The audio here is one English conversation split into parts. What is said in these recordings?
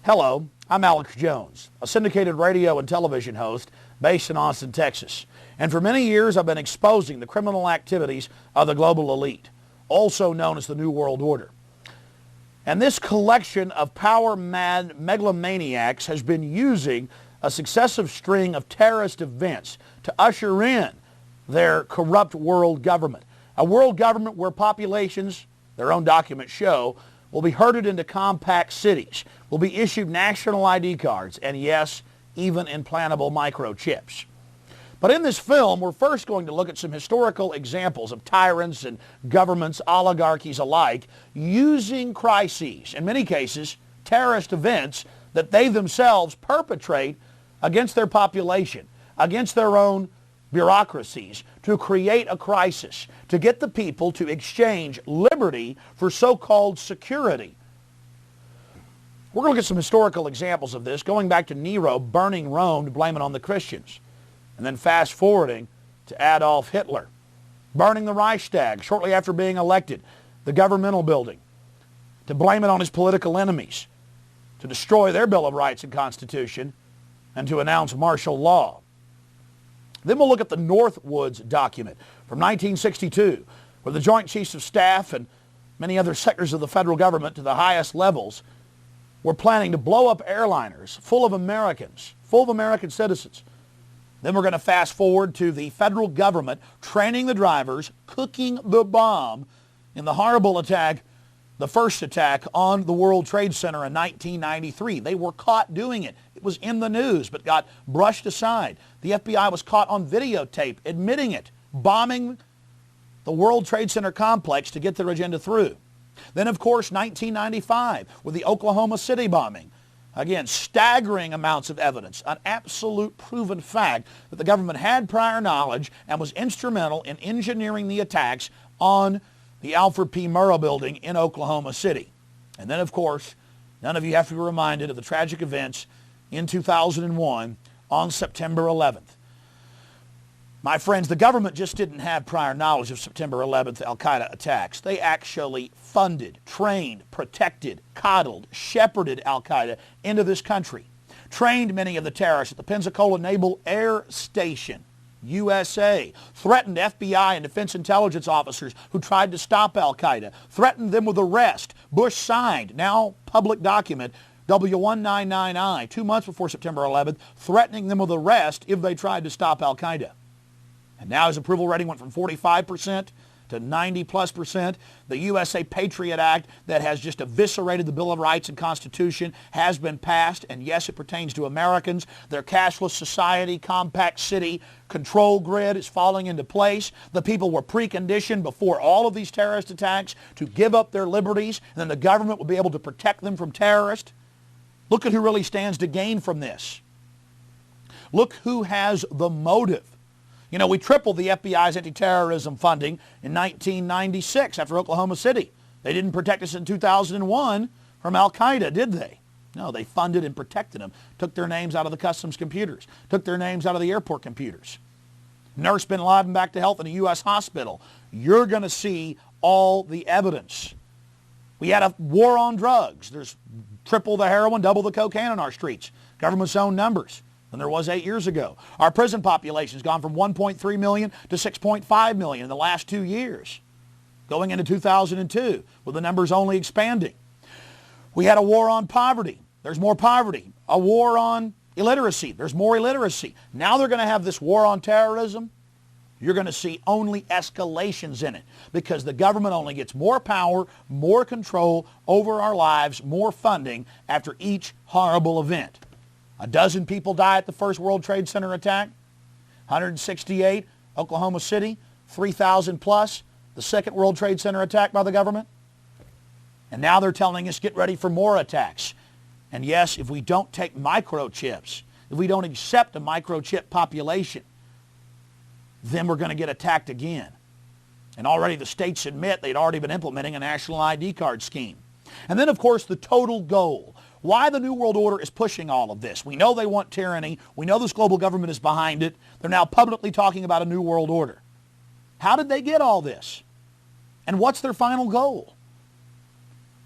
Hello, I'm Alex Jones, a syndicated radio and television host based in Austin, Texas. And for many years, I've been exposing the criminal activities of the global elite, also known as the New World Order. And this collection of power-mad megalomaniacs has been using a successive string of terrorist events to usher in their corrupt world government. A world government where populations, their own documents show, will be herded into compact cities, will be issued national ID cards, and yes, even implantable microchips. But in this film, we're first going to look at some historical examples of tyrants and governments, oligarchies alike, using crises, in many cases, terrorist events that they themselves perpetrate against their population, against their own bureaucracies, to create a crisis, to get the people to exchange liberty for so-called security. We're going to look at some historical examples of this, going back to Nero burning Rome to blame it on the Christians, and then fast-forwarding to Adolf Hitler burning the Reichstag shortly after being elected, the governmental building, to blame it on his political enemies, to destroy their Bill of Rights and Constitution, and to announce martial law. Then we'll look at the Northwoods document from 1962, where the Joint Chiefs of Staff and many other sectors of the federal government to the highest levels were planning to blow up airliners full of Americans, full of American citizens. Then we're going to fast forward to the federal government training the drivers, cooking the bomb in the horrible attack, the first attack on the World Trade Center in 1993. They were caught doing it. It was in the news, but got brushed aside. The FBI was caught on videotape admitting it, bombing the World Trade Center complex to get their agenda through. Then, of course, 1995 with the Oklahoma City bombing. Again, staggering amounts of evidence, an absolute proven fact that the government had prior knowledge and was instrumental in engineering the attacks on the Alfred P. Murrah building in Oklahoma City. And then, of course, none of you have to be reminded of the tragic events in 2001 on September 11th. My friends, the government just didn't have prior knowledge of September 11th al-Qaeda attacks. They actually funded, trained, protected, coddled, shepherded al-Qaeda into this country, trained many of the terrorists at the Pensacola Naval Air Station, USA, threatened FBI and defense intelligence officers who tried to stop al-Qaeda, threatened them with arrest. Bush signed, now public document, W199I, 2 months before September 11th, threatening them with arrest if they tried to stop al-Qaeda. And now his approval rating went from 45% to 90+%. The USA Patriot Act that has just eviscerated the Bill of Rights and Constitution has been passed, and yes, it pertains to Americans. Their cashless society, compact city control grid is falling into place. The people were preconditioned before all of these terrorist attacks to give up their liberties, and then the government will be able to protect them from terrorists. Look at who really stands to gain from this. Look who has the motive. You know, we tripled the FBI's anti-terrorism funding in 1996 after Oklahoma City. They didn't protect us in 2001 from Al-Qaeda, did they? No, they funded and protected them, took their names out of the customs computers, took their names out of the airport computers. Nurse bin Laden back to health in a U.S. hospital. You're going to see all the evidence. We had a war on drugs. There's triple the heroin, double the cocaine on our streets. Government's own numbers than there was 8 years ago. Our prison population has gone from 1.3 million to 6.5 million in the last 2 years, going into 2002, with the numbers only expanding. We had a war on poverty. There's more poverty. A war on illiteracy. There's more illiteracy. Now they're going to have this war on terrorism. You're going to see only escalations in it because the government only gets more power, more control over our lives, more funding after each horrible event. 12 people die at the first World Trade Center attack, 168, Oklahoma City, 3,000 plus, the second World Trade Center attack by the government. And now they're telling us get ready for more attacks. And yes, if we don't take microchips, if we don't accept a microchip population, then we're going to get attacked again. And already the states admit they'd already been implementing a national ID card scheme. And then, of course, the total goal. Why the New World Order is pushing all of this. We know they want tyranny. We know this global government is behind it. They're now publicly talking about a New World Order. How did they get all this? And what's their final goal?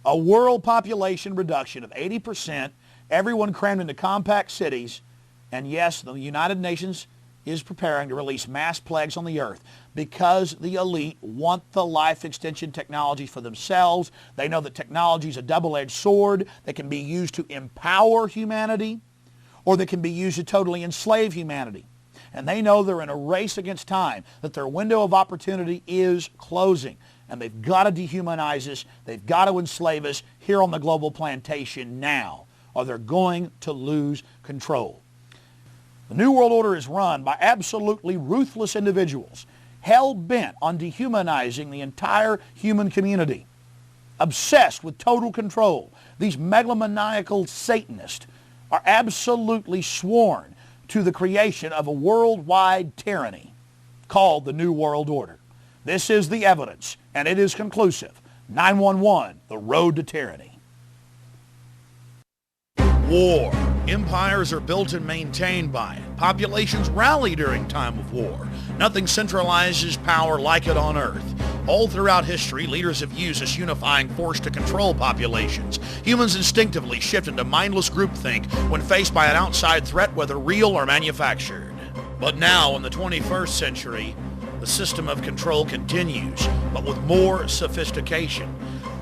A world population reduction of 80%, everyone crammed into compact cities, and yes, the United Nations is preparing to release mass plagues on the earth because the elite want the life extension technologies for themselves. They know that technology is a double-edged sword that can be used to empower humanity or that can be used to totally enslave humanity. And they know they're in a race against time, that their window of opportunity is closing. And they've got to dehumanize us. They've got to enslave us here on the global plantation now, or they're going to lose control. The New World Order is run by absolutely ruthless individuals, hell-bent on dehumanizing the entire human community, obsessed with total control. These megalomaniacal Satanists are absolutely sworn to the creation of a worldwide tyranny called the New World Order. This is the evidence, and it is conclusive. 911, the road to tyranny. War. Empires are built and maintained by it. Populations rally during time of war. Nothing centralizes power like it on Earth. All throughout history, leaders have used this unifying force to control populations. Humans instinctively shift into mindless groupthink when faced by an outside threat, whether real or manufactured. But now, in the 21st century, the system of control continues, but with more sophistication.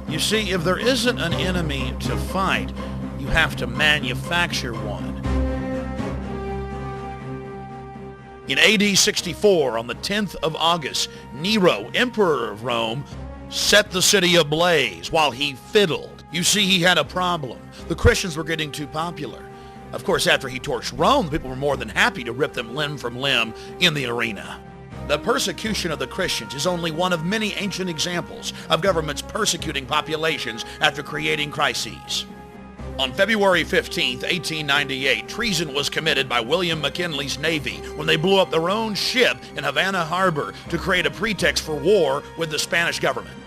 You see, if there isn't an enemy to fight, you have to manufacture one. In AD 64, on the 10th of August, Nero, emperor of Rome, set the city ablaze while he fiddled. You see, he had a problem. The Christians were getting too popular. Of course, after he torched Rome, the people were more than happy to rip them limb from limb in the arena. The persecution of the Christians is only one of many ancient examples of governments persecuting populations after creating crises. On February 15, 1898, treason was committed by William McKinley's Navy when they blew up their own ship in Havana Harbor to create a pretext for war with the Spanish government.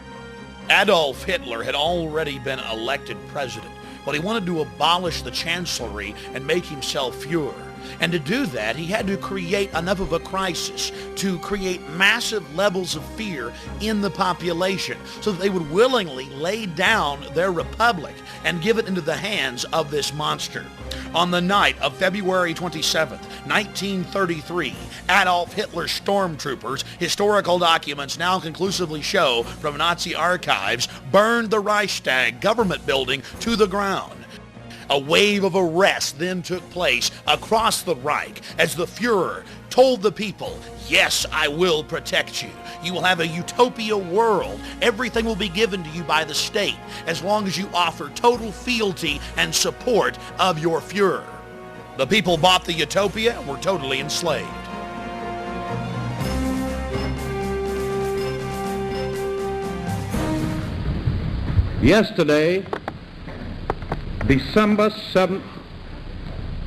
Adolf Hitler had already been elected president, but he wanted to abolish the chancellery and make himself Fuhrer. And to do that, he had to create enough of a crisis to create massive levels of fear in the population so that they would willingly lay down their republic and give it into the hands of this monster. On the night of February 27, 1933, Adolf Hitler's stormtroopers, historical documents now conclusively show from Nazi archives, burned the Reichstag government building to the ground. A wave of arrests then took place across the Reich as the Fuhrer told the people, yes, I will protect you. You will have a utopia world. Everything will be given to you by the state as long as you offer total fealty and support of your Fuhrer. The people bought the utopia and were totally enslaved. Yesterday, December 7th,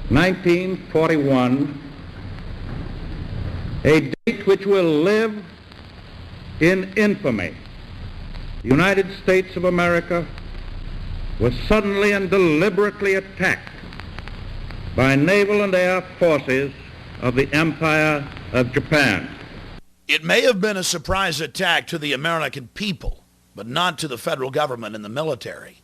1941, a date which will live in infamy, the United States of America was suddenly and deliberately attacked by naval and air forces of the Empire of Japan. It may have been a surprise attack to the American people, but not to the federal government and the military.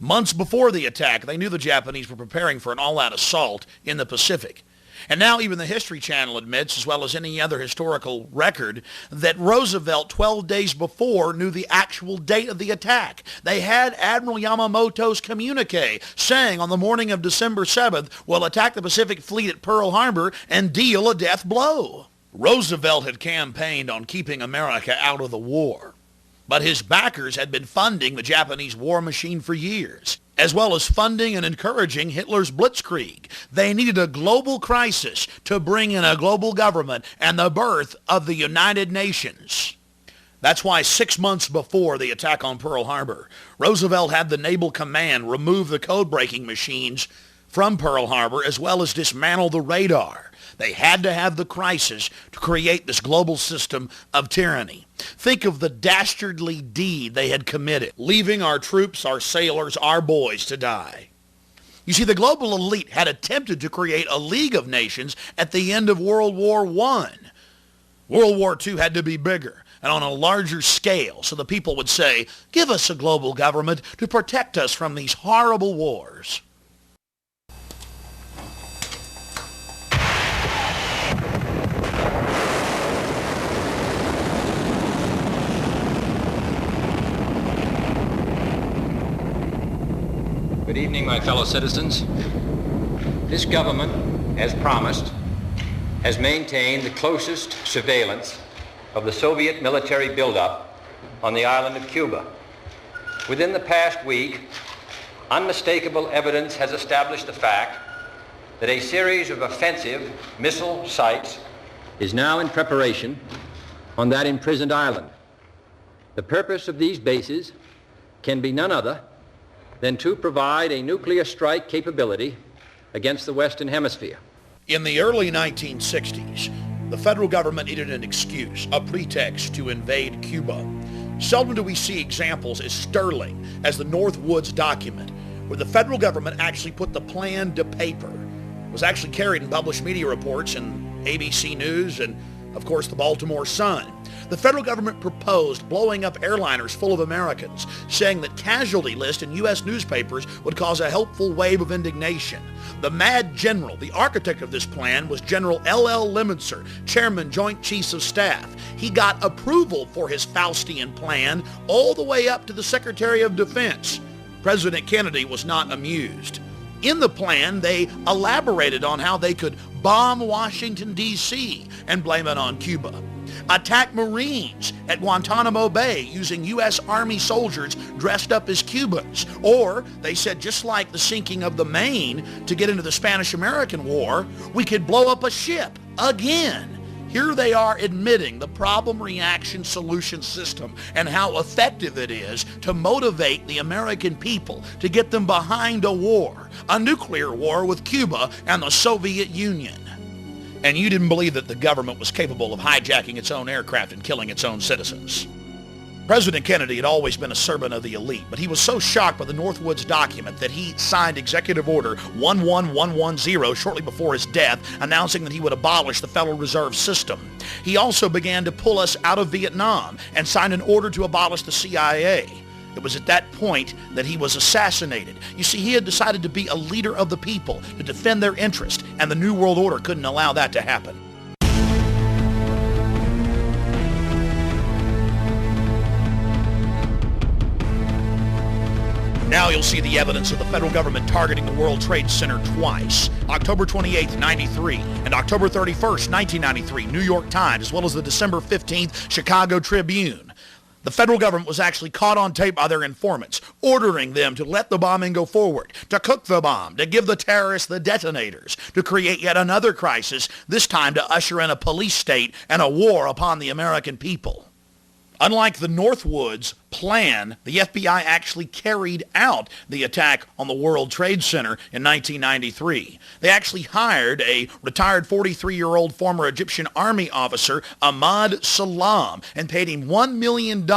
Months before the attack, they knew the Japanese were preparing for an all-out assault in the Pacific. And now even the History Channel admits, as well as any other historical record, that Roosevelt 12 days before knew the actual date of the attack. They had Admiral Yamamoto's communique saying on the morning of December 7th, we'll attack the Pacific Fleet at Pearl Harbor and deal a death blow. Roosevelt had campaigned on keeping America out of the war. But his backers had been funding the Japanese war machine for years, as well as funding and encouraging Hitler's blitzkrieg. They needed a global crisis to bring in a global government and the birth of the United Nations. That's why 6 months before the attack on Pearl Harbor, Roosevelt had the Naval Command remove the code-breaking machines from Pearl Harbor as well as dismantle the radar. They had to have the crisis to create this global system of tyranny. Think of the dastardly deed they had committed, leaving our troops, our sailors, our boys to die. You see, the global elite had attempted to create a League of Nations at the end of World War I. World War II had to be bigger and on a larger scale, so the people would say, give us a global government to protect us from these horrible wars. Good evening, my fellow citizens. This government, as promised, has maintained the closest surveillance of the Soviet military buildup on the island of Cuba. Within the past week, unmistakable evidence has established the fact that a series of offensive missile sites is now in preparation on that imprisoned island. The purpose of these bases can be none other than to provide a nuclear strike capability against the Western Hemisphere. In the early 1960s, the federal government needed an excuse, a pretext to invade Cuba. Seldom do we see examples as sterling as the Northwoods document, where the federal government actually put the plan to paper. It was actually carried in published media reports in ABC News and, of course, the Baltimore Sun. The federal government proposed blowing up airliners full of Americans, saying that casualty lists in U.S. newspapers would cause a helpful wave of indignation. The mad general, the architect of this plan, was General L.L. Lemonster, Chairman, Joint Chiefs of Staff. He got approval for his Faustian plan all the way up to the Secretary of Defense. President Kennedy was not amused. In the plan, they elaborated on how they could bomb Washington, D.C. and blame it on Cuba. Attack Marines at Guantanamo Bay using U.S. Army soldiers dressed up as Cubans. Or, they said, just like the sinking of the Maine to get into the Spanish-American War, we could blow up a ship again. Here they are admitting the problem reaction solution system and how effective it is to motivate the American people to get them behind a war, a nuclear war with Cuba and the Soviet Union. And you didn't believe that the government was capable of hijacking its own aircraft and killing its own citizens. President Kennedy had always been a servant of the elite, but he was so shocked by the Northwoods document that he signed Executive Order 11110 shortly before his death, announcing that he would abolish the Federal Reserve System. He also began to pull us out of Vietnam and signed an order to abolish the CIA. It was at that point that he was assassinated. You see, he had decided to be a leader of the people, to defend their interest, and the New World Order couldn't allow that to happen. Now you'll see the evidence of the federal government targeting the World Trade Center twice. October 28th, 93, and October 31st, 1993, New York Times, as well as the December 15th Chicago Tribune. The federal government was actually caught on tape by their informants, ordering them to let the bombing go forward, to cook the bomb, to give the terrorists the detonators, to create yet another crisis, this time to usher in a police state and a war upon the American people. Unlike the Northwoods plan, the FBI actually carried out the attack on the World Trade Center in 1993. They actually hired a retired 43-year-old former Egyptian army officer, Ahmad Salam, and paid him $1 million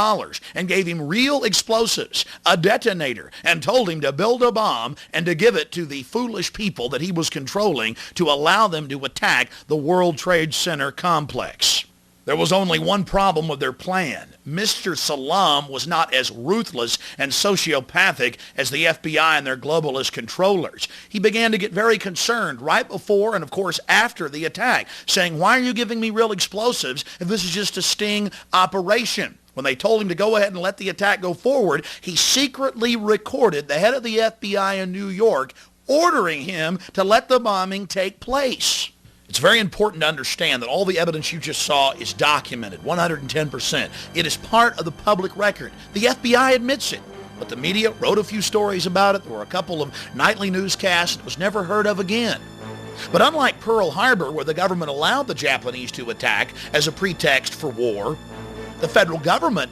and gave him real explosives, a detonator, and told him to build a bomb and to give it to the foolish people that he was controlling to allow them to attack the World Trade Center complex. There was only one problem with their plan. Mr. Salam was not as ruthless and sociopathic as the FBI and their globalist controllers. He began to get very concerned right before and, of course, after the attack, saying, "Why are you giving me real explosives if this is just a sting operation?" When they told him to go ahead and let the attack go forward, he secretly recorded the head of the FBI in New York ordering him to let the bombing take place. It's very important to understand that all the evidence you just saw is documented, 110%. It is part of the public record. The FBI admits it, but the media wrote a few stories about it. There were a couple of nightly newscasts. It was never heard of again. But unlike Pearl Harbor, where the government allowed the Japanese to attack as a pretext for war, the federal government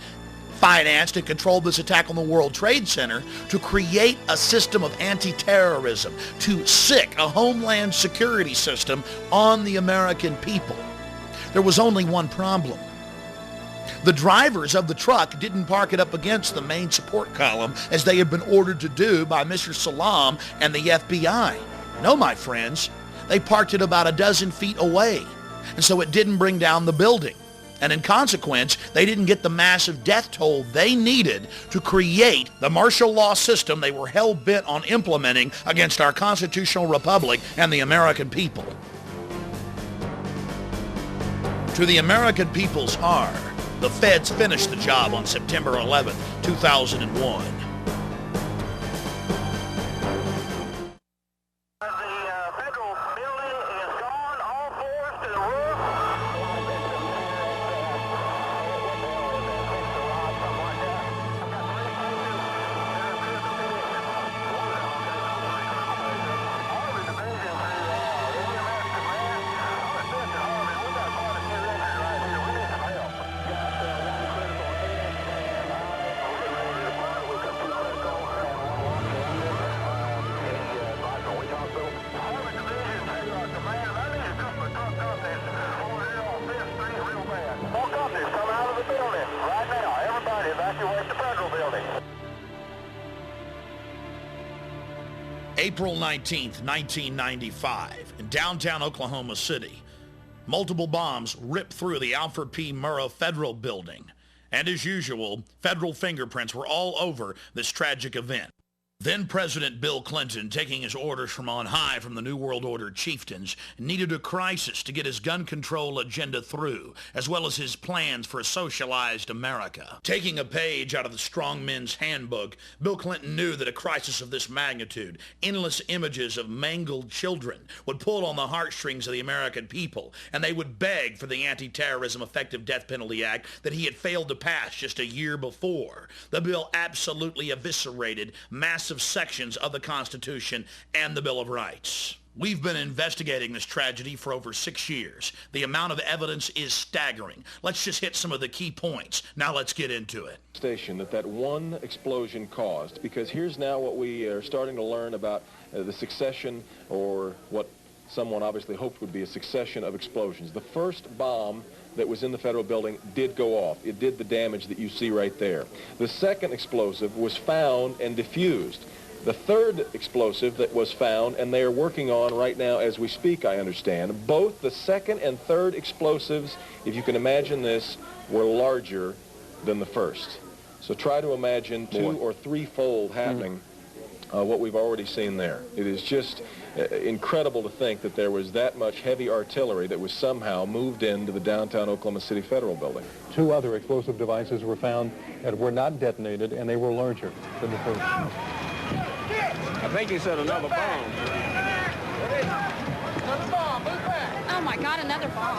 financed and controlled this attack on the World Trade Center to create a system of anti-terrorism, to sic a homeland security system on the American people. There was only one problem. The drivers of the truck didn't park it up against the main support column as they had been ordered to do by Mr. Salam and the FBI. No, my friends, they parked it about a dozen feet away, and so it didn't bring down the building. And in consequence, they didn't get the massive death toll they needed to create the martial law system they were hell-bent on implementing against our constitutional republic and the American people. To the American people's horror, the feds finished the job on September 11th, 2001. April 19th, 1995, in downtown Oklahoma City, multiple bombs ripped through the Alfred P. Murrah Federal Building. And as usual, federal fingerprints were all over this tragic event. Then President Bill Clinton, taking his orders from on high from the New World Order chieftains, needed a crisis to get his gun control agenda through, as well as his plans for a socialized America. Taking a page out of the Strong Men's Handbook, Bill Clinton knew that a crisis of this magnitude, endless images of mangled children, would pull on the heartstrings of the American people, and they would beg for the Anti-Terrorism Effective Death Penalty Act that he had failed to pass just a year before. The bill absolutely eviscerated massive sections of the Constitution and the Bill of Rights. We've been investigating this tragedy for over 6 years. The amount of evidence is staggering. Let's just hit some of the key points. Now let's get into it. Station that one explosion caused, because here's now what we are starting to learn about the succession, or what someone obviously hoped would be a succession of explosions. The first bomb that was in the federal building did go off. It did the damage that you see right there. The second explosive was found and diffused. The third explosive that was found, and they are working on right now as we speak, I understand, both the second and third explosives, if you can imagine this, were larger than the first. So try to imagine two- or threefold happening what we've already seen there. It is just incredible to think that there was that much heavy artillery that was somehow moved into the downtown Oklahoma City Federal Building. Two other explosive devices were found that were not detonated, and they were larger than the first. I think he said another bomb. Oh my God, another bomb.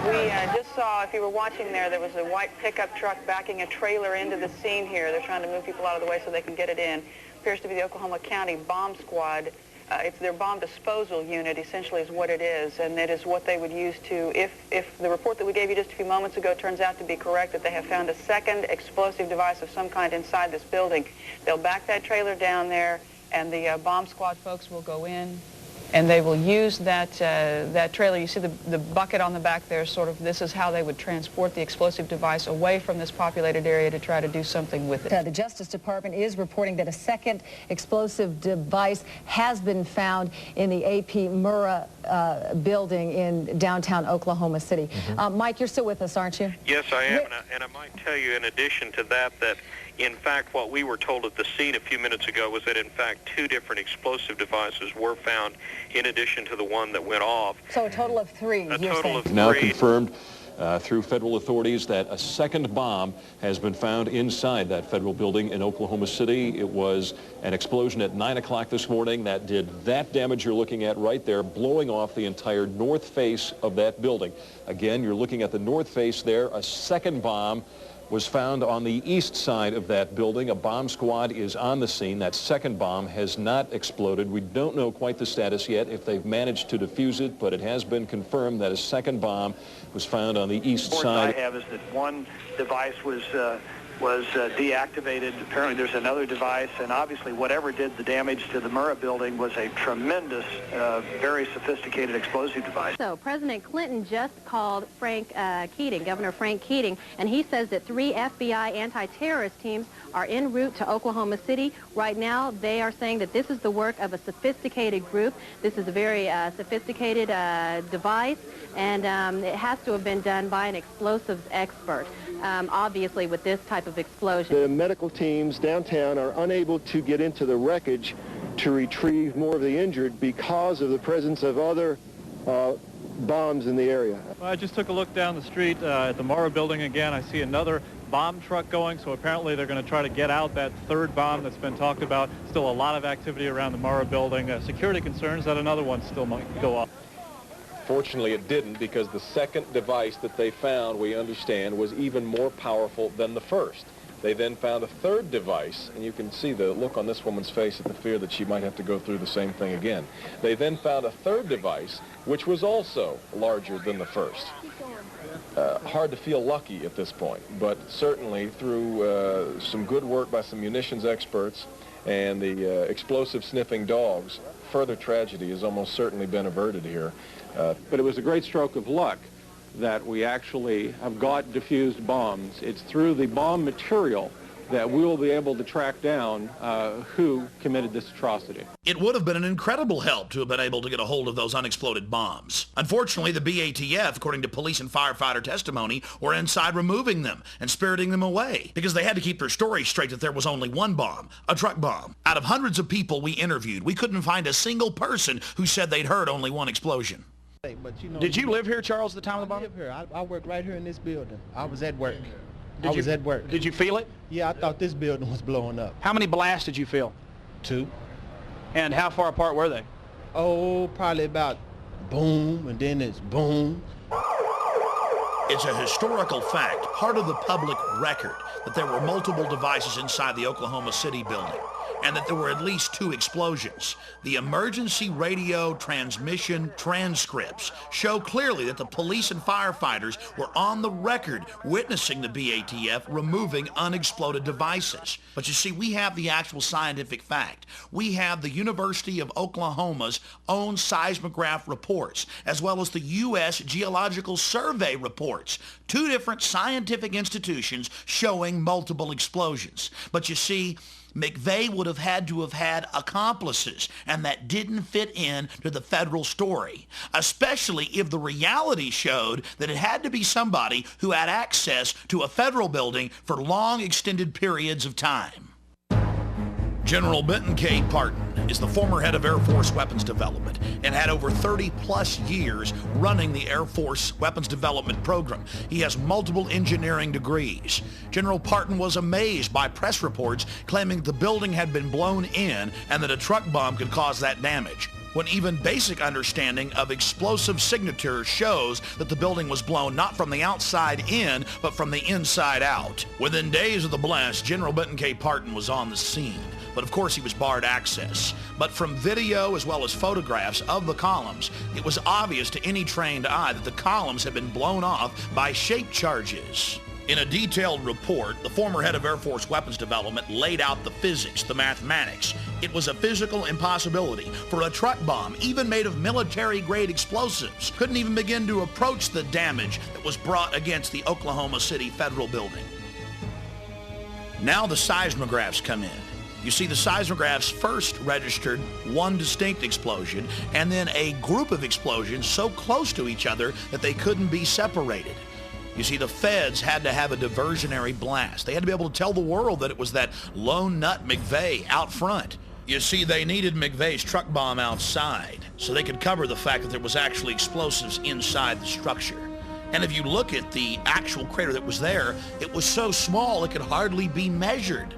We just saw, if you were watching there was a white pickup truck backing a trailer into the scene here. They're trying to move people out of the way so they can get it in. Appears to be the Oklahoma County Bomb Squad. It's their bomb disposal unit, essentially, is what it is, and it is what they would use to, if the report that we gave you just a few moments ago turns out to be correct, that they have found a second explosive device of some kind inside this building. They'll back that trailer down there, and the bomb squad folks will go in, and they will use that trailer. You see the bucket on the back there, sort of, this is how they would transport the explosive device away from this populated area to try to do something with it. The Justice Department is reporting that a second explosive device has been found in the AP Murrah building in downtown Oklahoma City. Mike, you're still with us, aren't you? Yes, I am, and I might tell you in addition to that, in fact, what we were told at the scene a few minutes ago was that, in fact, 2 different explosive devices were found in addition to the one that went off. So a total of 3, A total of 3. Now confirmed through federal authorities that a second bomb has been found inside that federal building in Oklahoma City. It was an explosion at 9 o'clock this morning that did that damage you're looking at right there, blowing off the entire north face of that building. Again, you're looking at the north face there. A second bomb was found on the east side of that building. A bomb squad is on the scene. That second bomb has not exploded. We don't know quite the status yet, if they've managed to defuse it, but it has been confirmed that a second bomb was found on the east side. What I have is that one device was deactivated. Apparently there's another device, and obviously whatever did the damage to the Murrah building was a tremendous, very sophisticated explosive device. So President Clinton just called Governor Frank Keating, and he says that 3 FBI anti-terrorist teams are en route to Oklahoma City. Right now, they are saying that this is the work of a sophisticated group. This is a very sophisticated device, and it has to have been done by an explosives expert. Obviously, with this type of explosion. The medical teams downtown are unable to get into the wreckage to retrieve more of the injured because of the presence of other bombs in the area. I just took a look down the street at the Murrah building again. I see another bomb truck going, so apparently they're going to try to get out that third bomb that's been talked about. Still a lot of activity around the Murrah building. Security concerns that another one still might go off. Fortunately, it didn't, because the second device that they found, we understand, was even more powerful than the first. They then found a third device, and you can see the look on this woman's face at the fear that she might have to go through the same thing again. They then found a third device, which was also larger than the first. Hard to feel lucky at this point, but certainly through some good work by some munitions experts and the explosive sniffing dogs, further tragedy has almost certainly been averted here. But it was a great stroke of luck that we actually have got diffused bombs. It's through the bomb material that we will be able to track down who committed this atrocity. It would have been an incredible help to have been able to get a hold of those unexploded bombs. Unfortunately, the BATF, according to police and firefighter testimony, were inside removing them and spiriting them away because they had to keep their story straight that there was only one bomb, a truck bomb. Out of hundreds of people we interviewed, we couldn't find a single person who said they'd heard only one explosion. But, you know, Did you live here, Charles, at the time of the bomb? I live here. I worked right here in this building. I was at work. I was at work. Did you feel it? Yeah, I thought this building was blowing up. How many blasts did you feel? 2. And how far apart were they? Oh, probably about boom, and then it's boom. It's a historical fact, part of the public record, that there were multiple devices inside the Oklahoma City building, and that there were at least 2 explosions. The emergency radio transmission transcripts show clearly that the police and firefighters were on the record witnessing the BATF removing unexploded devices. But you see, we have the actual scientific fact. We have the University of Oklahoma's own seismograph reports, as well as the U.S. Geological Survey reports. 2 different scientific institutions showing multiple explosions. But you see, McVeigh would have had to have had accomplices, and that didn't fit in to the federal story, especially if the reality showed that it had to be somebody who had access to a federal building for long extended periods of time. General Benton K. Parton is the former head of Air Force Weapons Development and had over 30-plus years running the Air Force Weapons Development Program. He has multiple engineering degrees. General Parton was amazed by press reports claiming the building had been blown in and that a truck bomb could cause that damage, when even basic understanding of explosive signatures shows that the building was blown not from the outside in, but from the inside out. Within days of the blast, General Benton K. Parton was on the scene, but of course he was barred access. But from video as well as photographs of the columns, it was obvious to any trained eye that the columns had been blown off by shape charges. In a detailed report, the former head of Air Force Weapons Development laid out the physics, the mathematics. It was a physical impossibility for a truck bomb, even made of military-grade explosives, couldn't even begin to approach the damage that was brought against the Oklahoma City Federal Building. Now the seismographs come in. You see, the seismographs first registered one distinct explosion and then a group of explosions so close to each other that they couldn't be separated. You see, the feds had to have a diversionary blast. They had to be able to tell the world that it was that lone nut McVeigh out front. You see, they needed McVeigh's truck bomb outside so they could cover the fact that there was actually explosives inside the structure. And if you look at the actual crater that was there, it was so small it could hardly be measured.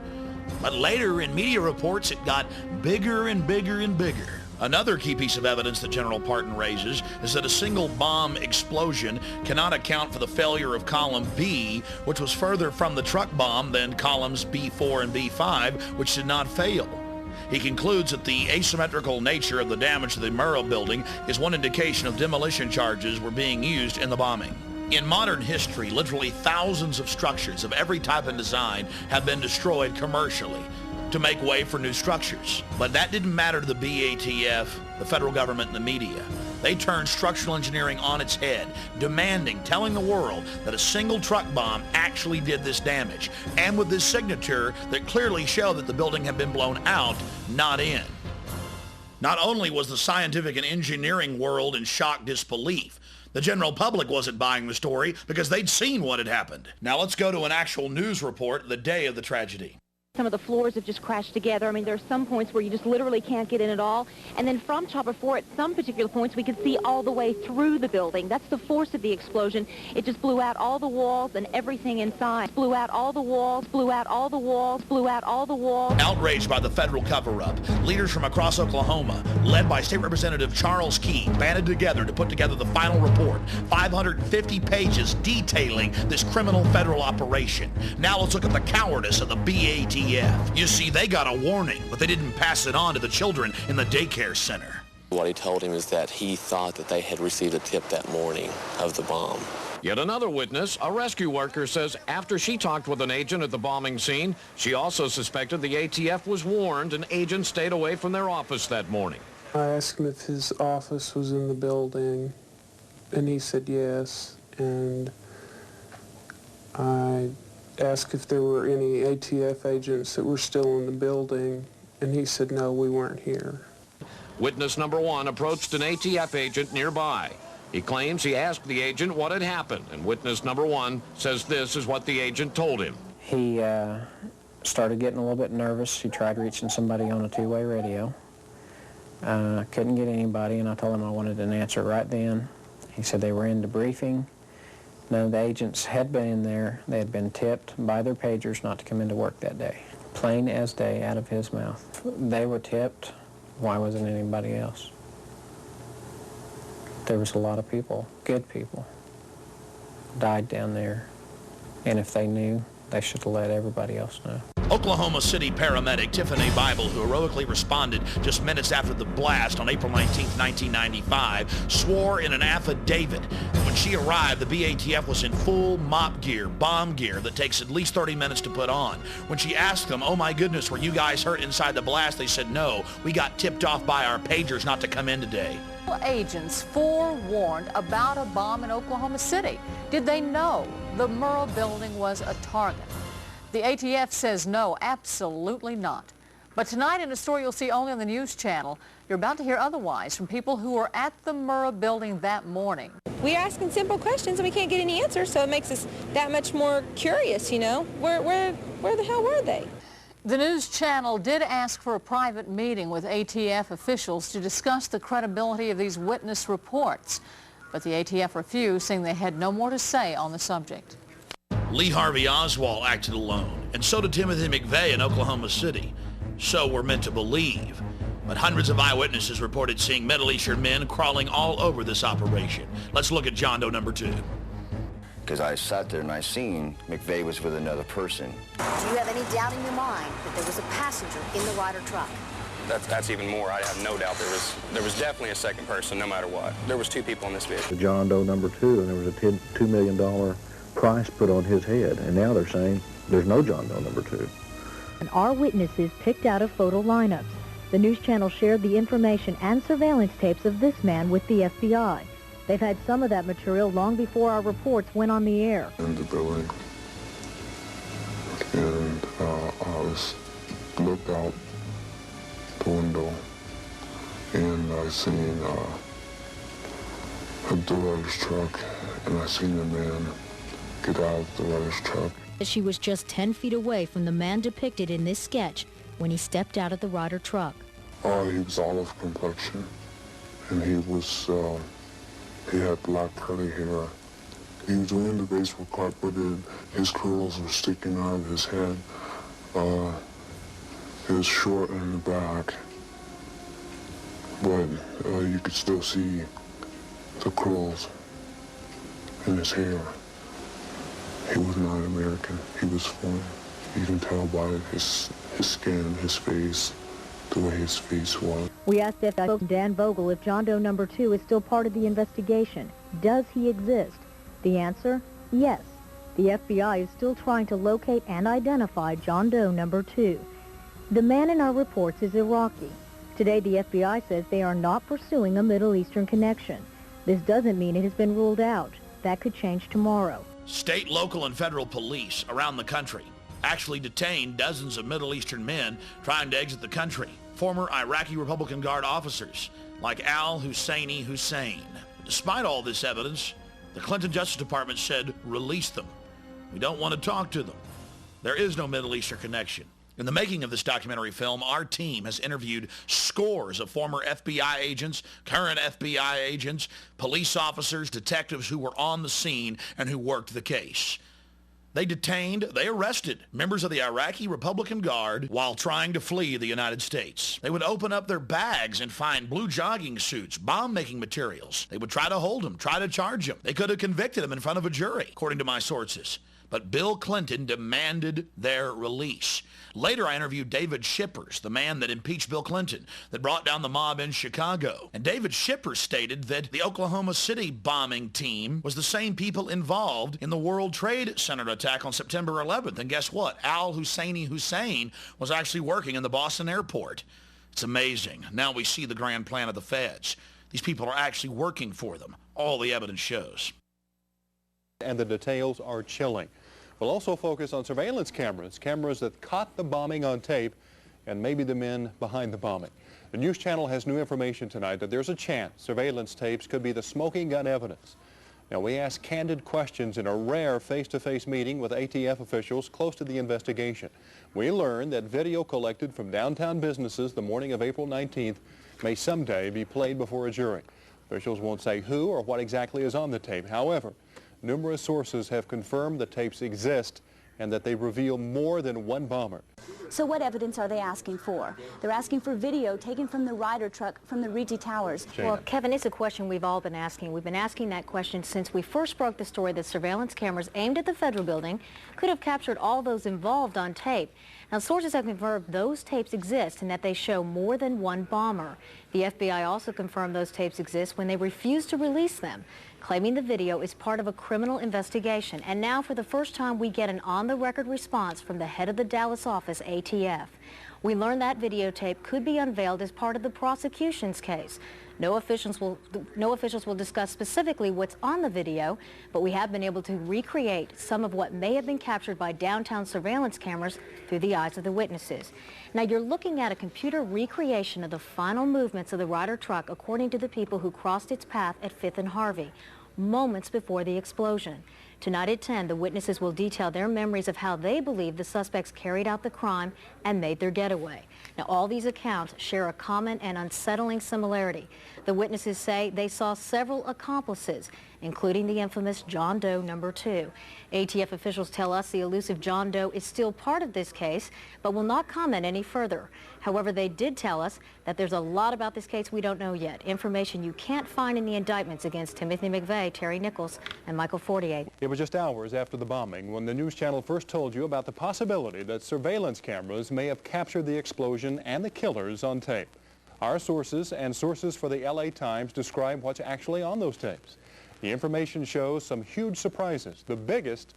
But later in media reports, it got bigger and bigger and bigger. Another key piece of evidence that General Parton raises is that a single bomb explosion cannot account for the failure of column B, which was further from the truck bomb than columns B4 and B5, which did not fail. He concludes that the asymmetrical nature of the damage to the Murrah building is one indication of demolition charges were being used in the bombing. In modern history, literally thousands of structures of every type and design have been destroyed commercially to make way for new structures. But that didn't matter to the BATF, the federal government, and the media. They turned structural engineering on its head, demanding, telling the world that a single truck bomb actually did this damage, and with this signature that clearly showed that the building had been blown out, not in. Not only was the scientific and engineering world in shocked disbelief, the general public wasn't buying the story because they'd seen what had happened. Now let's go to an actual news report the day of the tragedy. Some of the floors have just crashed together. I mean, there are some points where you just literally can't get in at all. And then from Chopper 4, at some particular points, we could see all the way through the building. That's the force of the explosion. It just blew out all the walls and everything inside. Blew out all the walls, blew out all the walls, blew out all the walls. Outraged by the federal cover-up, leaders from across Oklahoma, led by State Representative Charles Key, banded together to put together the final report, 550 pages detailing this criminal federal operation. Now let's look at the cowardice of the BATF. You see, they got a warning, but they didn't pass it on to the children in the daycare center. What he told him is that he thought that they had received a tip that morning of the bomb. Yet another witness, a rescue worker, says after she talked with an agent at the bombing scene, she also suspected the ATF was warned and agents stayed away from their office that morning. I asked him if his office was in the building, and he said yes, and I asked if there were any ATF agents that were still in the building, and he said no, we weren't here. Witness number one approached an ATF agent nearby. He claims he asked the agent what had happened, and witness number one says this is what the agent told him. He started getting a little bit nervous. He tried reaching somebody on a two-way radio. Couldn't get anybody, and I told him I wanted an answer right then. He said they were in debriefing. None of the agents had been in there. They had been tipped by their pagers not to come into work that day. Plain as day out of his mouth. They were tipped. Why wasn't anybody else? There was a lot of people, good people, died down there. And if they knew, they should have let everybody else know. Oklahoma City paramedic Tiffany Bible, who heroically responded just minutes after the blast on April 19, 1995, swore in an affidavit that when she arrived, the BATF was in full mop gear, bomb gear that takes at least 30 minutes to put on. When she asked them, oh my goodness, were you guys hurt inside the blast? They said, no, we got tipped off by our pagers not to come in today. Agents forewarned about a bomb in Oklahoma City. Did they know the Murrah building was a target? The ATF says no, absolutely not. But tonight in a story you'll see only on the news channel, you're about to hear otherwise from people who were at the Murrah building that morning. We're asking simple questions and we can't get any answers, so it makes us that much more curious, you know. Where the hell were they? The news channel did ask for a private meeting with ATF officials to discuss the credibility of these witness reports, but the ATF refused, saying they had no more to say on the subject. Lee Harvey Oswald acted alone, and so did Timothy McVeigh in Oklahoma City. So we're meant to believe. But hundreds of eyewitnesses reported seeing Middle Eastern men crawling all over this operation. Let's look at John Doe number 2. Because I sat there and I seen McVeigh was with another person. Do you have any doubt in your mind that there was a passenger in the Ryder truck? That's even more. I have no doubt there was definitely a second person, no matter what. There was 2 people in this vehicle. John Doe number 2, and there was a $2 million price put on his head, and now they're saying there's no John Doe number 2. And our witnesses picked out of photo lineups. The news channel shared the information and surveillance tapes of this man with the FBI. They've had some of that material long before our reports went on the air. In the building, and I looked out the window, and I seen the Ryder's truck, and I seen a man get out of the Ryder's truck. She was just 10 feet away from the man depicted in this sketch when he stepped out of the Ryder truck. He was olive complexion, and he had black curly hair. He was wearing the baseball cap, but his curls were sticking out of his head. He was short in the back, but you could still see the curls in his hair. He was not American. He was foreign. You can tell by his skin, his face, the way his face was. We asked FBI Dan Vogel if John Doe number 2 is still part of the investigation. Does he exist? The answer, yes. The FBI is still trying to locate and identify John Doe number 2. The man in our reports is Iraqi. Today, the FBI says they are not pursuing a Middle Eastern connection. This doesn't mean it has been ruled out. That could change tomorrow. State, local, and federal police around the country actually detained dozens of Middle Eastern men trying to exit the country. Former Iraqi Republican Guard officers like Al Husseini Hussein. Despite all this evidence, the Clinton Justice Department said, release them. We don't want to talk to them. There is no Middle Eastern connection. In the making of this documentary film, our team has interviewed scores of former FBI agents, current FBI agents, police officers, detectives who were on the scene and who worked the case. They arrested members of the Iraqi Republican Guard while trying to flee the United States. They would open up their bags and find blue jogging suits, bomb-making materials. They would try to hold them, try to charge them. They could have convicted them in front of a jury, according to my sources. But Bill Clinton demanded their release. Later, I interviewed David Shippers, the man that impeached Bill Clinton, that brought down the mob in Chicago. And David Shippers stated that the Oklahoma City bombing team was the same people involved in the World Trade Center attack on September 11th. And guess what? Al Husseini Hussein was actually working in the Boston airport. It's amazing. Now we see the grand plan of the feds. These people are actually working for them. All the evidence shows. And the details are chilling. We'll also focus on surveillance cameras that caught the bombing on tape, and maybe the men behind the bombing. The news channel has new information tonight that there's a chance surveillance tapes could be the smoking gun evidence. Now, we asked candid questions in a rare face-to-face meeting with ATF officials close to the investigation. We learned that video collected from downtown businesses the morning of April 19th may someday be played before a jury. Officials won't say who or what exactly is on the tape. However, numerous sources have confirmed the tapes exist and that they reveal more than one bomber. So what evidence are they asking for? They're asking for video taken from the Ryder truck from the Rigi Towers. Jana. Well, Kevin, it's a question we've all been asking. We've been asking that question since we first broke the story that surveillance cameras aimed at the federal building could have captured all those involved on tape. Now, sources have confirmed those tapes exist and that they show more than one bomber. The FBI also confirmed those tapes exist when they refused to release them, claiming the video is part of a criminal investigation. And now, for the first time, we get an on-the-record response from the head of the Dallas office, ATF. We learned that videotape could be unveiled as part of the prosecution's case. No officials will discuss specifically what's on the video, but we have been able to recreate some of what may have been captured by downtown surveillance cameras through the eyes of the witnesses. Now, you're looking at a computer recreation of the final movements of the Ryder truck according to the people who crossed its path at 5th and Harvey, moments before the explosion. Tonight at 10, the witnesses will detail their memories of how they believe the suspects carried out the crime and made their getaway. Now, all these accounts share a common and unsettling similarity. The witnesses say they saw several accomplices, including the infamous John Doe number 2. ATF officials tell us the elusive John Doe is still part of this case, but will not comment any further. However, they did tell us that there's a lot about this case we don't know yet, information you can't find in the indictments against Timothy McVeigh, Terry Nichols, and Michael Fortier. It was just hours after the bombing when the news channel first told you about the possibility that surveillance cameras may have captured the explosion and the killers on tape. Our sources and sources for the LA Times describe what's actually on those tapes. The information shows some huge surprises, the biggest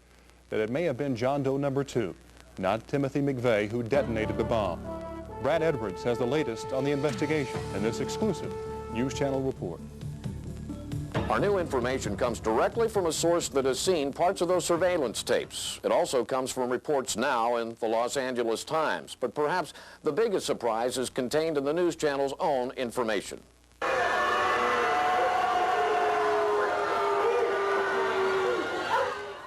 that it may have been John Doe number 2, not Timothy McVeigh, who detonated the bomb. Brad Edwards has the latest on the investigation in this exclusive News Channel report. Our new information comes directly from a source that has seen parts of those surveillance tapes. It also comes from reports now in the Los Angeles Times. But perhaps the biggest surprise is contained in the news channel's own information.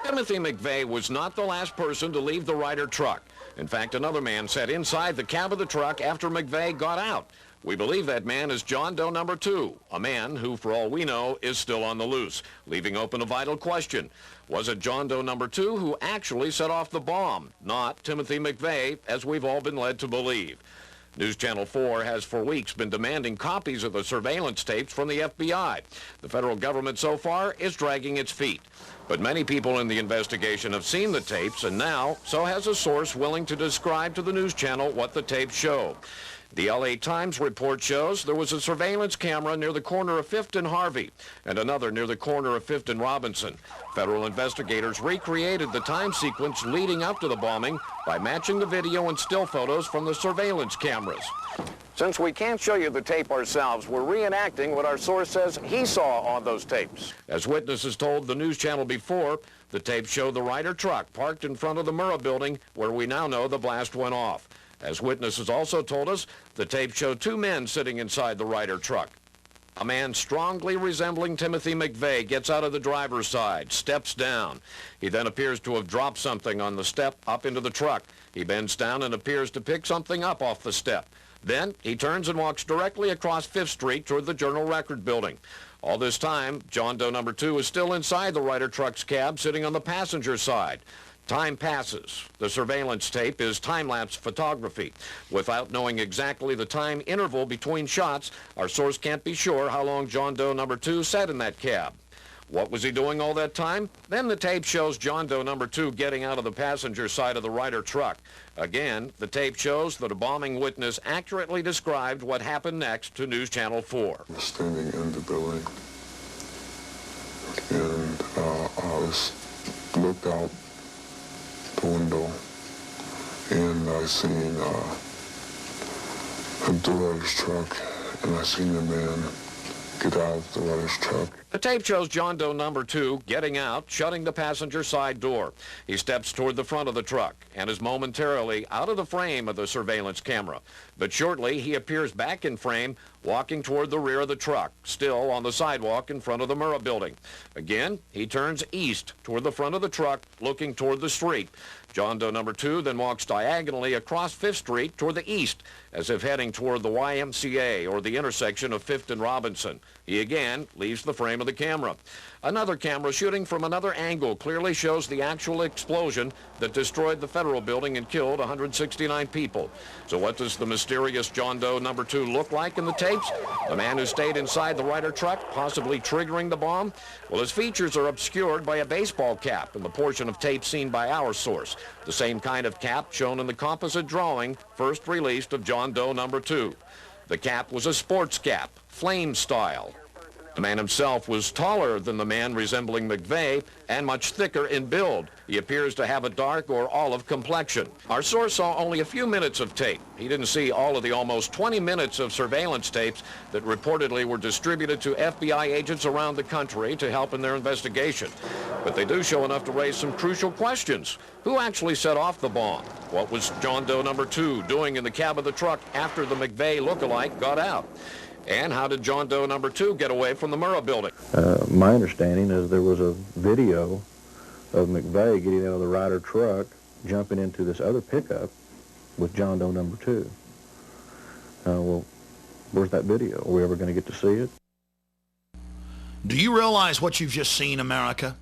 Timothy McVeigh was not the last person to leave the Ryder truck. In fact, another man sat inside the cab of the truck after McVeigh got out. We believe that man is John Doe number 2, a man who, for all we know, is still on the loose, leaving open a vital question. Was it John Doe number 2 who actually set off the bomb, not Timothy McVeigh, as we've all been led to believe? News Channel 4 has for weeks been demanding copies of the surveillance tapes from the FBI. The federal government so far is dragging its feet. But many people in the investigation have seen the tapes, and now so has a source willing to describe to the news channel what the tapes show. The LA Times report shows there was a surveillance camera near the corner of 5th and Harvey and another near the corner of 5th and Robinson. Federal investigators recreated the time sequence leading up to the bombing by matching the video and still photos from the surveillance cameras. Since we can't show you the tape ourselves, we're reenacting what our source says he saw on those tapes. As witnesses told the news channel before, the tapes show the Ryder truck parked in front of the Murrah building where we now know the blast went off. As witnesses also told us, the tape showed 2 men sitting inside the Ryder truck. A man strongly resembling Timothy McVeigh gets out of the driver's side, steps down. He then appears to have dropped something on the step up into the truck. He bends down and appears to pick something up off the step. Then he turns and walks directly across 5th Street toward the Journal Record building. All this time, John Doe number 2 is still inside the Ryder truck's cab, sitting on the passenger side. Time passes. The surveillance tape is time-lapse photography. Without knowing exactly the time interval between shots, our source can't be sure how long John Doe number 2 sat in that cab. What was he doing all that time? Then the tape shows John Doe number 2 getting out of the passenger side of the Ryder truck. Again, the tape shows that a bombing witness accurately described what happened next to News Channel 4. I was standing in the building, and I looked out the window, and I seen the Ryder's truck, and I seen a man get out of the Ryder's truck. The tape shows John Doe number 2 getting out, shutting the passenger side door. He steps toward the front of the truck and is momentarily out of the frame of the surveillance camera. But shortly, he appears back in frame, walking toward the rear of the truck, still on the sidewalk in front of the Murrah building. Again, he turns east toward the front of the truck, looking toward the street. John Doe number 2 then walks diagonally across 5th Street toward the east, as if heading toward the YMCA or the intersection of 5th and Robinson. He again leaves the frame of the camera. Another camera shooting from another angle clearly shows the actual explosion that destroyed the federal building and killed 169 people. So what does the mysterious John Doe number 2 look like in the tapes? The man who stayed inside the Ryder truck, possibly triggering the bomb? Well, his features are obscured by a baseball cap in the portion of tape seen by our source, the same kind of cap shown in the composite drawing first released of John Doe number 2. The cap was a sports cap, flame style. The man himself was taller than the man resembling McVeigh and much thicker in build. He appears to have a dark or olive complexion. Our source saw only a few minutes of tape. He didn't see all of the almost 20 minutes of surveillance tapes that reportedly were distributed to FBI agents around the country to help in their investigation. But they do show enough to raise some crucial questions. Who actually set off the bomb? What was John Doe number 2 doing in the cab of the truck after the McVeigh lookalike got out? And how did John Doe number 2 get away from the Murrah building? My understanding is there was a video of McVeigh getting out of the Ryder truck, jumping into this other pickup with John Doe number 2. Well, where's that video? Are we ever going to get to see it? Do you realize what you've just seen, America?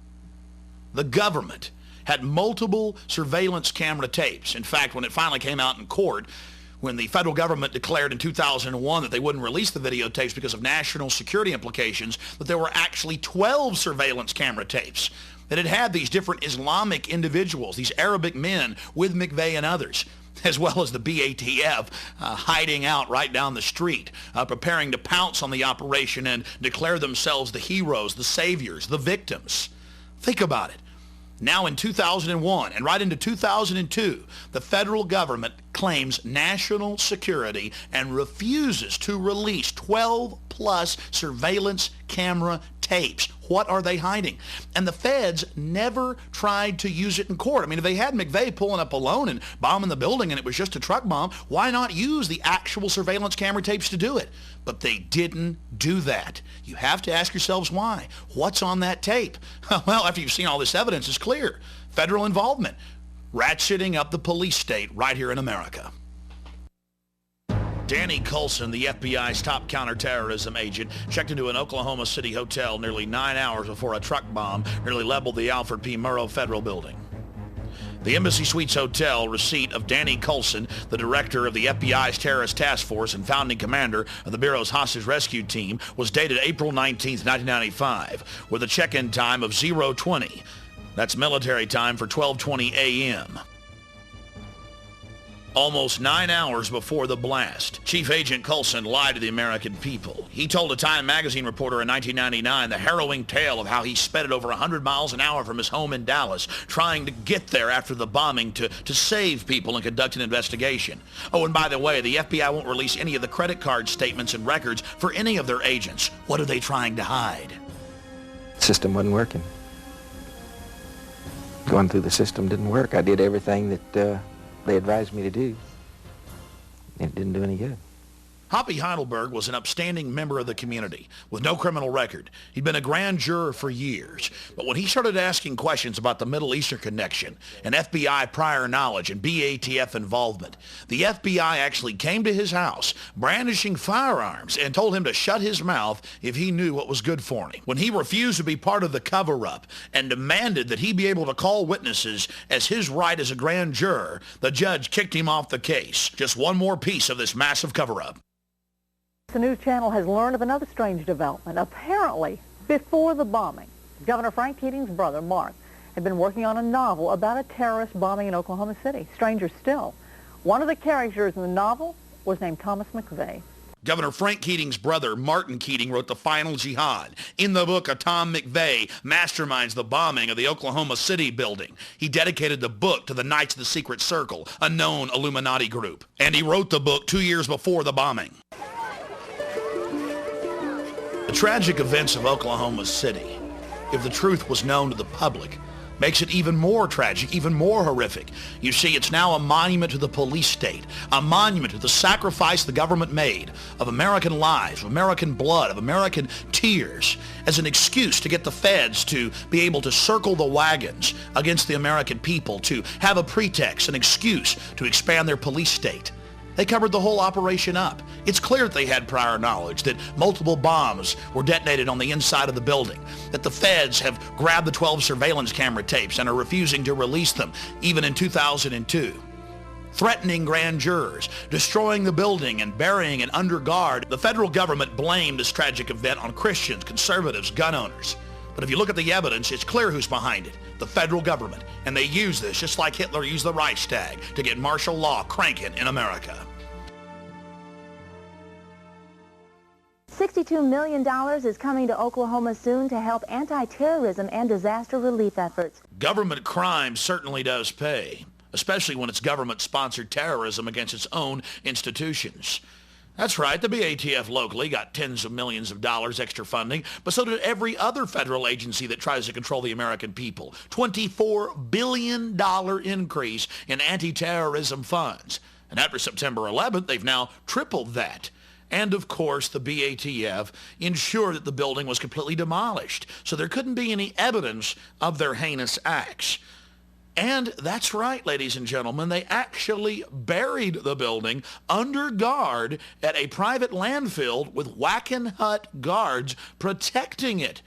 The government had multiple surveillance camera tapes. In fact, when it finally came out in court, when the federal government declared in 2001 that they wouldn't release the videotapes because of national security implications, that there were actually 12 surveillance camera tapes that had these different Islamic individuals, these Arabic men with McVeigh and others, as well as the BATF hiding out right down the street, preparing to pounce on the operation and declare themselves the heroes, the saviors, the victims. Think about it. Now in 2001 and right into 2002, the federal government claims national security and refuses to release 12-plus surveillance camera tapes. What are they hiding? And the feds never tried to use it in court. I mean, if they had McVeigh pulling up alone and bombing the building and it was just a truck bomb, why not use the actual surveillance camera tapes to do it? But they didn't do that. You have to ask yourselves why. What's on that tape? Well, after you've seen all this evidence, it's clear. Federal involvement. Ratcheting up the police state right here in America. Danny Coulson, the FBI's top counterterrorism agent, checked into an Oklahoma City hotel nearly 9 hours before a truck bomb nearly leveled the Alfred P. Murrow Federal Building. The Embassy Suites Hotel receipt of Danny Coulson, the director of the FBI's Terrorist Task Force and founding commander of the Bureau's hostage rescue team, was dated April 19, 1995, with a check-in time of 0:20. That's military time for 12:20 a.m. Almost 9 hours before the blast, Chief Agent Coulson lied to the American people. He told a Time magazine reporter in 1999 the harrowing tale of how he sped at over 100 miles an hour from his home in Dallas, trying to get there after the bombing to save people and conduct an investigation. Oh, and by the way, the FBI won't release any of the credit card statements and records for any of their agents. What are they trying to hide? The system wasn't working. Going through the system didn't work. I did everything that they advised me to do. It didn't do any good. Hoppy Heidelberg was an upstanding member of the community with no criminal record. He'd been a grand juror for years. But when he started asking questions about the Middle Eastern connection and FBI prior knowledge and BATF involvement, the FBI actually came to his house brandishing firearms and told him to shut his mouth if he knew what was good for him. When he refused to be part of the cover-up and demanded that he be able to call witnesses as his right as a grand juror, the judge kicked him off the case. Just one more piece of this massive cover-up. The news channel has learned of another strange development. Apparently, before the bombing, Governor Frank Keating's brother, Mark, had been working on a novel about a terrorist bombing in Oklahoma City. Stranger still, one of the characters in the novel was named Thomas McVeigh. Governor Frank Keating's brother, Martin Keating, wrote The Final Jihad. In the book, Tom McVeigh masterminds the bombing of the Oklahoma City building. He dedicated the book to the Knights of the Secret Circle, a known Illuminati group. And he wrote the book 2 years before the bombing. The tragic events of Oklahoma City, if the truth was known to the public, makes it even more tragic, even more horrific. You see, it's now a monument to the police state, a monument to the sacrifice the government made of American lives, of American blood, of American tears, as an excuse to get the feds to be able to circle the wagons against the American people, to have a pretext, an excuse to expand their police state. They covered the whole operation up. It's clear that they had prior knowledge that multiple bombs were detonated on the inside of the building, that the feds have grabbed the 12 surveillance camera tapes and are refusing to release them, even in 2002. Threatening grand jurors, destroying the building and burying it under guard. The federal government blamed this tragic event on Christians, conservatives, gun owners. But if you look at the evidence, it's clear who's behind it, the federal government. And they use this, just like Hitler used the Reichstag, to get martial law cranking in America. $62 million is coming to Oklahoma soon to help anti-terrorism and disaster relief efforts. Government crime certainly does pay, especially when it's government-sponsored terrorism against its own institutions. That's right, the BATF locally got tens of millions of dollars extra funding, but so did every other federal agency that tries to control the American people. $24 billion increase in anti-terrorism funds. And after September 11th, they've now tripled that. and of course the BATF ensured that the building was completely demolished, so there couldn't be any evidence of their heinous acts. And that's right, ladies and gentlemen, they actually buried the building under guard at a private landfill with Wackenhut guards protecting it.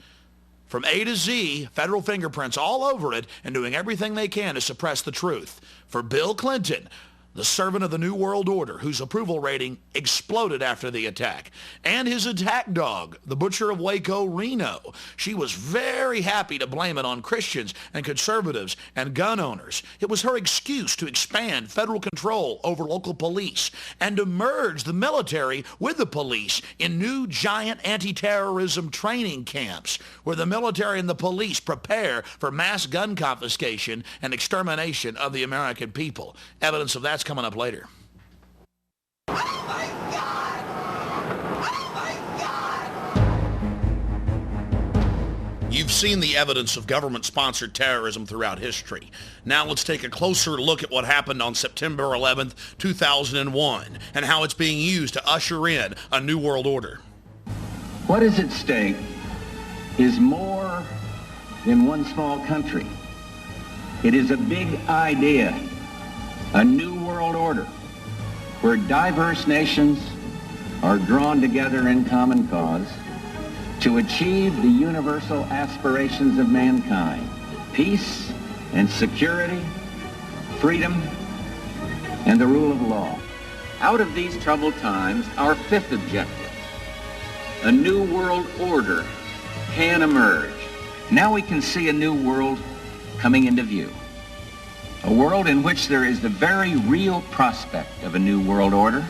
From A to Z, federal fingerprints all over it and doing everything they can to suppress the truth. For Bill Clinton, the servant of the New World Order, whose approval rating exploded after the attack, and his attack dog, the butcher of Waco, Reno. She was very happy to blame it on Christians and conservatives and gun owners. It was her excuse to expand federal control over local police and to merge the military with the police in new giant anti-terrorism training camps where the military and the police prepare for mass gun confiscation and extermination of the American people. Evidence of that's coming up later. You've seen the evidence of government-sponsored terrorism throughout history. Now let's take a closer look at what happened on September 11th, 2001, and how it's being used to usher in a new world order. What is at stake is more than one small country. It is a big idea. A new world order where diverse nations are drawn together in common cause to achieve the universal aspirations of mankind: peace and security, freedom, and the rule of law. Out of these troubled times, our fifth objective, a new world order, can emerge. Now we can see a new world coming into view. A world in which there is the very real prospect of a new world order.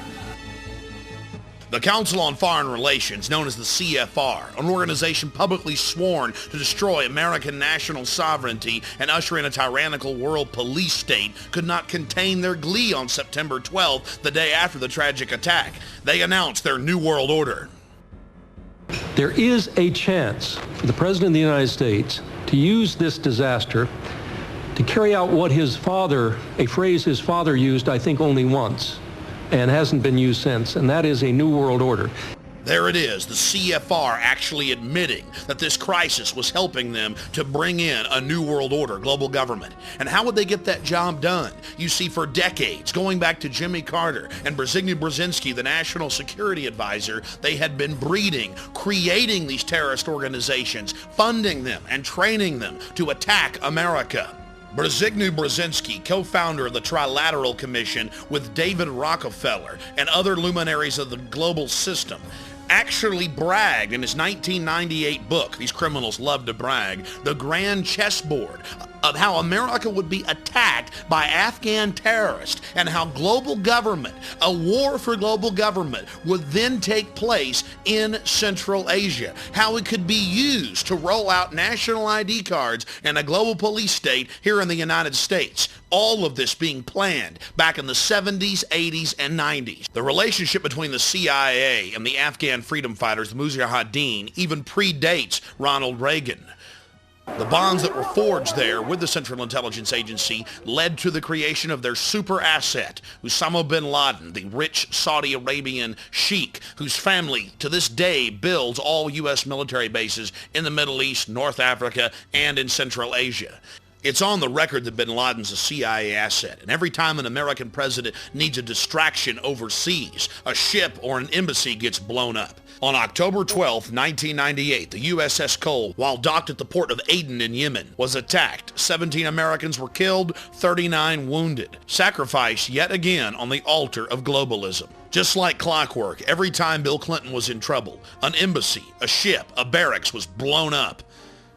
The Council on Foreign Relations, known as the CFR, an organization publicly sworn to destroy American national sovereignty and usher in a tyrannical world police state, could not contain their glee on September 12th, the day after the tragic attack. They announced their new world order. There is a chance for the President of the United States to use this disaster to carry out what his father, a phrase his father used, I think, only once, and hasn't been used since, and that is a new world order. There it is, the CFR actually admitting that this crisis was helping them to bring in a new world order, global government. And how would they get that job done? You see, for decades, going back to Jimmy Carter and Zbigniew Brzezinski, the national security advisor, they had been breeding, creating these terrorist organizations, funding them and training them to attack America. Zbigniew Brzezinski, co-founder of the Trilateral Commission with David Rockefeller and other luminaries of the global system, actually bragged in his 1998 book, these criminals love to brag, The Grand Chessboard, of how America would be attacked by Afghan terrorists and how global government, a war for global government, would then take place in Central Asia, how it could be used to roll out national ID cards and a global police state here in the United States. All of this being planned back in the 70s, 80s, and 90s. The relationship between the CIA and the Afghan freedom fighters, the Mujahideen, even predates Ronald Reagan. The bonds that were forged there with the Central Intelligence Agency led to the creation of their super asset, Osama bin Laden, the rich Saudi Arabian sheik whose family to this day builds all U.S. military bases in the Middle East, North Africa, and in Central Asia. It's on the record that bin Laden's a CIA asset, and every time an American president needs a distraction overseas, a ship or an embassy gets blown up. On October 12, 1998, the USS Cole, while docked at the port of Aden in Yemen, was attacked. 17 Americans were killed, 39 wounded. Sacrificed yet again on the altar of globalism. Just like clockwork, every time Bill Clinton was in trouble, an embassy, a ship, a barracks was blown up.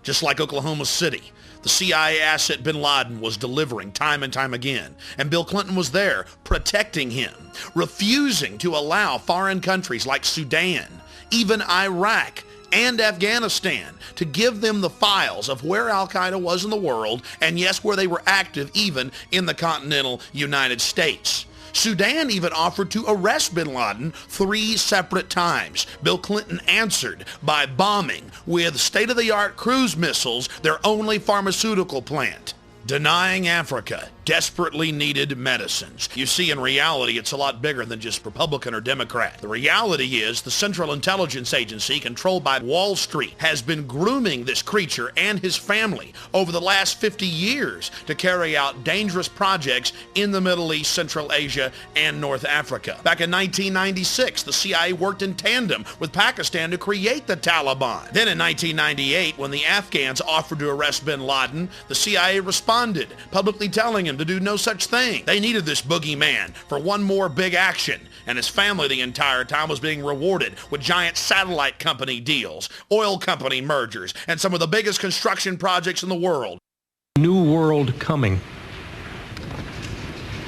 Just like Oklahoma City, the CIA asset bin Laden was delivering time and time again, and Bill Clinton was there protecting him, refusing to allow foreign countries like Sudan, even Iraq, and Afghanistan to give them the files of where al-Qaeda was in the world, and yes, where they were active even in the continental United States. Sudan even offered to arrest bin Laden 3 separate times. Bill Clinton answered by bombing with state-of-the-art cruise missiles their only pharmaceutical plant. Denying Africa, desperately needed medicines. You see, in reality, it's a lot bigger than just Republican or Democrat. The reality is the Central Intelligence Agency, controlled by Wall Street, has been grooming this creature and his family over the last 50 years to carry out dangerous projects in the Middle East, Central Asia, and North Africa. Back in 1996, the CIA worked in tandem with Pakistan to create the Taliban. Then in 1998, when the Afghans offered to arrest bin Laden, the CIA responded, publicly telling him to do no such thing. They needed this boogeyman for one more big action, and his family the entire time was being rewarded with giant satellite company deals, oil company mergers, and some of the biggest construction projects in the world. New world coming.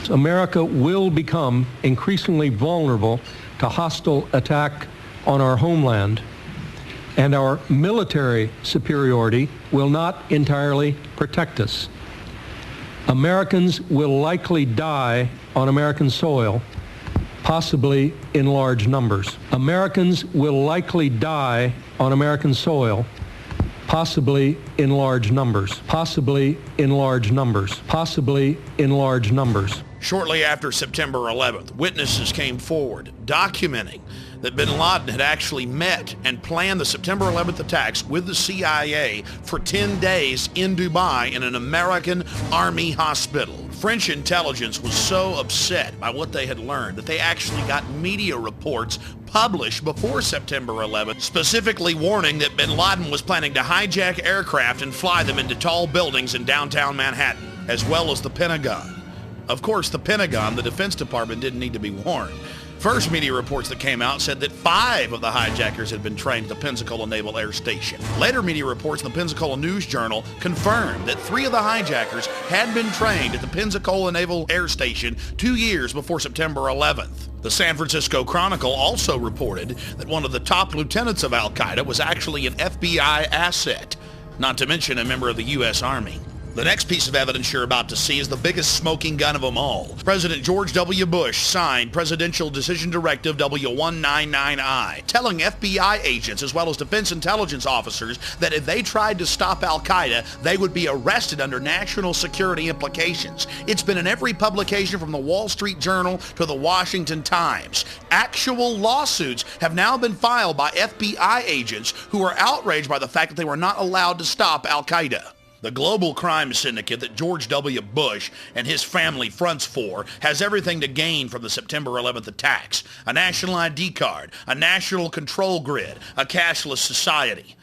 America will become increasingly vulnerable to hostile attack on our homeland, and our military superiority will not entirely protect us. Americans will likely die on American soil, possibly in large numbers. Americans will likely die on American soil, possibly in large numbers, possibly in large numbers, possibly in large numbers. Shortly after September 11th, witnesses came forward documenting that bin Laden had actually met and planned the September 11th attacks with the CIA for 10 days in Dubai in an American Army hospital. French intelligence was so upset by what they had learned that they actually got media reports published before September 11th, specifically warning that bin Laden was planning to hijack aircraft and fly them into tall buildings in downtown Manhattan, as well as the Pentagon. Of course, the Pentagon, the Defense Department, didn't need to be warned. First media reports that came out said that 5 of the hijackers had been trained at the Pensacola Naval Air Station. Later media reports in the Pensacola News Journal confirmed that 3 of the hijackers had been trained at the Pensacola Naval Air Station 2 years before September 11th. The San Francisco Chronicle also reported that one of the top lieutenants of Al-Qaeda was actually an FBI asset, not to mention a member of the U.S. Army. The next piece of evidence you're about to see is the biggest smoking gun of them all. President George W. Bush signed Presidential Decision Directive W199I, telling FBI agents as well as defense intelligence officers that if they tried to stop Al-Qaeda, they would be arrested under national security implications. It's been in every publication from the Wall Street Journal to the Washington Times. Actual lawsuits have now been filed by FBI agents who are outraged by the fact that they were not allowed to stop Al-Qaeda. The global crime syndicate that George W. Bush and his family fronts for has everything to gain from the September 11th attacks. A national ID card, a national control grid, a cashless society.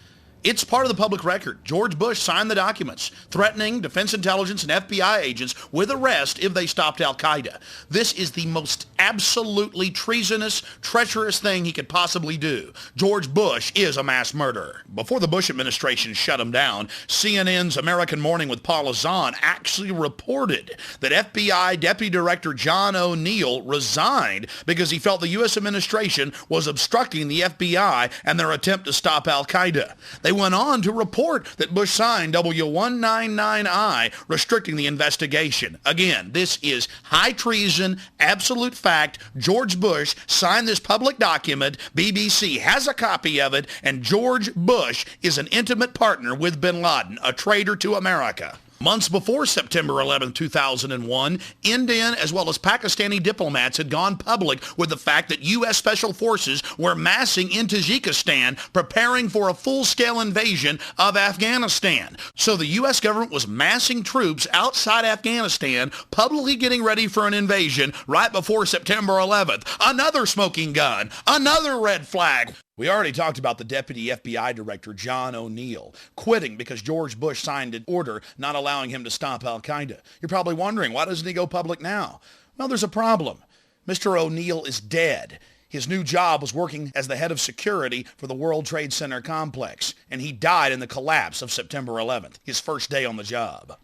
It's part of the public record. George Bush signed the documents threatening defense intelligence and FBI agents with arrest if they stopped Al-Qaeda. This is the most absolutely treasonous, treacherous thing he could possibly do. George Bush is a mass murderer. Before the Bush administration shut him down, CNN's American Morning with Paula Zahn actually reported that FBI Deputy Director John O'Neill resigned because he felt the U.S. administration was obstructing the FBI and their attempt to stop Al-Qaeda. They went on to report that Bush signed W199I, restricting the investigation. Again, this is high treason, absolute fact. George Bush signed this public document. BBC has a copy of it, and George Bush is an intimate partner with bin Laden, a traitor to America. Months before September 11, 2001, Indian as well as Pakistani diplomats had gone public with the fact that U.S. Special Forces were massing in Tajikistan, preparing for a full-scale invasion of Afghanistan. So the U.S. government was massing troops outside Afghanistan, publicly getting ready for an invasion right before September 11th. Another smoking gun, another red flag. We already talked about the Deputy FBI Director, John O'Neill, quitting because George Bush signed an order not allowing him to stop Al-Qaeda. You're probably wondering, why doesn't he go public now? Well, there's a problem. Mr. O'Neill is dead. His new job was working as the head of security for the World Trade Center complex, and he died in the collapse of September 11th, his first day on the job.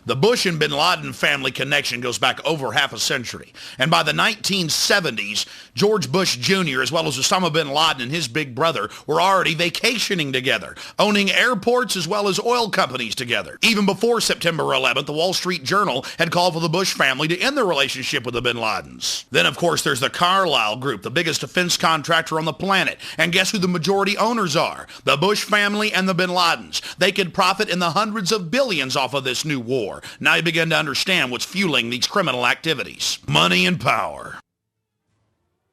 The Bush and bin Laden family connection goes back over half a century. And by the 1970s, George Bush Jr. as well as Osama bin Laden and his big brother were already vacationing together, owning airports as well as oil companies together. Even before September 11th, the Wall Street Journal had called for the Bush family to end their relationship with the bin Ladens. Then, of course, there's the Carlyle Group, the biggest defense contractor on the planet. And guess who the majority owners are? The Bush family and the bin Ladens. They could profit in the hundreds of billions off of this new war. power. Now you begin to understand what's fueling these criminal activities. Money and power.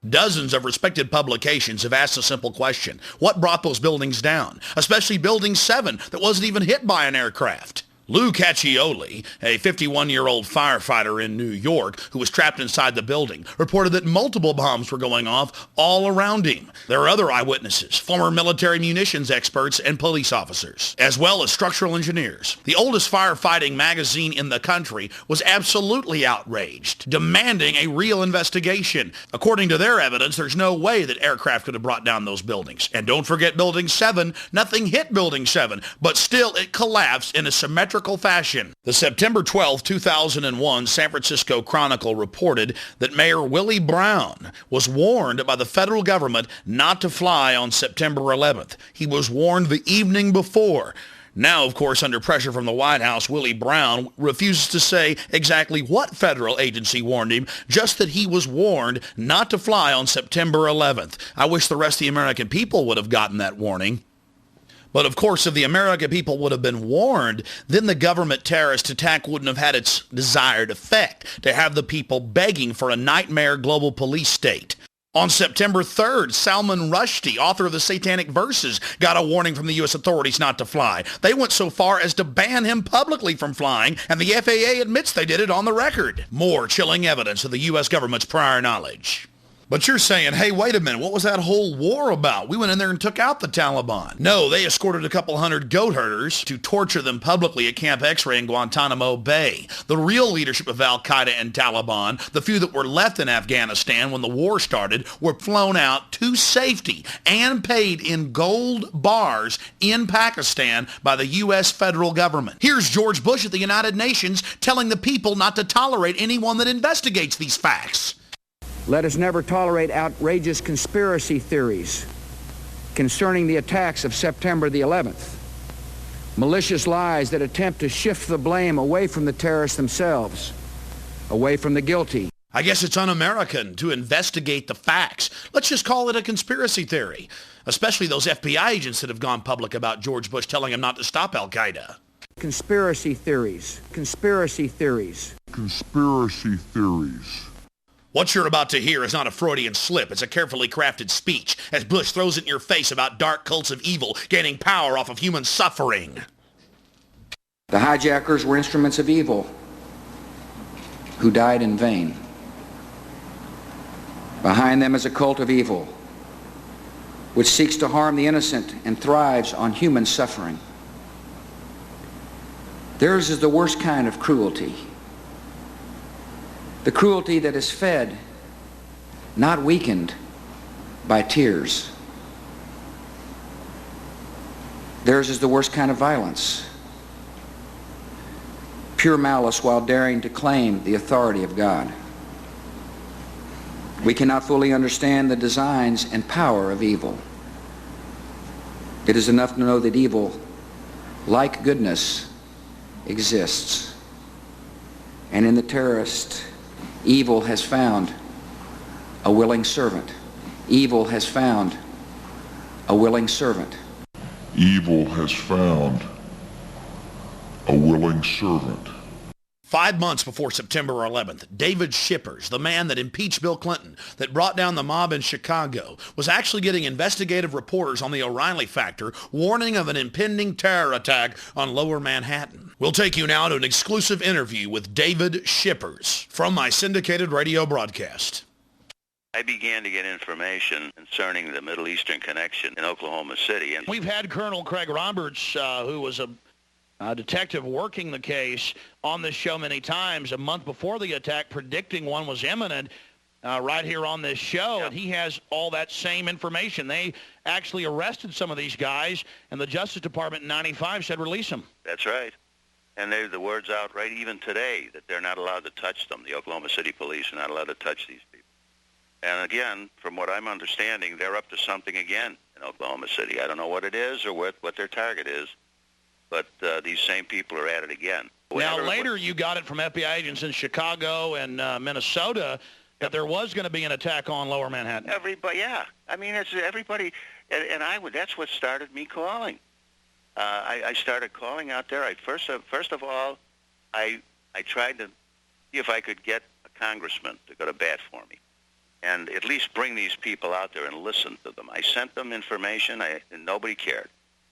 Dozens of respected publications have asked a simple question. What brought those buildings down? Especially Building 7 that wasn't even hit by an aircraft. Lou Caccioli, a 51-year-old firefighter in New York who was trapped inside the building, reported that multiple bombs were going off all around him. There are other eyewitnesses, former military munitions experts and police officers, as well as structural engineers. The oldest firefighting magazine in the country was absolutely outraged, demanding a real investigation. According to their evidence, there's no way that aircraft could have brought down those buildings. And don't forget Building 7. Nothing hit Building 7, but still it collapsed in a symmetrical fashion. The September 12, 2001 San Francisco Chronicle reported that Mayor Willie Brown was warned by the federal government not to fly on September 11th. He was warned the evening before. Now, of course, under pressure from the White House, Willie Brown refuses to say exactly what federal agency warned him, just that he was warned not to fly on September 11th. I wish the rest of the American people would have gotten that warning. But of course, if the American people would have been warned, then the government terrorist attack wouldn't have had its desired effect, to have the people begging for a nightmare global police state. On September 3rd, Salman Rushdie, author of the Satanic Verses, got a warning from the U.S. authorities not to fly. They went so far as to ban him publicly from flying, and the FAA admits they did it on the record. More chilling evidence of the U.S. government's prior knowledge. But you're saying, hey, wait a minute, what was that whole war about? We went in there and took out the Taliban. No, they escorted a couple hundred goat herders to torture them publicly at Camp X-Ray in Guantanamo Bay. The real leadership of Al-Qaeda and Taliban, the few that were left in Afghanistan when the war started, were flown out to safety and paid in gold bars in Pakistan by the U.S. federal government. Here's George Bush at the United Nations telling the people not to tolerate anyone that investigates these facts. Let us never tolerate outrageous conspiracy theories concerning the attacks of September the 11th, malicious lies that attempt to shift the blame away from the terrorists themselves, away from the guilty. I guess it's un-American to investigate the facts. Let's just call it a conspiracy theory, especially those FBI agents that have gone public about George Bush telling him not to stop Al-Qaeda. Conspiracy theories, conspiracy theories. Conspiracy theories. What you're about to hear is not a Freudian slip. It's a carefully crafted speech as Bush throws it in your face about dark cults of evil gaining power off of human suffering. The hijackers were instruments of evil who died in vain. Behind them is a cult of evil which seeks to harm the innocent and thrives on human suffering. Theirs is the worst kind of cruelty. The cruelty that is fed, not weakened, by tears. Theirs is the worst kind of violence. Pure malice while daring to claim the authority of God. We cannot fully understand the designs and power of evil. It is enough to know that evil, like goodness, exists. And in the terrorist, evil has found a willing servant. Evil has found a willing servant. Evil has found a willing servant. 5 months before September 11th, David Shippers, the man that impeached Bill Clinton, that brought down the mob in Chicago, was actually getting investigative reporters on the O'Reilly factor warning of an impending terror attack on Lower Manhattan. We'll take you now to an exclusive interview with David Shippers from my syndicated radio broadcast. I began to get information concerning the Middle Eastern connection in Oklahoma City. And we've had Colonel Craig Roberts, who was a detective working the case, on this show many times, a month before the attack, predicting one was imminent right here on this show. Yep. And he has all that same information. They actually arrested some of these guys, and the Justice Department in 95 said release them. That's right. And the word's out right even today that they're not allowed to touch them. The Oklahoma City police are not allowed to touch these people. And again, from what I'm understanding, they're up to something again in Oklahoma City. I don't know what it is or what their target is. But these same people are at it again. Now, later you got it from FBI agents in Chicago and Minnesota that there was going to be an attack on Lower Manhattan. Everybody, yeah. I mean, it's everybody, and that's what started me calling. I started calling out there. I first of all I tried to see if I could get a congressman to go to bat for me and at least bring these people out there and listen to them. I sent them information, and nobody cared.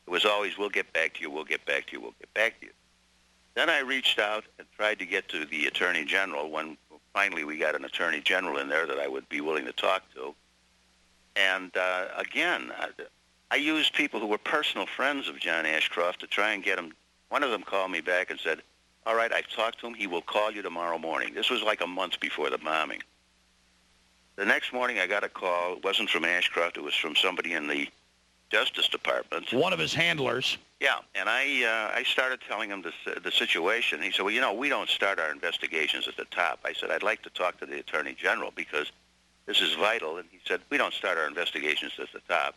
It was always, we'll get back to you, we'll get back to you, we'll get back to you. Then I reached out and tried to get to the Attorney General when finally we got an Attorney General in there that I would be willing to talk to. And again, I used people who were personal friends of John Ashcroft to try and get him. One of them called me back and said, all right, I've talked to him. He will call you tomorrow morning. This was like a month before the bombing. The next morning I got a call. It wasn't from Ashcroft. It was from somebody in the Justice Department. One of his handlers. Yeah, and I started telling him the situation. He said, well, you know, we don't start our investigations at the top. I said, I'd like to talk to the Attorney General because this is vital. And he said, we don't start our investigations at the top.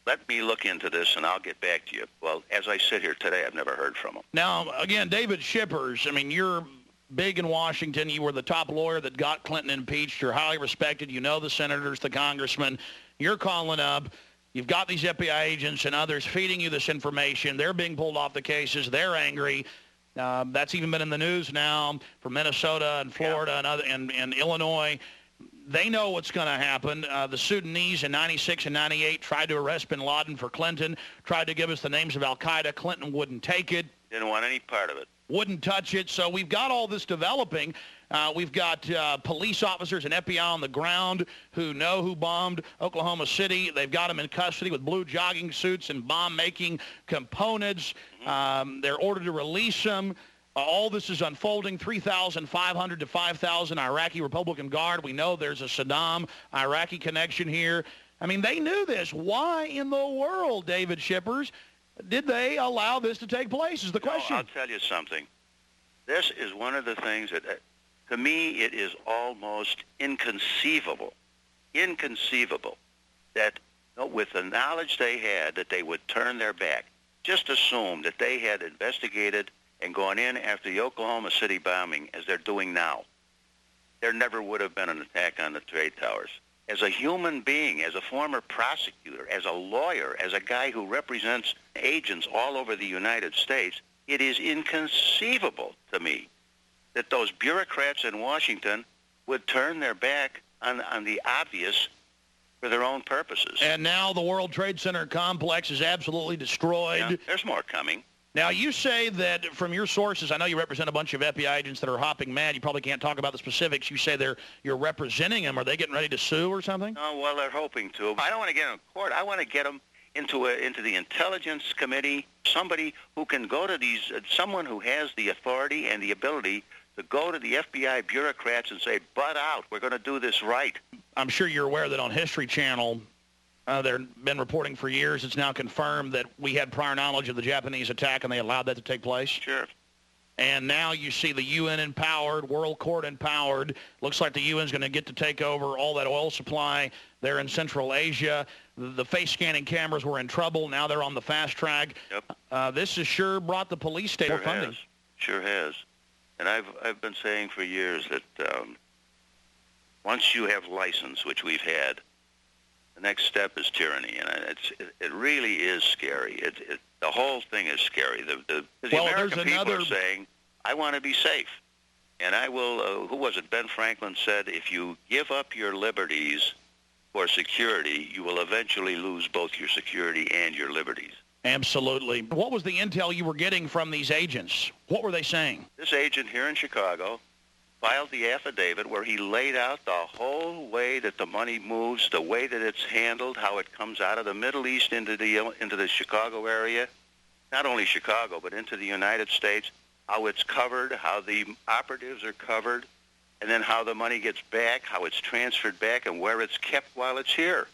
Let me look into this, and I'll get back to you. Well, as I sit here today, I've never heard from him. Now, again, David Shippers, I mean, you're big in Washington. You were the top lawyer that got Clinton impeached. You're highly respected. You know the senators, the congressmen. You're calling up. You've got these FBI agents and others feeding you this information. They're being pulled off the cases. They're angry. That's even been in the news now from Minnesota and Florida and, and Illinois. They know what's going to happen. The Sudanese in 96 and 98 tried to arrest bin Laden for Clinton, tried to give us the names of al-Qaeda. Clinton wouldn't take it. Didn't want any part of it. Wouldn't touch it. So we've got all this developing. We've got police officers and FBI on the ground who know who bombed Oklahoma City. They've got them in custody with blue jogging suits and bomb-making components. They're ordered to release them. All this is unfolding. 3,500 to 5,000 Iraqi Republican Guard. We know there's a Saddam-Iraqi connection here. I mean, they knew this. Why in the world, David Shippers, did they allow this to take place is the question. I'll tell you something. This is one of the things that, to me, it is almost inconceivable that with the knowledge they had that they would turn their back, just assume that they had investigated and gone in after the Oklahoma City bombing as they're doing now. There never would have been an attack on the trade towers. As a human being, as a former prosecutor, as a lawyer, as a guy who represents agents all over the United States, it is inconceivable to me that those bureaucrats in Washington would turn their back on the obvious for their own purposes. And now the World Trade Center complex is absolutely destroyed. Yeah, there's more coming. Now, you say that from your sources, I know you represent a bunch of FBI agents that are hopping mad. You probably can't talk about the specifics. You say you're representing them. Are they getting ready to sue or something? Oh, well, they're hoping to. I don't want to get them in court. I want to get them into the Intelligence Committee, somebody who can go to these, someone who has the authority and the ability to go to the FBI bureaucrats and say, butt out, we're going to do this right. I'm sure you're aware that on History Channel, they've been reporting for years. It's now confirmed that we had prior knowledge of the Japanese attack, and they allowed that to take place. Sure. And now you see the UN empowered, World Court empowered. Looks like the UN's going to get to take over all that oil supply there in Central Asia. The face scanning cameras were in trouble. Now they're on the fast track. Yep. This has sure brought the police state more funding. Sure has. And I've been saying for years that once you have license, which we've had, the next step is tyranny, and it really is scary. The whole thing is scary. The American people are saying, I want to be safe. And I will, who was it? Ben Franklin said, if you give up your liberties for security, you will eventually lose both your security and your liberties. Absolutely. What was the intel you were getting from these agents? What were they saying? This agent here in Chicago filed the affidavit where he laid out the whole way that the money moves, the way that it's handled, how it comes out of the Middle East into the Chicago area, not only Chicago, but into the United States, how it's covered, how the operatives are covered, and then how the money gets back, how it's transferred back, and where it's kept while it's here.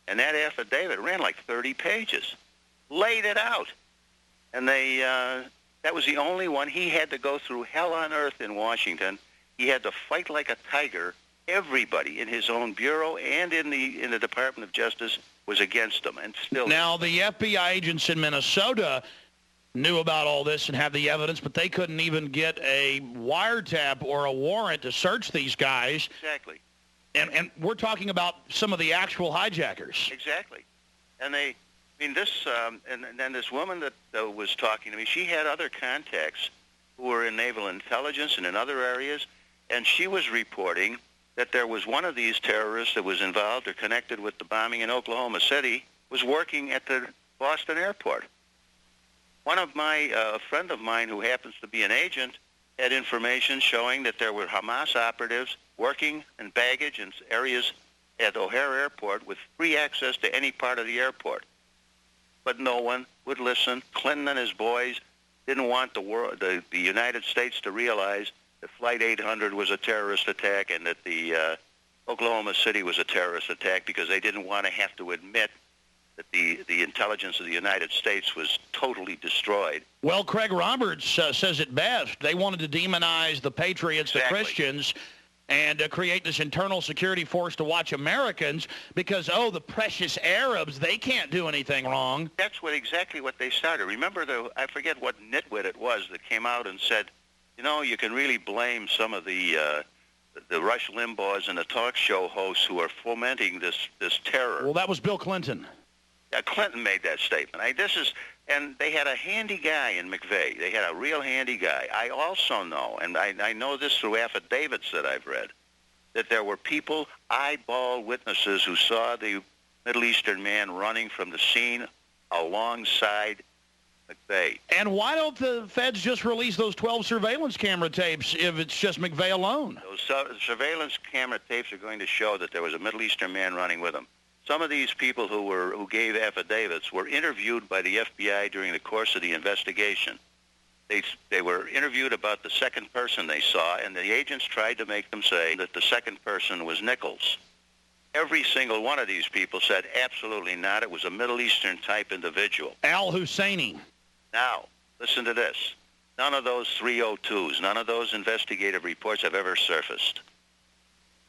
And that affidavit ran like 30 pages, laid it out. And that was the only one. He had to go through hell on earth in Washington. He had to fight like a tiger. Everybody in his own bureau and in the Department of Justice was against him, and still. Now, the FBI agents in Minnesota knew about all this and had the evidence, but they couldn't even get a wiretap or a warrant to search these guys. Exactly. And we're talking about some of the actual hijackers. Exactly. And this, and then this woman that was talking to me, she had other contacts who were in naval intelligence and in other areas, and she was reporting that there was one of these terrorists that was involved or connected with the bombing in Oklahoma City was working at the Boston airport. One of my, a friend of mine who happens to be an agent, had information showing that there were Hamas operatives working in baggage in areas at O'Hare Airport with free access to any part of the airport. But no one would listen. Clinton and his boys didn't want the United States to realize that Flight 800 was a terrorist attack and that the Oklahoma City was a terrorist attack because they didn't want to have to admit that the intelligence of the United States was totally destroyed. Well, Craig Roberts says it best. They wanted to demonize the patriots, exactly. The Christians, and create this internal security force to watch Americans because, oh, the precious Arabs, they can't do anything wrong. That's exactly what they started. Remember, I forget what nitwit it was that came out and said, you know, you can really blame some of the Rush Limbaughs and the talk show hosts who are fomenting this terror. Well, that was Bill Clinton. Clinton made that statement. And they had a handy guy in McVeigh. They had a real handy guy. I also know, and I know this through affidavits that I've read, that there were people, eyeball witnesses, who saw the Middle Eastern man running from the scene alongside McVeigh. And why don't the feds just release those 12 surveillance camera tapes if it's just McVeigh alone? Those surveillance camera tapes are going to show that there was a Middle Eastern man running with him. Some of these people who gave affidavits were interviewed by the FBI during the course of the investigation. They were interviewed about the second person they saw, and the agents tried to make them say that the second person was Nichols. Every single one of these people said absolutely not. It was a Middle Eastern type individual. Al-Husseini. Now, listen to this. None of those 302s, none of those investigative reports have ever surfaced.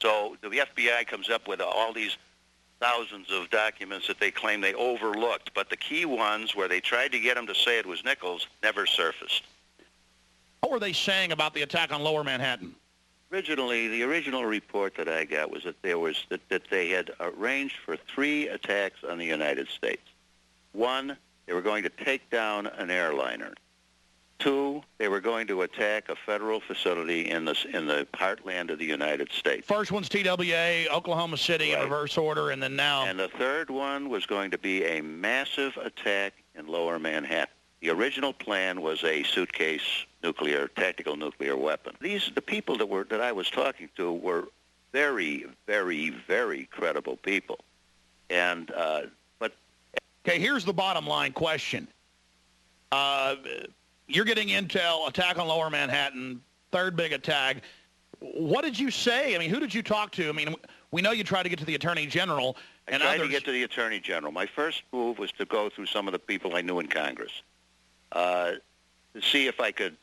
So the FBI comes up with all these thousands of documents that they claim they overlooked, but the key ones where they tried to get him to say it was Nichols never surfaced. What were they saying about the attack on Lower Manhattan? Originally, the original report that I got was that that they had arranged for 3 attacks on the United States. 1, they were going to take down an airliner. 2, they were going to attack a federal facility in the heartland of the United States. First one's TWA, Oklahoma City, in reverse order, and then now. And the third one was going to be a massive attack in Lower Manhattan. The original plan was a suitcase tactical nuclear weapon. The people that I was talking to were very, very, very credible people. And but okay, here's the bottom line question. You're getting intel, attack on Lower Manhattan, third big attack. What did you say? I mean, who did you talk to? I mean, we know you tried to get to the Attorney General and I tried others. to get to the Attorney General. My first move was to go through some of the people I knew in Congress to see if I could,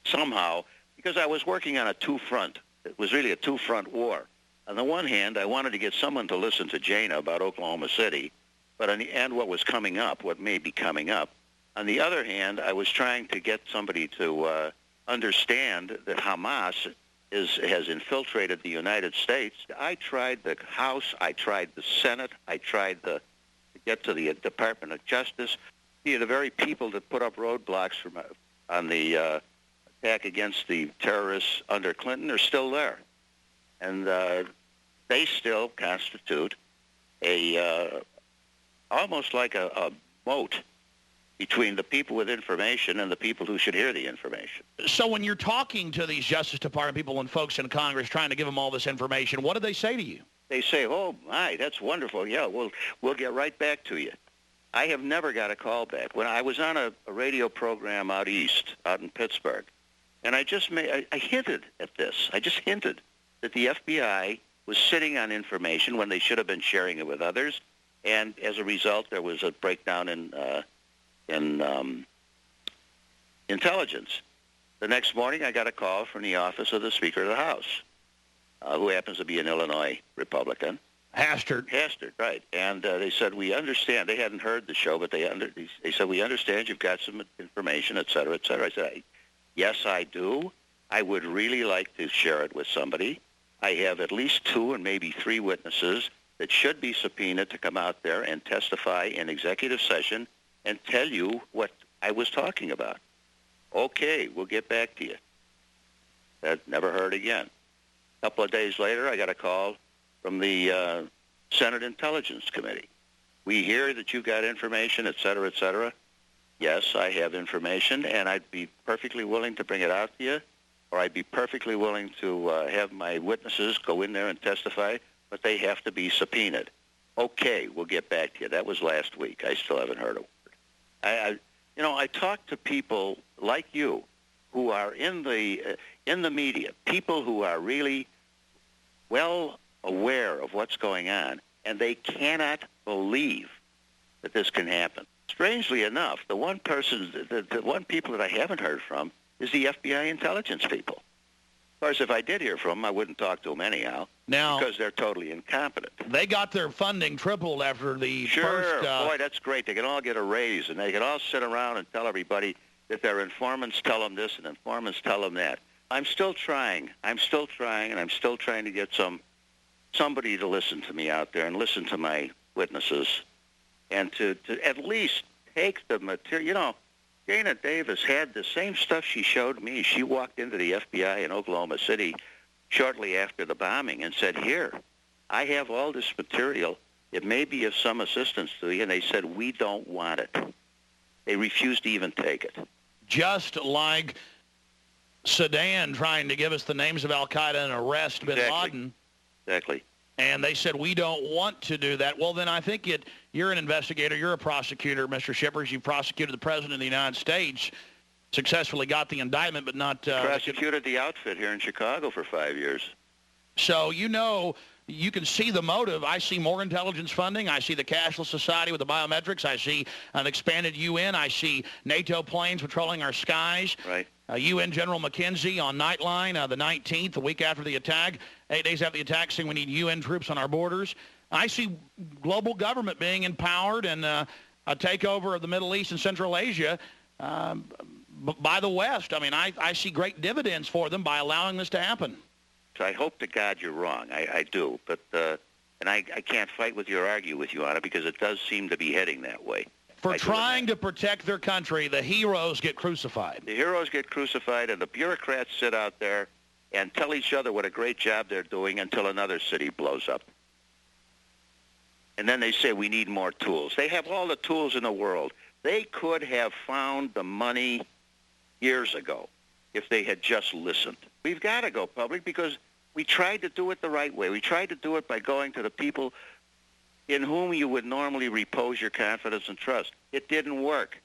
somehow, because I was working on a two-front. It was really a two-front war. On the one hand, I wanted to get someone to listen to Jana about Oklahoma City, but and what was coming up, what may be coming up. On the other hand, I was trying to get somebody to understand that Hamas has infiltrated the United States. I tried the House, I tried the Senate, I tried to get to the Department of Justice. The very people that put up roadblocks on the attack against the terrorists under Clinton are still there. And they still constitute almost like a moat between the people with information and the people who should hear the information. So when you're talking to these Justice Department people and folks in Congress trying to give them all this information, what do they say to you? They say, oh, my, that's wonderful. Yeah, we'll get right back to you. I have never got a call back. When I was on a radio program out east, out in Pittsburgh, and I hinted at this. I just hinted that the FBI was sitting on information when they should have been sharing it with others, and as a result, there was a breakdown in intelligence. The next morning, I got a call from the office of the Speaker of the House, who happens to be an Illinois Republican. Hastert. Hastert, right. And they said, we understand. They hadn't heard the show, but they said, we understand you've got some information, et cetera, et cetera. I said, yes, I do. I would really like to share it with somebody. I have at least 2 and maybe 3 witnesses that should be subpoenaed to come out there and testify in executive session and tell you what I was talking about. Okay, we'll get back to you. That never heard again. A couple of days later, I got a call from the Senate Intelligence Committee. We hear that you've got information, et cetera, et cetera. Yes, I have information, and I'd be perfectly willing to bring it out to you, or I'd be perfectly willing to have my witnesses go in there and testify, but they have to be subpoenaed. Okay, we'll get back to you. That was last week. I still haven't heard a word. I talk to people like you who are in the media, people who are really well aware of what's going on, and they cannot believe that this can happen. Strangely enough, the one people that I haven't heard from is the FBI intelligence people. Of course, if I did hear from them, I wouldn't talk to them anyhow, because they're totally incompetent. They got their funding tripled after the first... Boy, that's great. They can all get a raise, and they can all sit around and tell everybody that their informants tell them this and informants tell them that. I'm still trying, and I'm still trying to get somebody to listen to me out there and listen to my witnesses, and to at least take the material. Dana Davis had the same stuff she showed me. She walked into the FBI in Oklahoma City shortly after the bombing and said, here, I have all this material. It may be of some assistance to you. And they said, we don't want it. They refused to even take it. Just like Sudan trying to give us the names of al-Qaeda and arrest bin Laden. Exactly. And they said, we don't want to do that. Well, then I think you're an investigator. You're a prosecutor, Mr. Shippers. You prosecuted the President of the United States, successfully got the indictment, but not... prosecuted the outfit here in Chicago for 5 years. So, you can see the motive. I see more intelligence funding. I see the cashless society with the biometrics. I see an expanded UN. I see NATO planes patrolling our skies. Right. UN General McKenzie on Nightline the 19th, the week after the attack, 8 days after the attack, saying we need UN troops on our borders. I see global government being empowered and a takeover of the Middle East and Central Asia by the West. I mean, I see great dividends for them by allowing this to happen. So I hope to God you're wrong. I do. But and I can't fight with you or argue with you on it because it does seem to be heading that way. For trying to protect their country, the heroes get crucified. The heroes get crucified, and the bureaucrats sit out there and tell each other what a great job they're doing until another city blows up. And then they say we need more tools. They have all the tools in the world. They could have found the money years ago if they had just listened. We've got to go public because we tried to do it the right way. We tried to do it by going to the people in whom you would normally repose your confidence and trust. It didn't work.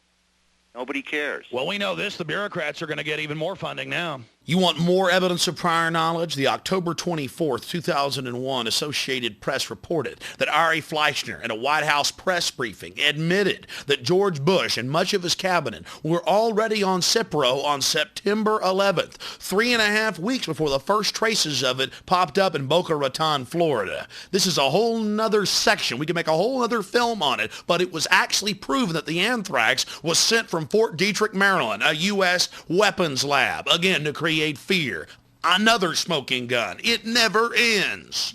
Nobody cares. Well, we know this. The bureaucrats are going to get even more funding now. You want more evidence of prior knowledge? The October 24th, 2001 Associated Press reported that Ari Fleischner in a White House press briefing admitted that George Bush and much of his cabinet were already on Cipro on September 11th, 3.5 weeks before the first traces of it popped up in Boca Raton, Florida. This is a whole nother section. We can make a whole other film on it, but it was actually proven that the anthrax was sent from Fort Detrick, Maryland, a U.S. weapons lab, again to create fear. Another smoking gun. It never ends.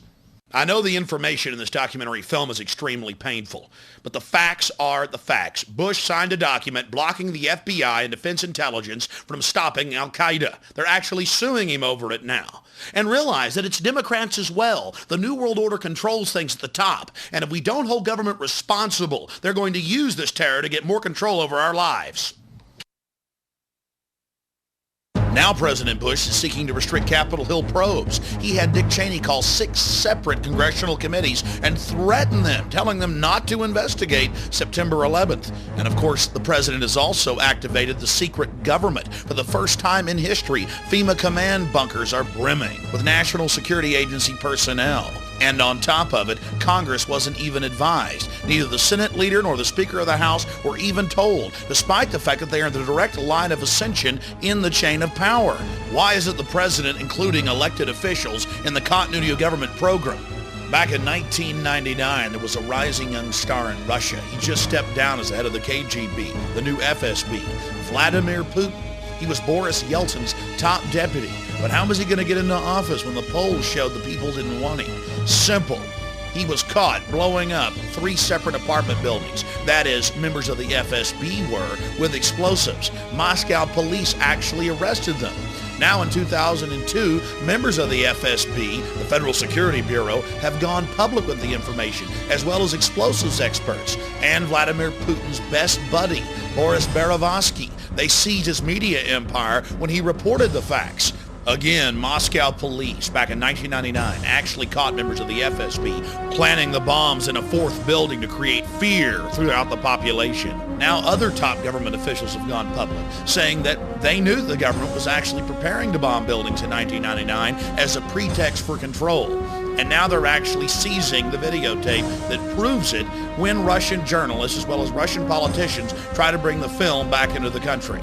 I know the information in this documentary film is extremely painful, but the facts are the facts. Bush signed a document blocking the FBI and Defense Intelligence from stopping al-Qaeda. They're actually suing him over it now. And realize that it's Democrats as well. The New World Order controls things at the top, and if we don't hold government responsible, they're going to use this terror to get more control over our lives. Now President Bush is seeking to restrict Capitol Hill probes. He had Dick Cheney call 6 separate congressional committees and threaten them, telling them not to investigate September 11th. And of course, the president has also activated the secret government. For the first time in history, FEMA command bunkers are brimming with National Security Agency personnel. And on top of it, Congress wasn't even advised. Neither the Senate leader nor the Speaker of the House were even told, despite the fact that they are in the direct line of ascension in the chain of power. Why isn't the president including elected officials in the continuity of government program? Back in 1999, there was a rising young star in Russia. He just stepped down as the head of the KGB, the new FSB, Vladimir Putin. He was Boris Yeltsin's top deputy. But how was he going to get into office when the polls showed the people didn't want him? Simple. he was caught blowing up 3 separate apartment buildings. That is, members of the FSB were, with explosives. Moscow police actually arrested them. Now in 2002, members of the FSB, the Federal Security Bureau, have gone public with the information, as well as explosives experts and Vladimir Putin's best buddy, Boris Berezovsky. They seized his media empire when he reported the facts. Again, Moscow police back in 1999 actually caught members of the FSB planning the bombs in a 4th building to create fear throughout the population. Now other top government officials have gone public, saying that they knew the government was actually preparing to bomb buildings in 1999 as a pretext for control. And now they're actually seizing the videotape that proves it when Russian journalists as well as Russian politicians try to bring the film back into the country.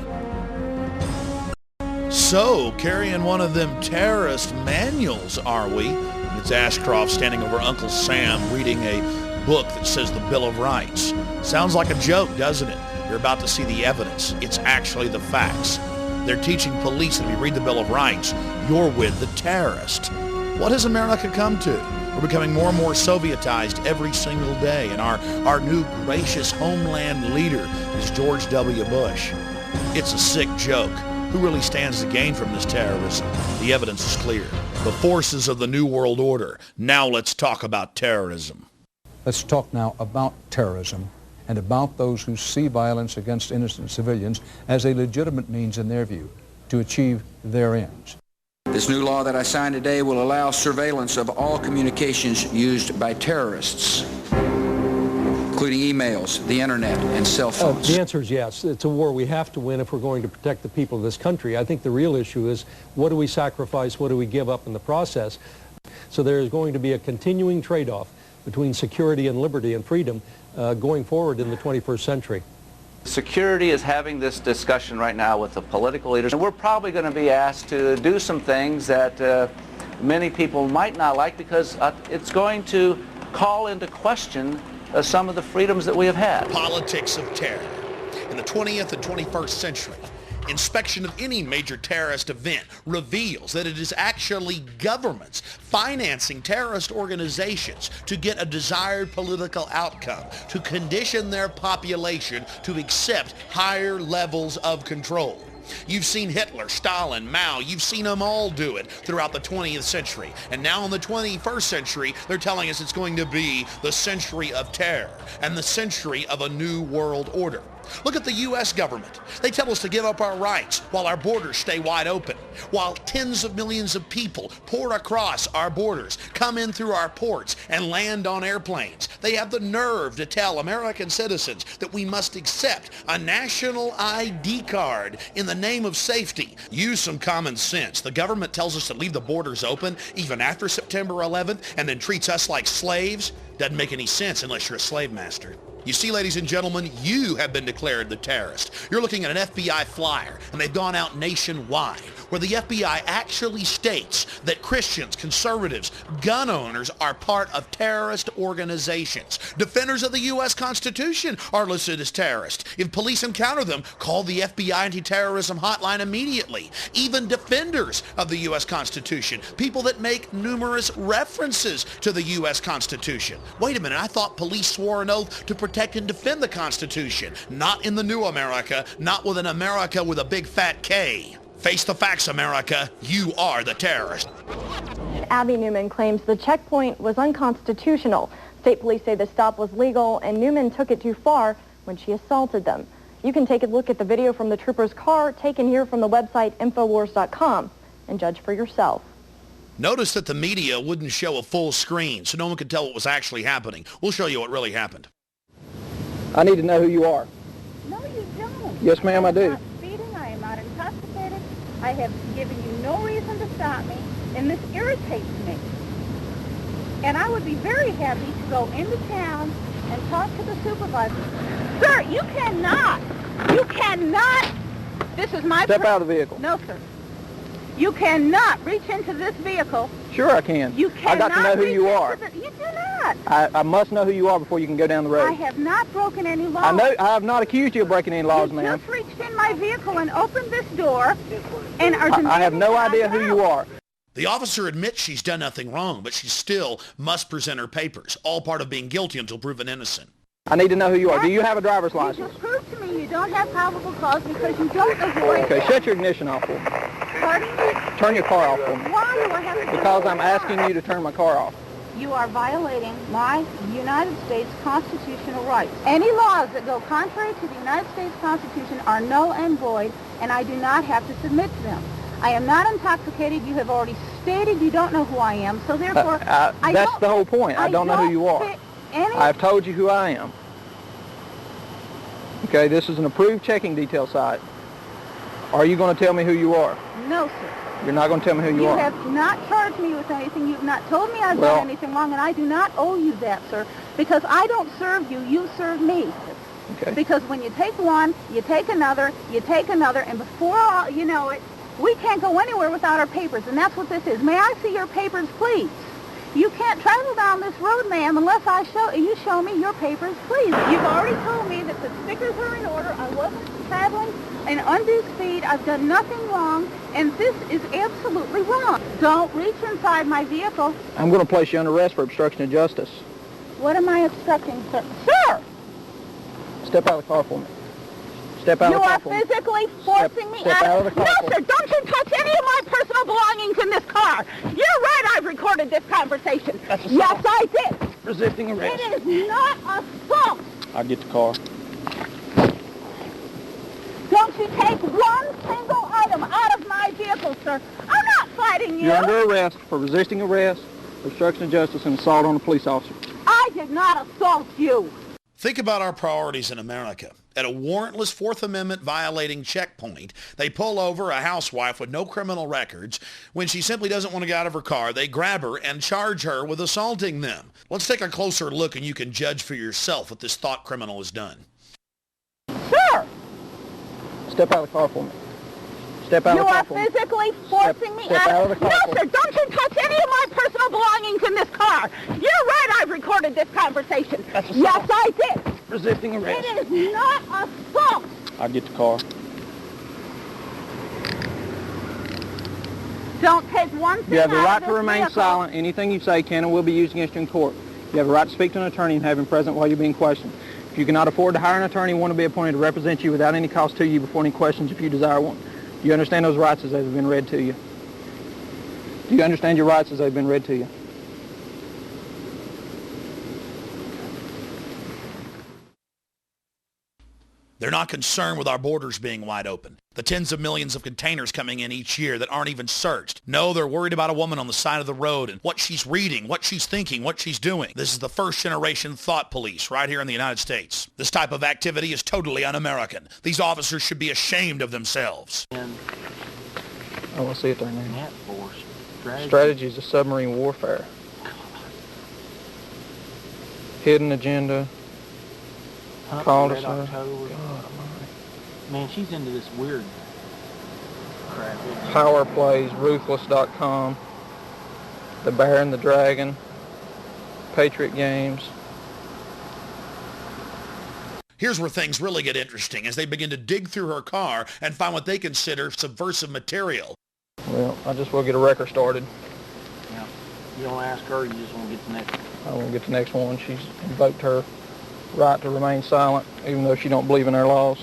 So, carrying one of them terrorist manuals, are we? And it's Ashcroft standing over Uncle Sam reading a book that says the Bill of Rights. Sounds like a joke, doesn't it? You're about to see the evidence. It's actually the facts. They're teaching police that if you read the Bill of Rights, you're with the terrorist. What has America come to? We're becoming more and more Sovietized every single day, and our new gracious homeland leader is George W. Bush. It's a sick joke. Who really stands to gain from this terrorism? The evidence is clear. The forces of the New World Order. Now let's talk about terrorism. Let's talk now about terrorism and about those who see violence against innocent civilians as a legitimate means in their view to achieve their ends. This new law that I signed today will allow surveillance of all communications used by terrorists, including emails, the internet, and cell phones. The answer is yes. It's a war we have to win if we're going to protect the people of this country. I think the real issue is what do we sacrifice, what do we give up in the process? So there is going to be a continuing trade-off between security and liberty and freedom going forward in the 21st century. Security is having this discussion right now with the political leaders, and we're probably going to be asked to do some things that many people might not like because it's going to call into question some of the freedoms that we have had. Politics of terror. In the 20th and 21st century, inspection of any major terrorist event reveals that it is actually governments financing terrorist organizations to get a desired political outcome, to condition their population to accept higher levels of control. You've seen Hitler, Stalin, Mao, you've seen them all do it throughout the 20th century. And now in the 21st century, they're telling us it's going to be the century of terror and the century of a new world order. Look at the U.S. government. They tell us to give up our rights while our borders stay wide open, while tens of millions of people pour across our borders, come in through our ports, and land on airplanes. They have the nerve to tell American citizens that we must accept a national ID card in the name of safety. Use some common sense. The government tells us to leave the borders open even after September 11th and then treats us like slaves. Doesn't make any sense unless you're a slave master. You see, ladies and gentlemen, you have been declared the terrorist. You're looking at an FBI flyer, and they've gone out nationwide, where the FBI actually states that Christians, conservatives, gun owners are part of terrorist organizations. Defenders of the U.S. Constitution are listed as terrorists. If police encounter them, call the FBI anti-terrorism hotline immediately. Even defenders of the U.S. Constitution, people that make numerous references to the U.S. Constitution. Wait a minute, I thought police swore an oath to protect and defend the Constitution. Not in the new America, not with an America with a big fat K. Face the facts, America. You are the terrorist. Abby Newman claims the checkpoint was unconstitutional. State police say the stop was legal and Newman took it too far when she assaulted them. You can take a look at the video from the trooper's car taken here from the website Infowars.com and judge for yourself. Notice that the media wouldn't show a full screen so no one could tell what was actually happening. We'll show you what really happened. I need to know who you are. No, you don't. Yes, ma'am, I do. I'm not speeding. I am not intoxicated. I have given you no reason to stop me, and this irritates me. And I would be very happy to go into town and talk to the supervisor. Sir, you cannot. This is my... Step out of the vehicle. No, sir. You cannot reach into this vehicle. Sure I can. You cannot. I got to know who you are. You do not. I must know who you are before you can go down the road. I have not broken any laws. I have not accused you of breaking any laws, ma'am. You just reached in my vehicle and opened this door and are demanding I have no idea who you are. The officer admits she's done nothing wrong, but she still must present her papers, all part of being guilty until proven innocent. I need to know who you are. Do you have a driver's license? You just proved to me you don't have probable cause because you don't know who I am. Okay, shut your ignition off for me. Pardon me? Turn your car off for me. Why do I have to Because I'm asking you to turn my car off. You are violating my United States constitutional rights. Any laws that go contrary to the United States Constitution are null and void, and I do not have to submit to them. I am not intoxicated. You have already stated you don't know who I am, so therefore... That's the whole point. I don't know who you are. I've told you who I am. Okay, this is an approved checking detail site. Are you going to tell me who you are? No, sir. You're not going to tell me who you are? You have not charged me with anything. You've not told me I've done anything wrong, and I do not owe you that, sir, because I don't serve you. You serve me. Okay. Because when you take one, you take another, and before you know it, we can't go anywhere without our papers, and that's what this is. May I see your papers, please? You can't travel down this road, ma'am, unless you show me your papers, please. You've already told me that the stickers are in order. I wasn't traveling in undue speed. I've done nothing wrong, and this is absolutely wrong. Don't reach inside my vehicle. I'm going to place you under arrest for obstruction of justice. What am I obstructing, sir? Sir! Step out of the car for me. Step out of the car for me. You are physically forcing me out of the car. No, sir, don't you touch any of my personal belongings in this car. You're right, I've recorded this conversation. That's assault. Yes, I did. Resisting arrest. It is not assault. I'll get the car. Don't you take one single item out of my vehicle, sir. I'm not fighting you. You're under arrest for resisting arrest, obstruction of justice, and assault on a police officer. I did not assault you. Think about our priorities in America. At a warrantless Fourth Amendment violating checkpoint, they pull over a housewife with no criminal records. When she simply doesn't want to get out of her car, they grab her and charge her with assaulting them. Let's take a closer look, and you can judge for yourself what this thought criminal has done. Sir! Step out of the car for me. Step out of the car for me. You are physically forcing me out of the car. No, sir, don't you touch any of my personal belongings in this car. You're right, I've recorded this conversation. That's assault. Yes, I did. Resisting arrest. It is not assault. I'll get the car. Don't take one thing You have the out right of to this remain vehicle. silent. Anything you say can and will be used against you in court. You have a right to speak to an attorney and have him present while you're being questioned. If you cannot afford to hire an attorney, one will be appointed to represent you without any cost to you before any questions if you desire one. Do you understand those rights as they've been read to you? Do you understand your rights as they've been read to you? They're not concerned with our borders being wide open, the tens of millions of containers coming in each year that aren't even searched. No, they're worried about a woman on the side of the road and what she's reading, what she's thinking, what she's doing. This is the first generation thought police right here in the United States. This type of activity is totally un-American. These officers should be ashamed of themselves. I want to see it there now. Strategies of submarine warfare. Hidden agenda. Called us. Man, she's into this weird crap. Power plays, ruthless.com, The Bear and the Dragon, Patriot Games. Here's where things really get interesting as they begin to dig through her car and find what they consider subversive material. Well, I just will get a record started. Yeah. You don't ask her, you just want to get the next one. I want to get the next one. She's invoked her right to remain silent, even though she don't believe in our laws.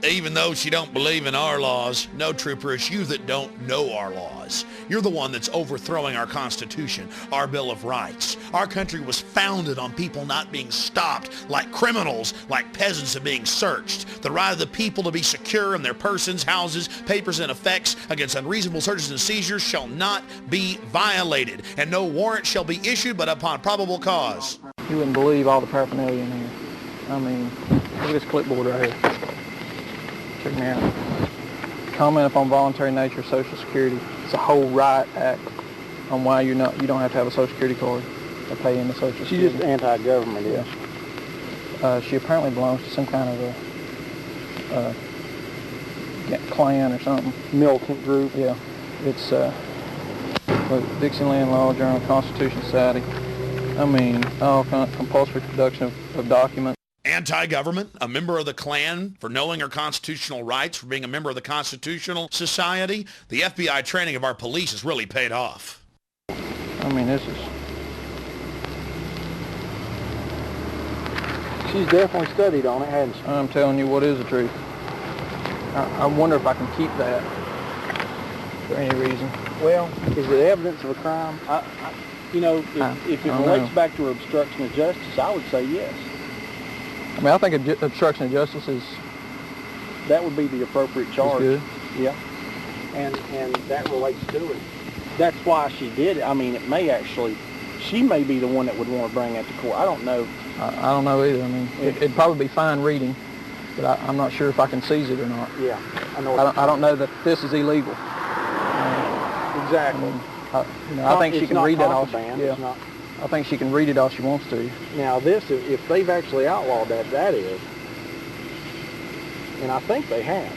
Even though she don't believe in our laws, no, trooper, it's you that don't know our laws. You're the one that's overthrowing our Constitution, our Bill of Rights. Our country was founded on people not being stopped like criminals, like peasants of being searched. The right of the people to be secure in their persons, houses, papers, and effects against unreasonable searches and seizures shall not be violated, and no warrant shall be issued but upon probable cause. You wouldn't believe all the paraphernalia in here. I mean, look at this clipboard right here. Check me out. Comment upon voluntary nature of Social Security. It's a whole riot act on why you don't have to have a Social Security card to pay into Social Security. She's just anti-government, yeah. She apparently belongs to some kind of a clan or something. Militant group. Yeah. It's Dixieland Law Journal, Constitution Society. I mean, all kind of compulsory production of documents. Anti-government, a member of the Klan for knowing her constitutional rights, for being a member of the Constitutional Society. The FBI training of our police has really paid off. I mean, this is... She's definitely studied on it, hasn't she? I'm telling you what is the truth. I wonder if I can keep that for any reason. Well, is it evidence of a crime? You know, if it relates back to obstruction of justice, I would say yes. I mean, I think obstruction of justice is... That would be the appropriate charge. Good. Yeah. And that relates to it. That's why she did it. I mean, it may actually... She may be the one that would want to bring that to court. I don't know. I don't know either. I mean, it'd probably be fine reading, but I'm not sure if I can seize it or not. Yeah. I don't know that this is illegal. Exactly. I think she can read that all. Yeah. I think she can read it all she wants to. Now this, if they've actually outlawed that is, and I think they have.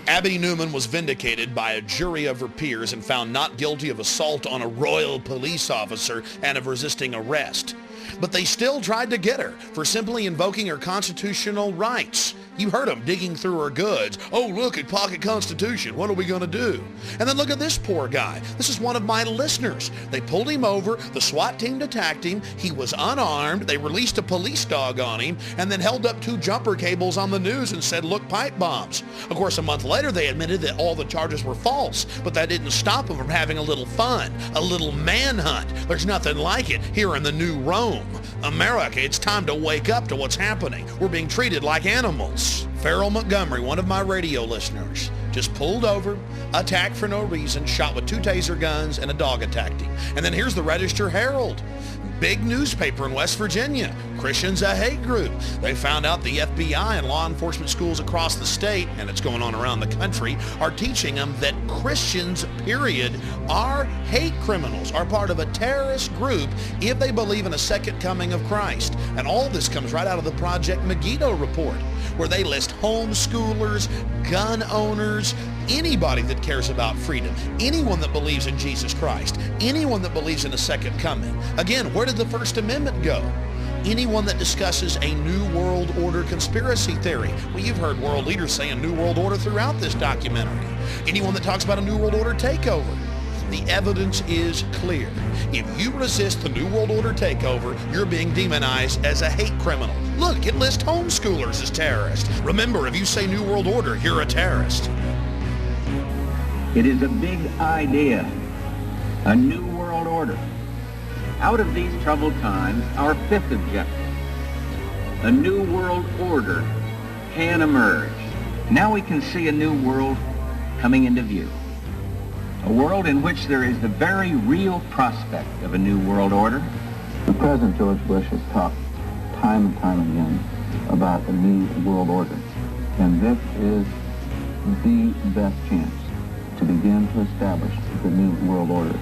Abby Newman was vindicated by a jury of her peers and found not guilty of assault on a royal police officer and of resisting arrest. But they still tried to get her for simply invoking her constitutional rights. You heard them digging through her goods. Oh, look at Pocket Constitution. What are we going to do? And then look at this poor guy. This is one of my listeners. They pulled him over. The SWAT team attacked him. He was unarmed. They released a police dog on him and then held up 2 jumper cables on the news and said, look, pipe bombs. Of course, a month later, they admitted that all the charges were false, but that didn't stop them from having a little fun, a little manhunt. There's nothing like it here in the new Rome. America, it's time to wake up to what's happening. We're being treated like animals. Farrell Montgomery, one of my radio listeners, just pulled over, attacked for no reason, shot with 2 taser guns, and a dog attacked him. And then here's the Register Herald. Big newspaper in West Virginia. Christians a hate group. They found out the FBI and law enforcement schools across the state, and it's going on around the country, are teaching them that Christians, period, are hate criminals, are part of a terrorist group if they believe in a second coming of Christ. And all this comes right out of the Project Megiddo report, where they list homeschoolers, gun owners, anybody that cares about freedom, anyone that believes in Jesus Christ, anyone that believes in a second coming. Again, where did the First Amendment go? Anyone that discusses a New World Order conspiracy theory. Well, you've heard world leaders say a New World Order throughout this documentary. Anyone that talks about a New World Order takeover. The evidence is clear. If you resist the New World Order takeover, you're being demonized as a hate criminal. Look, it lists homeschoolers as terrorists. Remember, if you say New World Order, you're a terrorist. It is a big idea, a new world order. Out of these troubled times, our 5th objective, a new world order, can emerge. Now we can see a new world coming into view. A world in which there is the very real prospect of a new world order. The President George Bush has talked time and time again about a new world order. And this is the best chance to begin to establish the new world order.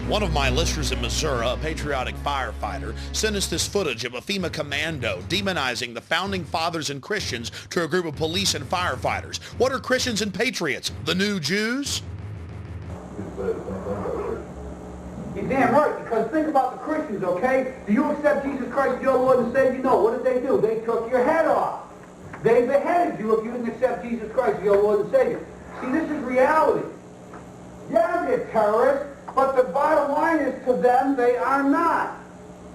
One of my listeners in Missouri, a patriotic firefighter, sent us this footage of a FEMA commando demonizing the founding fathers and Christians to a group of police and firefighters. What are Christians and patriots? The new Jews? You're damn right, because think about the Christians, okay? Do you accept Jesus Christ as your Lord and Savior? No. What did they do? They took your head off. They beheaded you if you didn't accept Jesus Christ as your Lord and Savior. See, this is reality. Yeah, they're terrorists, but the bottom line is to them, they are not.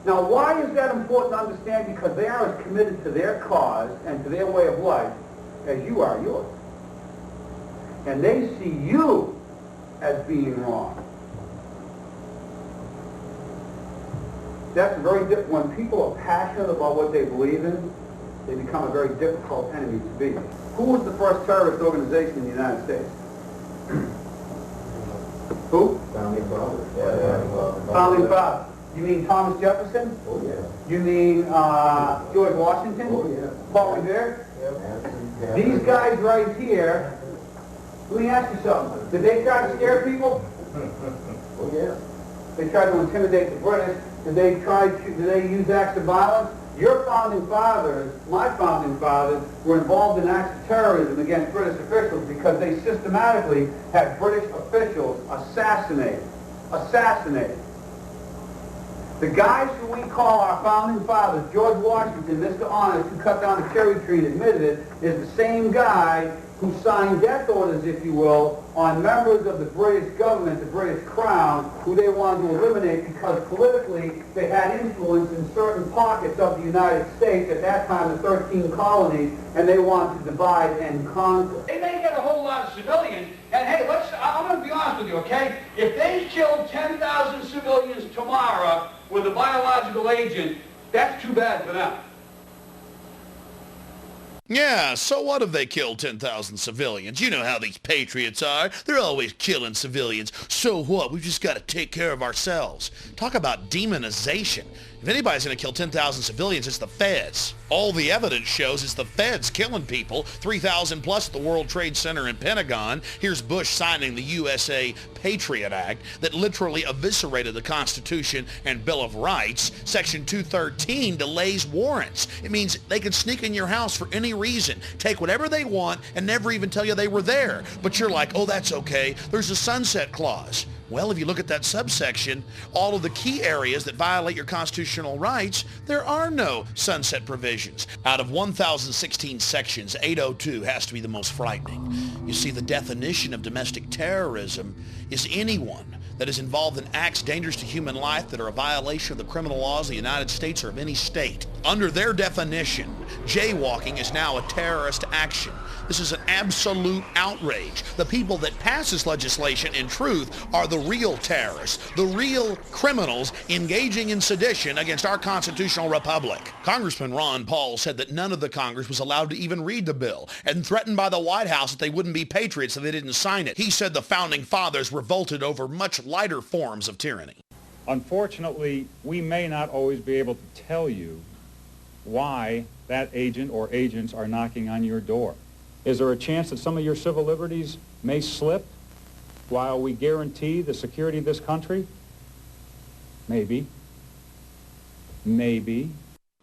Now, why is that important to understand? Because they are as committed to their cause and to their way of life as you are yours. And they see you as being wrong. That's very different. When people are passionate about what they believe in, they become a very difficult enemy to be. Who was the first terrorist organization in the United States? Who? Founding Fathers. Founding Fathers. You mean Thomas Jefferson? Oh, yeah. You mean George Washington? Oh, yeah. Paul Revere? Yeah. These guys right here, let me ask you something. Did they try to scare people? Oh, yeah. They tried to intimidate the British. Did they use acts of violence? Your founding fathers, my founding fathers, were involved in acts of terrorism against British officials because they systematically had British officials assassinated. The guys who we call our founding fathers, George Washington, Mr. Honest, who cut down the cherry tree and admitted it, is the same guy who signed death orders, if you will, on members of the British government, the British Crown, who they wanted to eliminate because politically they had influence in certain pockets of the United States, at that time the 13 colonies, and they wanted to divide and conquer. They may get a whole lot of civilians, and hey, I'm going to be honest with you, okay? If they killed 10,000 civilians tomorrow with a biological agent, that's too bad for them. Yeah, so what if they killed 10,000 civilians? You know how these patriots are. They're always killing civilians. So what? We've just got to take care of ourselves. Talk about demonization. If anybody's going to kill 10,000 civilians, it's the feds. All the evidence shows it's the feds killing people, 3,000 plus at the World Trade Center and Pentagon. Here's Bush signing the USA Patriot Act that literally eviscerated the Constitution and Bill of Rights. Section 213 delays warrants. It means they can sneak in your house for any reason, take whatever they want, and never even tell you they were there. But you're like, oh, that's okay. There's a sunset clause. Well, if you look at that subsection, all of the key areas that violate your constitutional rights, there are no sunset provisions. Out of 1,016 sections, 802 has to be the most frightening. You see, the definition of domestic terrorism is anyone that is involved in acts dangerous to human life that are a violation of the criminal laws of the United States or of any state. Under their definition, jaywalking is now a terrorist action. This is an absolute outrage. The people that pass this legislation, in truth, are the real terrorists, the real criminals engaging in sedition against our constitutional republic. Congressman Ron Paul said that none of the Congress was allowed to even read the bill and threatened by the White House that they wouldn't be patriots if they didn't sign it. He said the founding fathers revolted over much lighter forms of tyranny. Unfortunately, we may not always be able to tell you why that agent or agents are knocking on your door. Is there a chance that some of your civil liberties may slip while we guarantee the security of this country? Maybe. Maybe.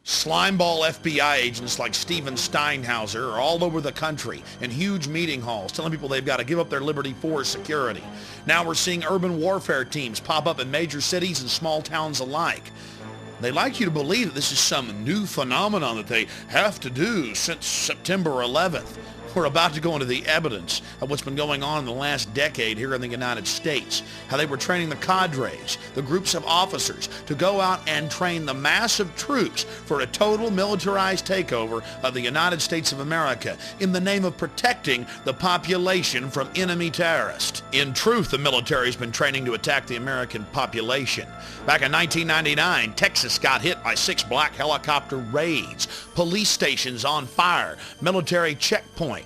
Slimeball FBI agents like Steven Steinhauser are all over the country in huge meeting halls telling people they've got to give up their liberty for security. Now we're seeing urban warfare teams pop up in major cities and small towns alike. They like you to believe that this is some new phenomenon that they have to do since September 11th. We're about to go into the evidence of what's been going on in the last decade here in the United States, how they were training the cadres, the groups of officers, to go out and train the massive troops for a total militarized takeover of the United States of America in the name of protecting the population from enemy terrorists. In truth, the military has been training to attack the American population. Back in 1999, Texas got hit by 6 black helicopter raids, police stations on fire, military checkpoints,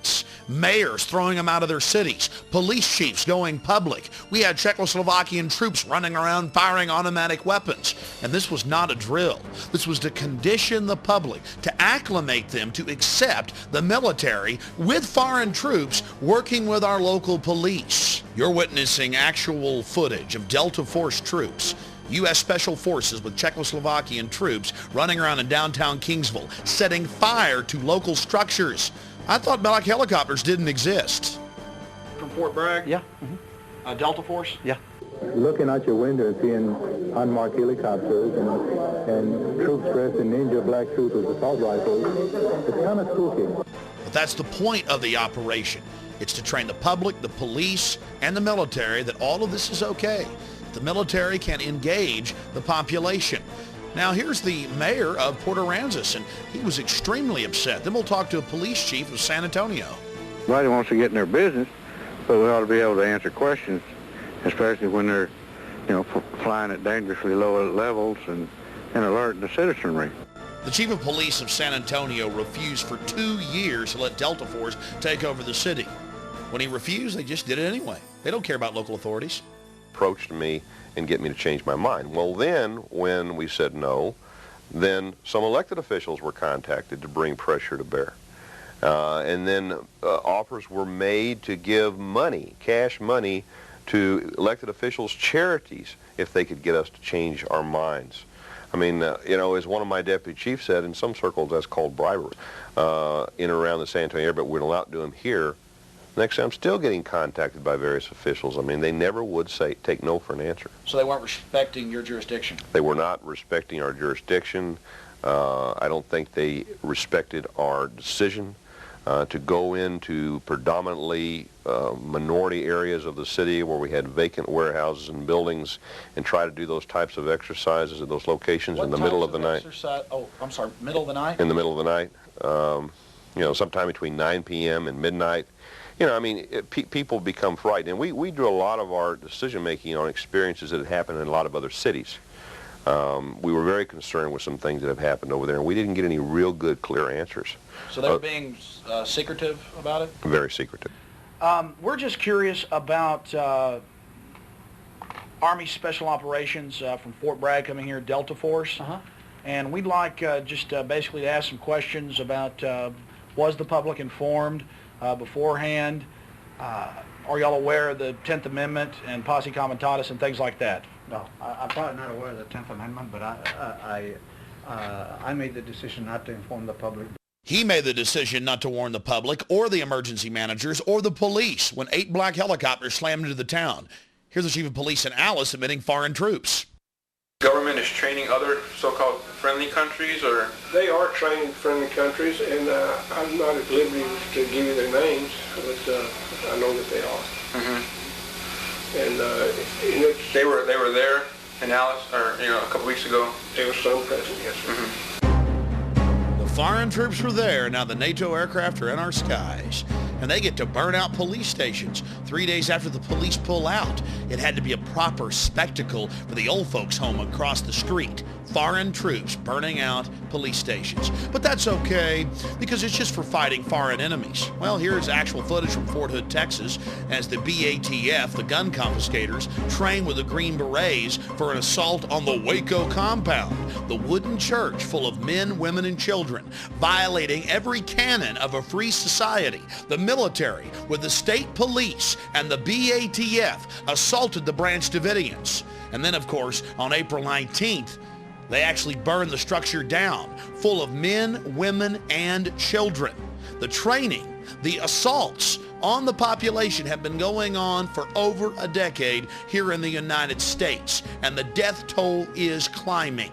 mayors throwing them out of their cities, police chiefs going public. We had Czechoslovakian troops running around firing automatic weapons. And this was not a drill. This was to condition the public, to acclimate them to accept the military with foreign troops working with our local police. You're witnessing actual footage of Delta Force troops, U.S. Special Forces with Czechoslovakian troops running around in downtown Kingsville, setting fire to local structures. I thought black helicopters didn't exist. From Fort Bragg? Yeah. Delta Force? Yeah. Looking out your window and seeing unmarked helicopters and troops dressed in ninja black suits with assault rifles, it's kind of spooky. But that's the point of the operation. It's to train the public, the police, and the military that all of this is okay. The military can engage the population. Now here's the mayor of Port Aransas, and he was extremely upset. Then we'll talk to a police chief of San Antonio. Nobody wants to get in their business, but we ought to be able to answer questions, especially when they're, flying at dangerously low levels and alerting the citizenry. The chief of police of San Antonio refused for 2 years to let Delta Force take over the city. When he refused, they just did it anyway. They don't care about local authorities. Approached me and get me to change my mind. Well, then, when we said no, then some elected officials were contacted to bring pressure to bear. And then offers were made to give money, cash money, to elected officials' charities if they could get us to change our minds. I mean, as one of my deputy chiefs said, in some circles that's called bribery in and around the San Antonio area, but we're allowed to do them here. Next day, I'm still getting contacted by various officials. I mean, they never would take no for an answer. So they weren't respecting your jurisdiction? They were not respecting our jurisdiction. I don't think they respected our decision to go into predominantly minority areas of the city where we had vacant warehouses and buildings and try to do those types of exercises at those locations in the middle of the night. Oh, I'm sorry, middle of the night? In the middle of the night. You know, sometime between 9 p.m. and midnight. You know, I mean, people become frightened. And we do a lot of our decision-making on experiences that had happened in a lot of other cities. We were very concerned with some things that have happened over there, and we didn't get any real good, clear answers. So they were being secretive about it? Very secretive. We're just curious about Army Special Operations from Fort Bragg coming here, Delta Force. And we'd like just basically to ask some questions about was the public informed beforehand? Are y'all aware of the 10th Amendment and posse comitatus and things like that? No, I'm probably not aware of the 10th Amendment, but I made the decision not to inform the public. He made the decision not to warn the public or the emergency managers or the police when 8 black helicopters slammed into the town. Here's the chief of police in Alice admitting foreign troops. Government is training other so-called friendly countries, or? They are training friendly countries, and I'm not at liberty to give you their names, but I know that they are. And they were there in Alice, or a couple weeks ago. There was some present, yes, sir. The foreign troops were there. Now the NATO aircraft are in our skies, and they get to burn out police stations 3 days after the police pull out. It had to be a proper spectacle for the old folks home across the street. Foreign troops burning out police stations. But that's okay, because it's just for fighting foreign enemies. Well, here's actual footage from Fort Hood, Texas, as the BATF, the gun confiscators, train with the Green Berets for an assault on the Waco compound, the wooden church full of men, women, and children, violating every canon of a free society. The military, with the state police and the BATF, assaulted the Branch Davidians. And then, of course, on April 19th, they actually burned the structure down, full of men, women, and children. The training, the assaults on the population have been going on for over a decade here in the United States, and the death toll is climbing.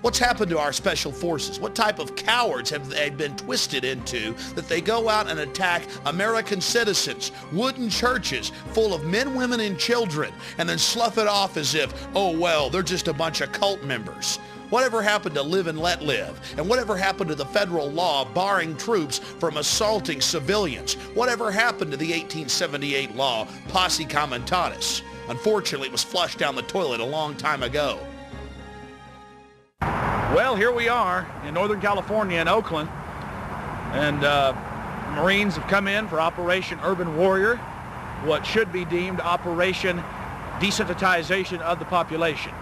What's happened to our special forces? What type of cowards have they been twisted into that they go out and attack American citizens, wooden churches full of men, women, and children, and then slough it off as if, oh, well, they're just a bunch of cult members? Whatever happened to live and let live? And whatever happened to the federal law barring troops from assaulting civilians? Whatever happened to the 1878 law, posse comitatus? Unfortunately, it was flushed down the toilet a long time ago. Well, here we are in Northern California in Oakland, and Marines have come in for Operation Urban Warrior, what should be deemed Operation Desensitization of the Population.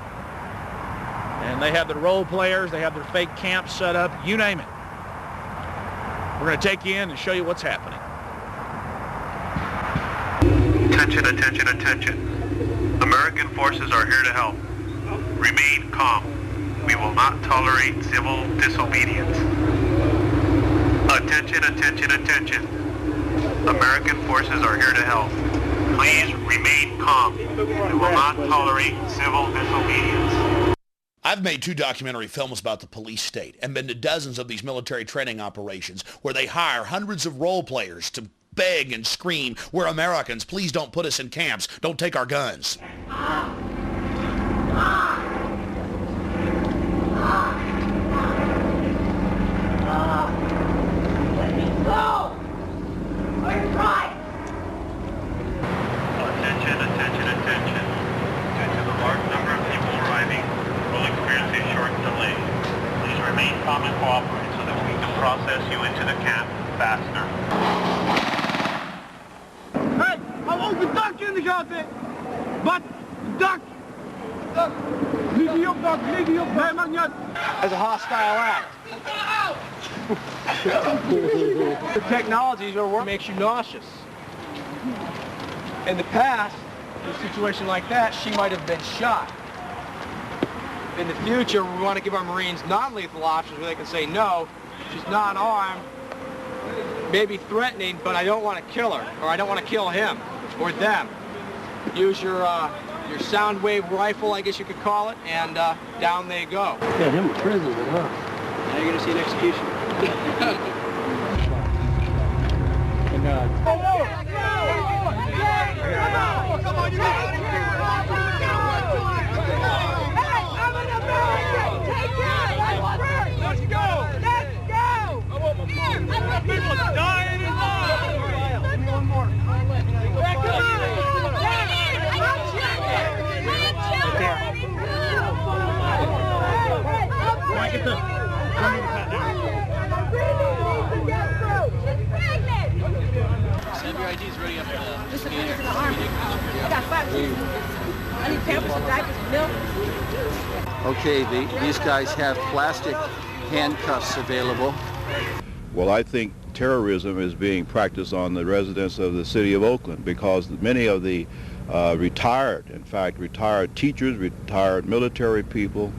And they have their role players, they have their fake camps set up, you name it. We're going to take you in and show you what's happening. Attention, attention, attention. American forces are here to help. Remain calm. We will not tolerate civil disobedience. Attention, attention, attention. American forces are here to help. Please remain calm. We will not tolerate civil disobedience. I've made 2 documentary films about the police state and been to dozens of these military training operations where they hire hundreds of role players to beg and scream, "We're Americans, please don't put us in camps, don't take our guns." Attention, attention, attention. Due to the large number of people arriving, we'll experience a short delay. Please remain calm and cooperate so that we can process you into the camp faster. Hey, I won't bedankt in de gaten. Wat? Dak! Lig hier op, dak, lig hier op. Nee, maakt niet uit. As a hostile act. The technologies are what makes you nauseous. In the past, in a situation like that, she might have been shot. In the future, we want to give our Marines non-lethal options where they can say, no, she's not armed. maybe threatening, but I don't want to kill her, or I don't want to kill him, or them. Use your sound wave rifle, I guess you could call it, and down they go. Got him in prison, huh? Now you're going to see an execution. Come on, you got it. Let's go! Let's go! People are dying in line! Give me one more. Back Send your IDs ready up to Just in the army. I got 5 kids. I need pampers and diapers and milk. Okay, these guys have plastic handcuffs available. Well, I think terrorism is being practiced on the residents of the city of Oakland because many of the retired teachers, retired military people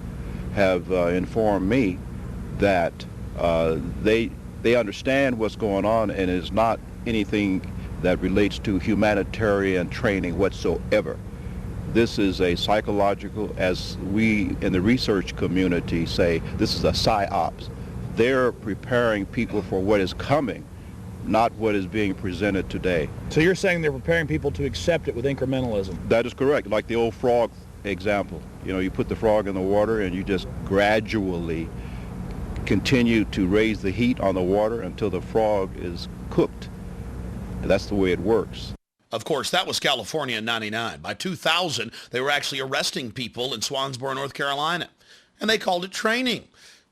have informed me that they understand what's going on, and it's not anything that relates to humanitarian training whatsoever. This is a psychological, as we in the research community say, this is a psyops. They're preparing people for what is coming, not what is being presented today. So you're saying they're preparing people to accept it with incrementalism? That is correct, like the old frog example. You know, you put the frog in the water and you just gradually continue to raise the heat on the water until the frog is cooked. And that's the way it works. Of course, that was California in '99. By 2000, they were actually arresting people in Swansboro, North Carolina. And they called it training.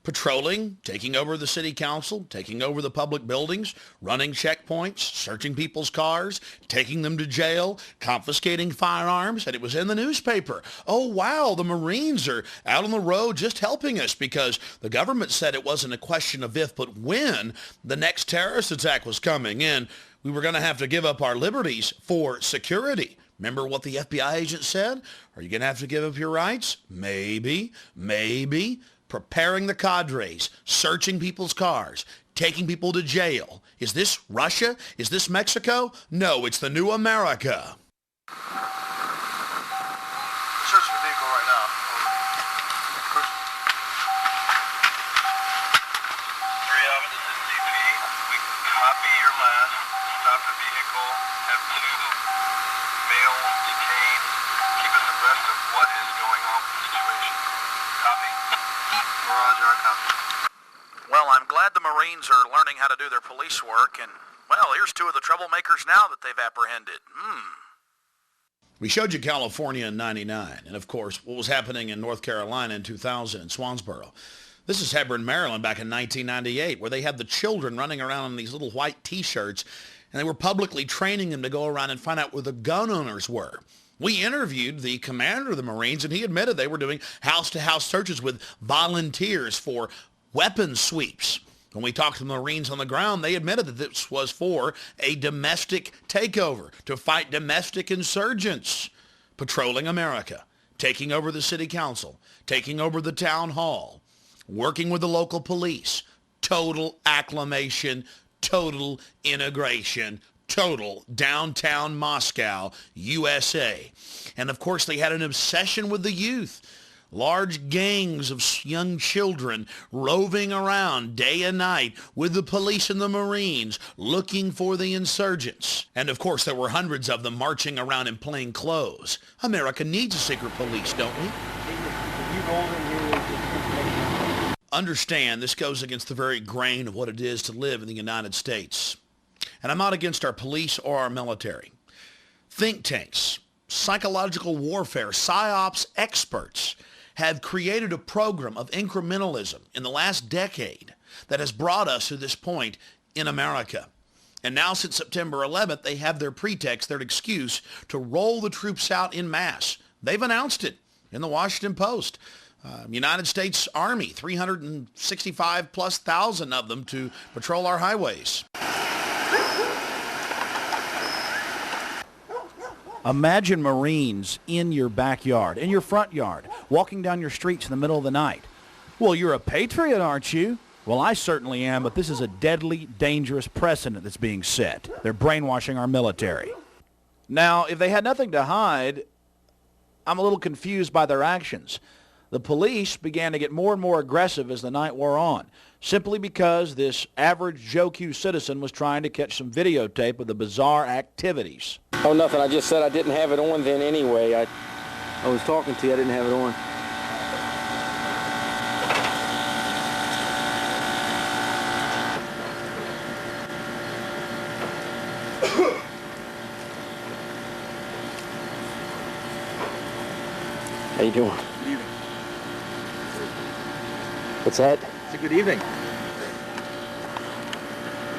Patrolling, taking over the city council, taking over the public buildings, running checkpoints, searching people's cars, taking them to jail, confiscating firearms, and it was in the newspaper. Oh, wow, the Marines are out on the road just helping us because the government said it wasn't a question of if, but when the next terrorist attack was coming in. We were going to have to give up our liberties for security. Remember what the FBI agent said? Are you going to have to give up your rights? Maybe, maybe. Preparing the cadres, searching people's cars, taking people to jail. Is this Russia? Is this Mexico? No, it's the new America. Searching the vehicle right now. Three of it is in DP. We copy your last. Stop the vehicle. Have 2 males detained. Keep us abreast of what is going on with the situation. Copy. Roger, I copy. Well, I'm glad the Marines are learning how to do their police work, and, well, here's 2 of the troublemakers now that they've apprehended. We showed you California in '99, and of course, what was happening in North Carolina in 2000 in Swansboro. This is Hebron, Maryland, back in 1998, where they had the children running around in these little white T-shirts, and they were publicly training them to go around and find out where the gun owners were. We interviewed the commander of the Marines, and he admitted they were doing house-to-house searches with volunteers for weapons sweeps. When we talked to the Marines on the ground, they admitted that this was for a domestic takeover, to fight domestic insurgents, patrolling America, taking over the city council, taking over the town hall, working with the local police, total acclimation, total integration, total downtown Moscow, USA. And of course, they had an obsession with the youth. Large gangs of young children roving around day and night with the police and the Marines looking for the insurgents. And of course, there were hundreds of them marching around in plain clothes. America needs a secret police, don't we? Understand, this goes against the very grain of what it is to live in the United States. And I'm not against our police or our military. Think tanks, psychological warfare, psyops experts have created a program of incrementalism in the last decade that has brought us to this point in America. And now since September 11th, they have their pretext, their excuse to roll the troops out en masse. They've announced it in the Washington Post. United States Army, 365 plus thousand of them to patrol our highways. Imagine Marines in your backyard, in your front yard, walking down your streets in the middle of the night. Well, you're a patriot, aren't you? Well, I certainly am, but this is a deadly, dangerous precedent that's being set. They're brainwashing our military. Now, if they had nothing to hide, I'm a little confused by their actions. The police began to get more and more aggressive as the night wore on, simply because this average Joe Q citizen was trying to catch some videotape of the bizarre activities. Oh, nothing. I just said I didn't have it on then anyway. I was talking to you. I didn't have it on. How you doing? Good evening. What's that? It's a good evening.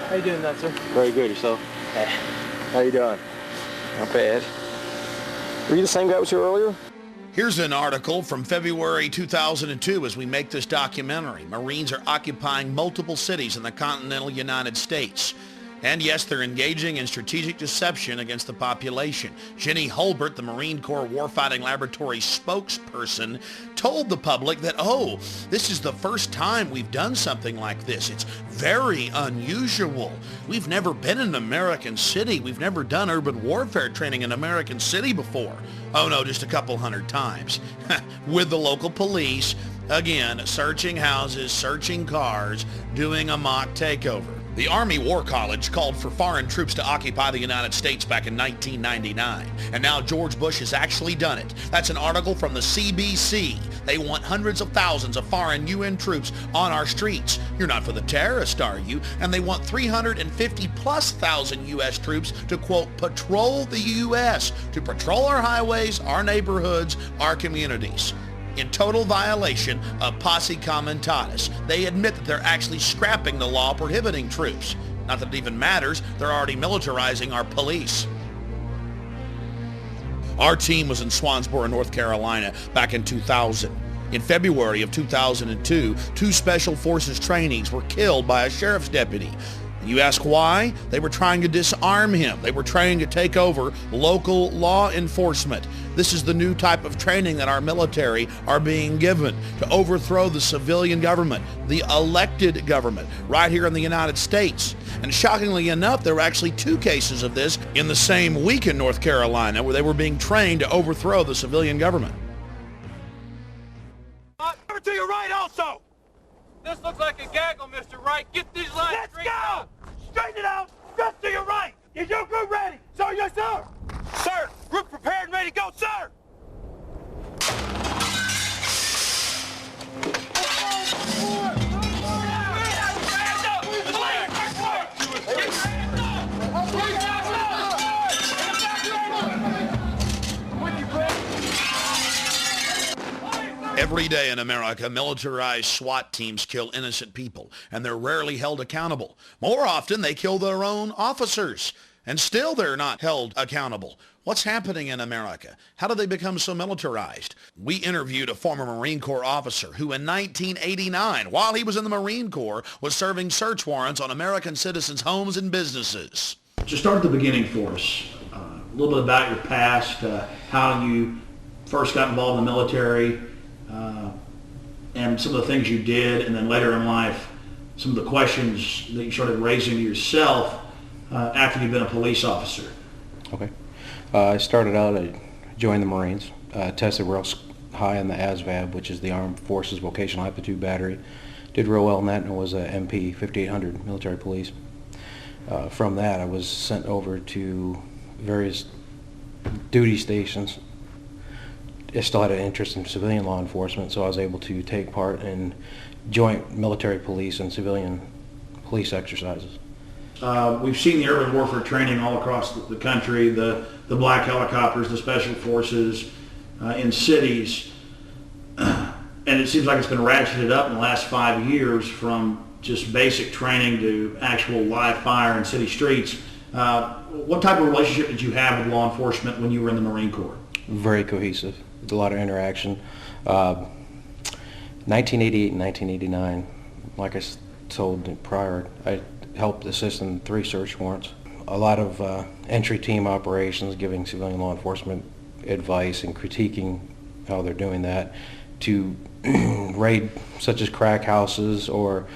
How you doing, sir? Very good. Yourself? Hey. How you doing? Not bad. Were you the same guy that was here earlier? Here's an article from February 2002 as we make this documentary. Marines are occupying multiple cities in the continental United States. And yes, they're engaging in strategic deception against the population. Jenny Holbert, the Marine Corps Warfighting Laboratory spokesperson, told the public that, oh, this is the first time we've done something like this. It's very unusual. We've never been in an American city. We've never done urban warfare training in an American city before. Oh no, just a couple hundred times. With the local police, again, searching houses, searching cars, doing a mock takeover. The Army War College called for foreign troops to occupy the United States back in 1999, and now George Bush has actually done it. That's an article from the CBC. They want hundreds of thousands of foreign UN troops on our streets. You're not for the terrorists, are you? And they want 350,000+ U.S. troops to, quote, patrol the U.S., to patrol our highways, our neighborhoods, our communities. In total violation of posse comitatus. They admit that they're actually scrapping the law prohibiting troops. Not that it even matters, they're already militarizing our police. Our team was in Swansboro, North Carolina back in 2000. In February of 2002, 2 Special Forces trainees were killed by a sheriff's deputy. You ask why? They were trying to disarm him. They were trying to take over local law enforcement. This is the new type of training that our military are being given to overthrow the civilian government, the elected government, right here in the United States. And shockingly enough, there were actually 2 cases of this in the same week in North Carolina where they were being trained to overthrow the civilian government. Over to your right also! This looks like a gaggle, Mr. Wright. Get these lines straight out! Straighten it out! Just to your right! Is your group ready? Sir, yes, sir! Sir, group prepared and ready to go, sir! Every day in America, militarized SWAT teams kill innocent people, and they're rarely held accountable. More often, they kill their own officers, and still they're not held accountable. What's happening in America? How did they become so militarized? We interviewed a former Marine Corps officer who in 1989, while he was in the Marine Corps, was serving search warrants on American citizens' homes and businesses. Just start at the beginning for us. A little bit about your past, how you first got involved in the military, and some of the things you did, and then later in life, some of the questions that you started raising to yourself after you'd been a police officer. Okay. I started out, I joined the Marines, tested real high in the ASVAB, which is the Armed Forces Vocational Aptitude Battery. Did real well in that, and was a MP 5800 military police. From that, I was sent over to various duty stations. I still had an interest in civilian law enforcement, so I was able to take part in joint military police and civilian police exercises. We've seen the urban warfare training all across the country, the black helicopters, the special forces in cities, and it seems like it's been ratcheted up in the last 5 years from just basic training to actual live fire in city streets. What type of relationship did you have with law enforcement when you were in the Marine Corps? Very cohesive. A lot of interaction. 1988 and 1989, like I told prior, I helped assist in 3 search warrants. A lot of entry team operations, giving civilian law enforcement advice and critiquing how they're doing that, to raid such as crack houses or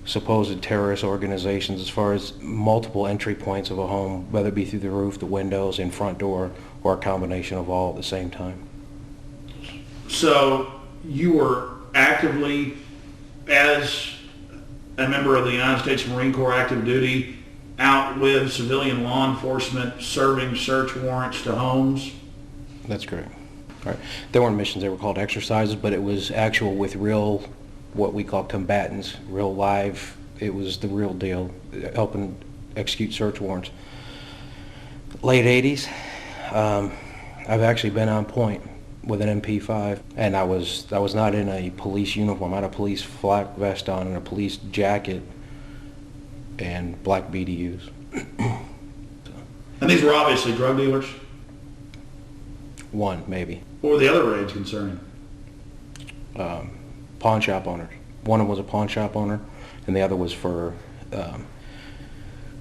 supposed terrorist organizations as far as multiple entry points of a home, whether it be through the roof, the windows, and front door, or a combination of all at the same time. So you were actively, as a member of the United States Marine Corps active duty, out with civilian law enforcement serving search warrants to homes? That's correct. All right. They weren't missions, they were called exercises, but it was actual with real, what we call combatants, real live. It was the real deal, helping execute search warrants. Late 80s, I've actually been on point with an MP5, and I was not in a police uniform. I had a police flak vest on and a police jacket and black BDUs. And these were obviously drug dealers? One, maybe. What were the other raids concerning? Pawn shop owners. One of them was a pawn shop owner, and the other was for a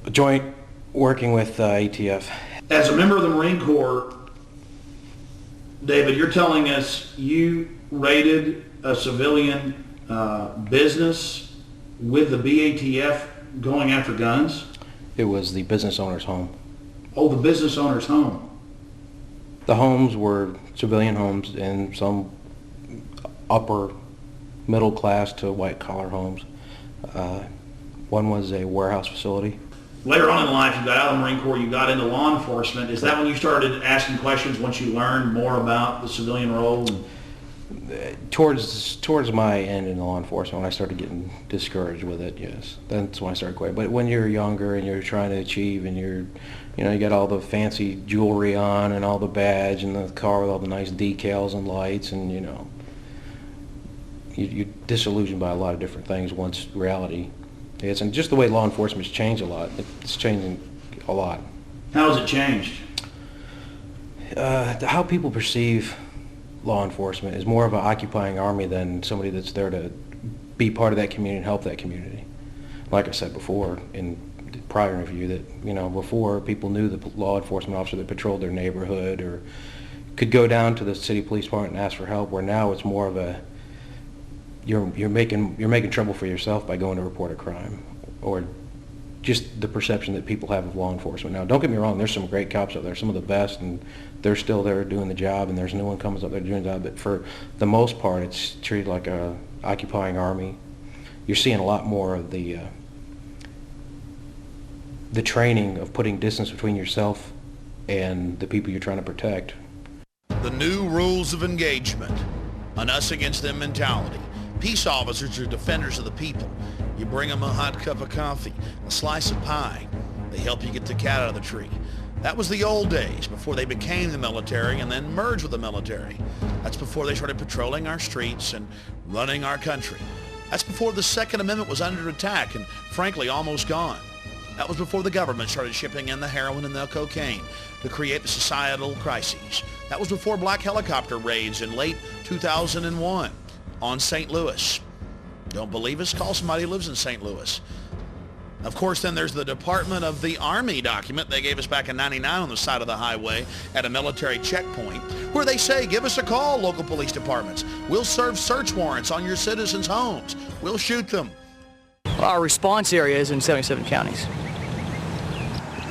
joint working with ATF. As a member of the Marine Corps, David, you're telling us you raided a civilian business with the BATF going after guns? It was the business owner's home. Oh, the business owner's home. The homes were civilian homes and some upper middle class to white collar homes. One was a warehouse facility. Later on in life, you got out of the Marine Corps, you got into law enforcement. Is that when you started asking questions once you learned more about the civilian role? Towards my end in law enforcement, when I started getting discouraged with it, yes. That's when I started quitting. But when you're younger and you're trying to achieve and you got all the fancy jewelry on and all the badge and the car with all the nice decals and lights, and you're disillusioned by a lot of different things once reality hits. And just the way law enforcement's changed a lot. It's changing a lot. How has it changed? How people perceive law enforcement is more of an occupying army than somebody that's there to be part of that community and help that community. Like I said before in the prior interview, that before people knew the law enforcement officer that patrolled their neighborhood or could go down to the city police department and ask for help, where now it's more of a you're making trouble for yourself by going to report a crime, or just the perception that people have of law enforcement. Now, don't get me wrong, there's some great cops out there, some of the best, and they're still there doing the job, and there's no one comes up there doing the job, but for the most part, it's treated like a occupying army. You're seeing a lot more of the training of putting distance between yourself and the people you're trying to protect. The new rules of engagement, an us against them mentality. Peace officers are defenders of the people. You bring them a hot cup of coffee, a slice of pie. They help you get the cat out of the tree. That was the old days, before they became the military and then merged with the military. That's before they started patrolling our streets and running our country. That's before the Second Amendment was under attack and, frankly, almost gone. That was before the government started shipping in the heroin and the cocaine to create the societal crises. That was before black helicopter raids in late 2001 on St. Louis. Don't believe us? Call somebody who lives in St. Louis. Of course, then there's the Department of the Army document they gave us back in '99 on the side of the highway at a military checkpoint, where they say, give us a call, local police departments. We'll serve search warrants on your citizens' homes. We'll shoot them. Our response area is in 77 counties.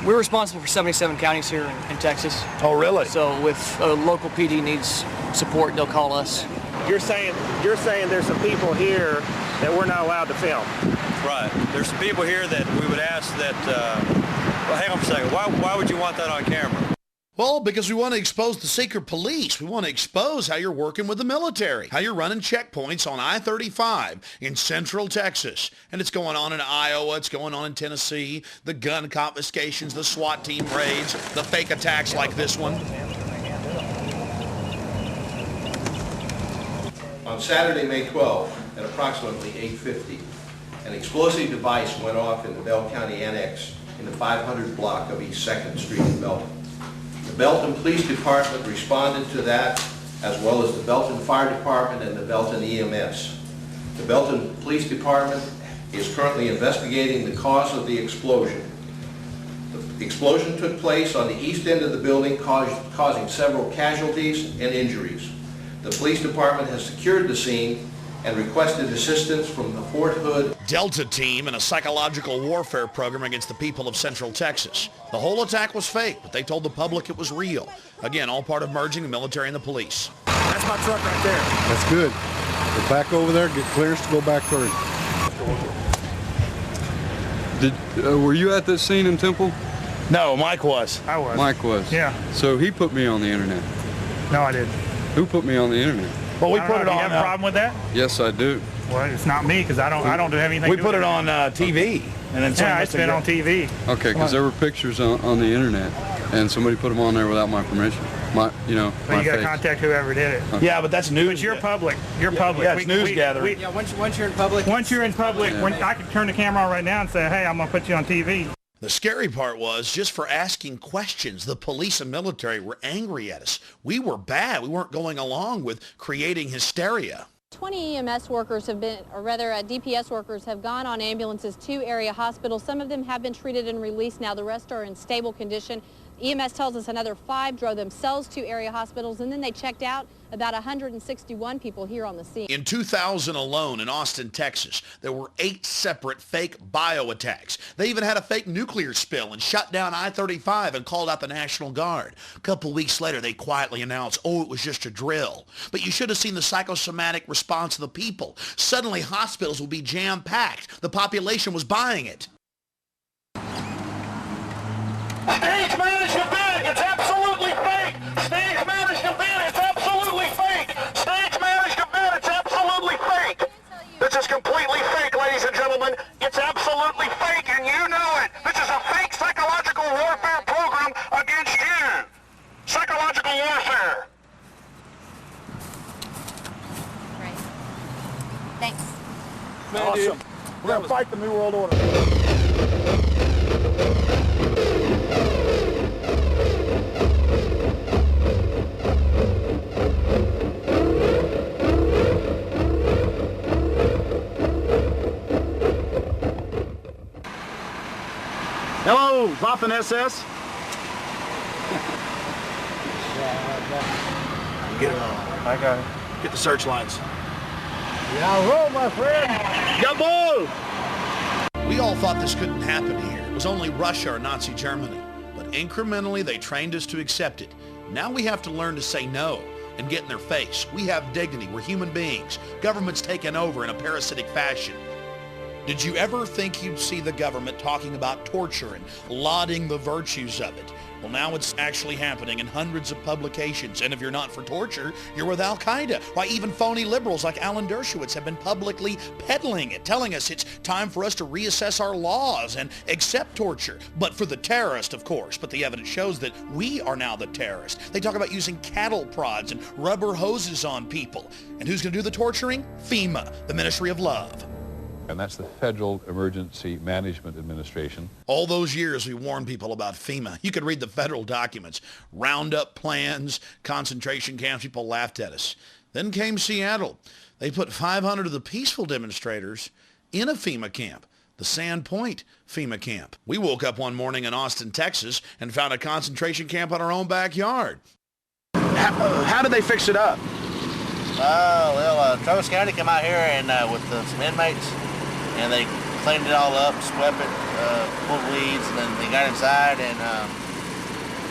We're responsible for 77 counties here in Texas. Oh, really? So if a local PD needs support, they'll call us. You're saying there's some people here that we're not allowed to film. Right. There's some people here that we would ask that, well, hang on for a second. Why would you want that on camera? Well, because we want to expose the secret police. We want to expose how you're working with the military, how you're running checkpoints on I-35 in central Texas. And it's going on in Iowa, it's going on in Tennessee, the gun confiscations, the SWAT team raids, the fake attacks like this one. On Saturday, May 12th, at approximately 8:50, an explosive device went off in the Bell County Annex in the 500 block of East 2nd Street in Belton. The Belton Police Department responded to that, as well as the Belton Fire Department and the Belton EMS. The Belton Police Department is currently investigating the cause of the explosion. The explosion took place on the east end of the building, causing several casualties and injuries. The police department has secured the scene and requested assistance from the Fort Hood Delta team in a psychological warfare program against the people of Central Texas. The whole attack was fake, but they told the public it was real. Again, all part of merging the military and the police. That's my truck right there. That's good. Go back over there, get clearance to go back through. Were you at this scene in Temple? No, Mike was. I was. Mike was. Yeah. So he put me on the internet. No, I didn't. Who put me on the internet? Well, we put it Do on. you have a problem with that? Yes, I do. Well, it's not me because I don't do anything. We put it on TV, and then yeah, it's been on TV. Okay, because there were pictures on the internet, and somebody put them on there without my permission. Well, you got to contact whoever did it. Okay. Yeah, but that's news. But you're public. You're public. Yeah, it's news gathering. Yeah, once you're in public. Once you're in public, I could turn the camera on right now and say, hey, I'm gonna put you on TV. The scary part was, just for asking questions, the police and military were angry at us. We were bad. We weren't going along with creating hysteria. 20 EMS workers have been, or rather DPS workers have gone on ambulances to area hospitals. Some of them have been treated and released now. The rest are in stable condition. EMS tells us another 5 drove themselves to area hospitals, and then they checked out. About 161 people here on the scene. In 2000 alone in Austin, Texas, there were 8 separate fake bio attacks. They even had a fake nuclear spill and shut down I-35 and called out the National Guard. A couple weeks later, they quietly announced, oh, it was just a drill. But you should have seen the psychosomatic response of the people. Suddenly, hospitals would be jam-packed. The population was buying it. Stage management bid, it's absolutely fake! Stage management bid, it's absolutely fake! Stage management bid, it's absolutely fake! This is completely fake, ladies and gentlemen. It's absolutely fake, and you know it! This is a fake psychological warfare program against you! Psychological warfare! Right. Thanks. Awesome. We're going to fight the New World Order. Hello, Waffen SS. Get it on. I got it. Get the searchlights. Yeah, roll, my friend. Jawohl! We all thought this couldn't happen here. It was only Russia or Nazi Germany. But incrementally, they trained us to accept it. Now we have to learn to say no and get in their face. We have dignity. We're human beings. Government's taken over in a parasitic fashion. Did you ever think you'd see the government talking about torture and lauding the virtues of it? Well, now it's actually happening in hundreds of publications. And if you're not for torture, you're with Al-Qaeda. Why, even phony liberals like Alan Dershowitz have been publicly peddling it, telling us it's time for us to reassess our laws and accept torture. But for the terrorist, of course. But the evidence shows that we are now the terrorist. They talk about using cattle prods and rubber hoses on people. And who's going to do the torturing? FEMA, the Ministry of Love. And that's the Federal Emergency Management Administration. All those years we warned people about FEMA. You could read the federal documents. Roundup plans, concentration camps, people laughed at us. Then came Seattle. They put 500 of the peaceful demonstrators in a FEMA camp, the Sand Point FEMA camp. We woke up one morning in Austin, Texas, and found a concentration camp in our own backyard. How did they fix it up? Travis County came out here and with some inmates, and they cleaned it all up, swept it, pulled weeds, and then they got inside and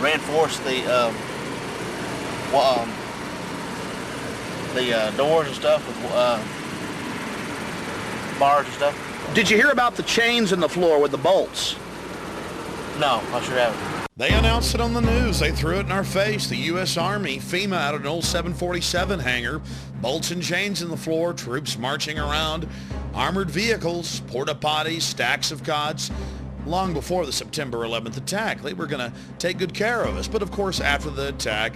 reinforced the doors and stuff with bars and stuff. Did you hear about the chains in the floor with the bolts? No, I sure haven't. They announced it on the news. They threw it in our face. The U.S. Army, FEMA out of an old 747 hangar, bolts and chains in the floor, troops marching around, armored vehicles, porta potties, stacks of cots. Long before the September 11th attack, they were going to take good care of us. But of course, after the attack,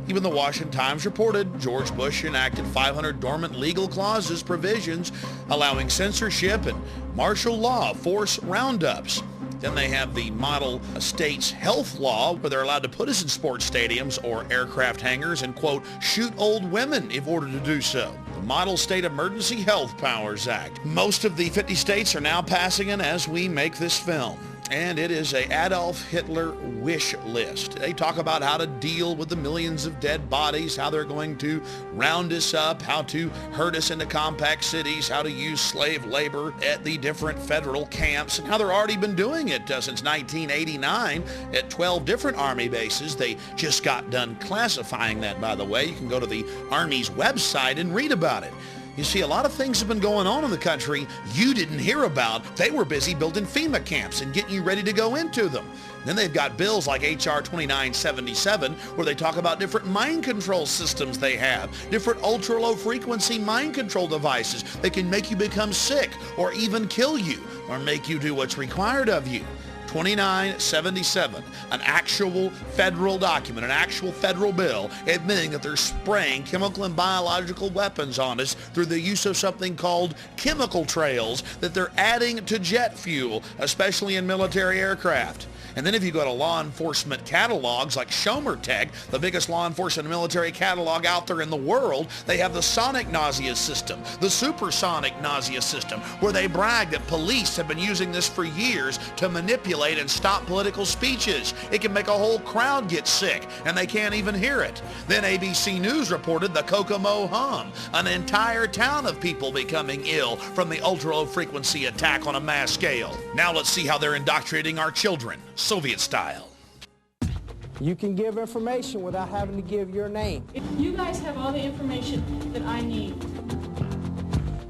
even the Washington Times reported George Bush enacted 500 dormant legal clauses, provisions allowing censorship and martial law, force roundups. Then they have the model state's health law where they're allowed to put us in sports stadiums or aircraft hangars and, quote, shoot old women if ordered to do so. The Model State Emergency Health Powers Act. Most of the 50 states are now passing it as we make this film. And it is a Adolf Hitler wish list. They talk about how to deal with the millions of dead bodies, how they're going to round us up, how to herd us into compact cities, how to use slave labor at the different federal camps, and how they've already been doing it since 1989 at 12 different Army bases. They just got done classifying that, by the way. You can go to the Army's website and read about it. You see, a lot of things have been going on in the country you didn't hear about. They were busy building FEMA camps and getting you ready to go into them. Then they've got bills like H.R. 2977 where they talk about different mind control systems they have, different ultra-low frequency mind control devices that can make you become sick or even kill you or make you do what's required of you. 2977, an actual federal document, an actual federal bill admitting that they're spraying chemical and biological weapons on us through the use of something called chemical trails that they're adding to jet fuel, especially in military aircraft. And then if you go to law enforcement catalogs like Schomer Tech, the biggest law enforcement and military catalog out there in the world, they have the sonic nausea system, the supersonic nausea system, where they brag that police have been using this for years to manipulate and stop political speeches. It can make a whole crowd get sick, and they can't even hear it. Then ABC News reported the Kokomo hum, an entire town of people becoming ill from the ultra-low frequency attack on a mass scale. Now let's see how they're indoctrinating our children, Soviet style. You can give information without having to give your name. You guys have all the information that I need.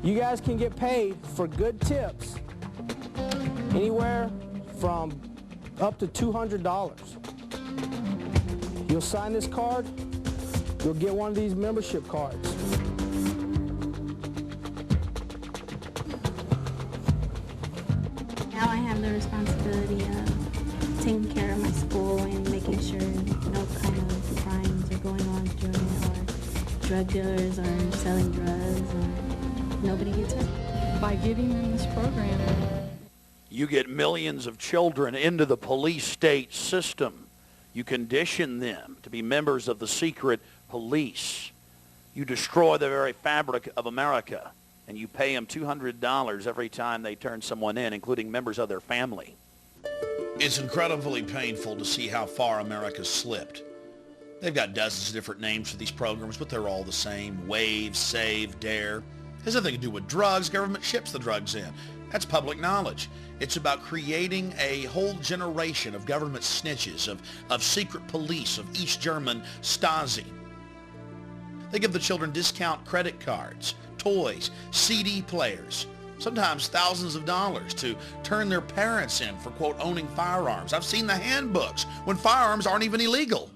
You guys can get paid for good tips, anywhere from up to $200. You'll sign this card, you'll get one of these membership cards. Now I have the responsibility of taking care of my school and making sure no kind of crimes are going on during it, or drug dealers are selling drugs, or nobody gets hurt. By giving them this program, you get millions of children into the police state system. You condition them to be members of the secret police. You destroy the very fabric of America, and you pay them $200 every time they turn someone in, including members of their family. It's incredibly painful to see how far America's slipped. They've got dozens of different names for these programs, but they're all the same. Wave, Save, Dare. It has nothing to do with drugs. Government ships the drugs in. That's public knowledge. It's about creating a whole generation of government snitches, of secret police, of East German Stasi. They give the children discount credit cards, toys, CD players, sometimes thousands of dollars to turn their parents in for, quote, owning firearms. I've seen the handbooks when firearms aren't even illegal.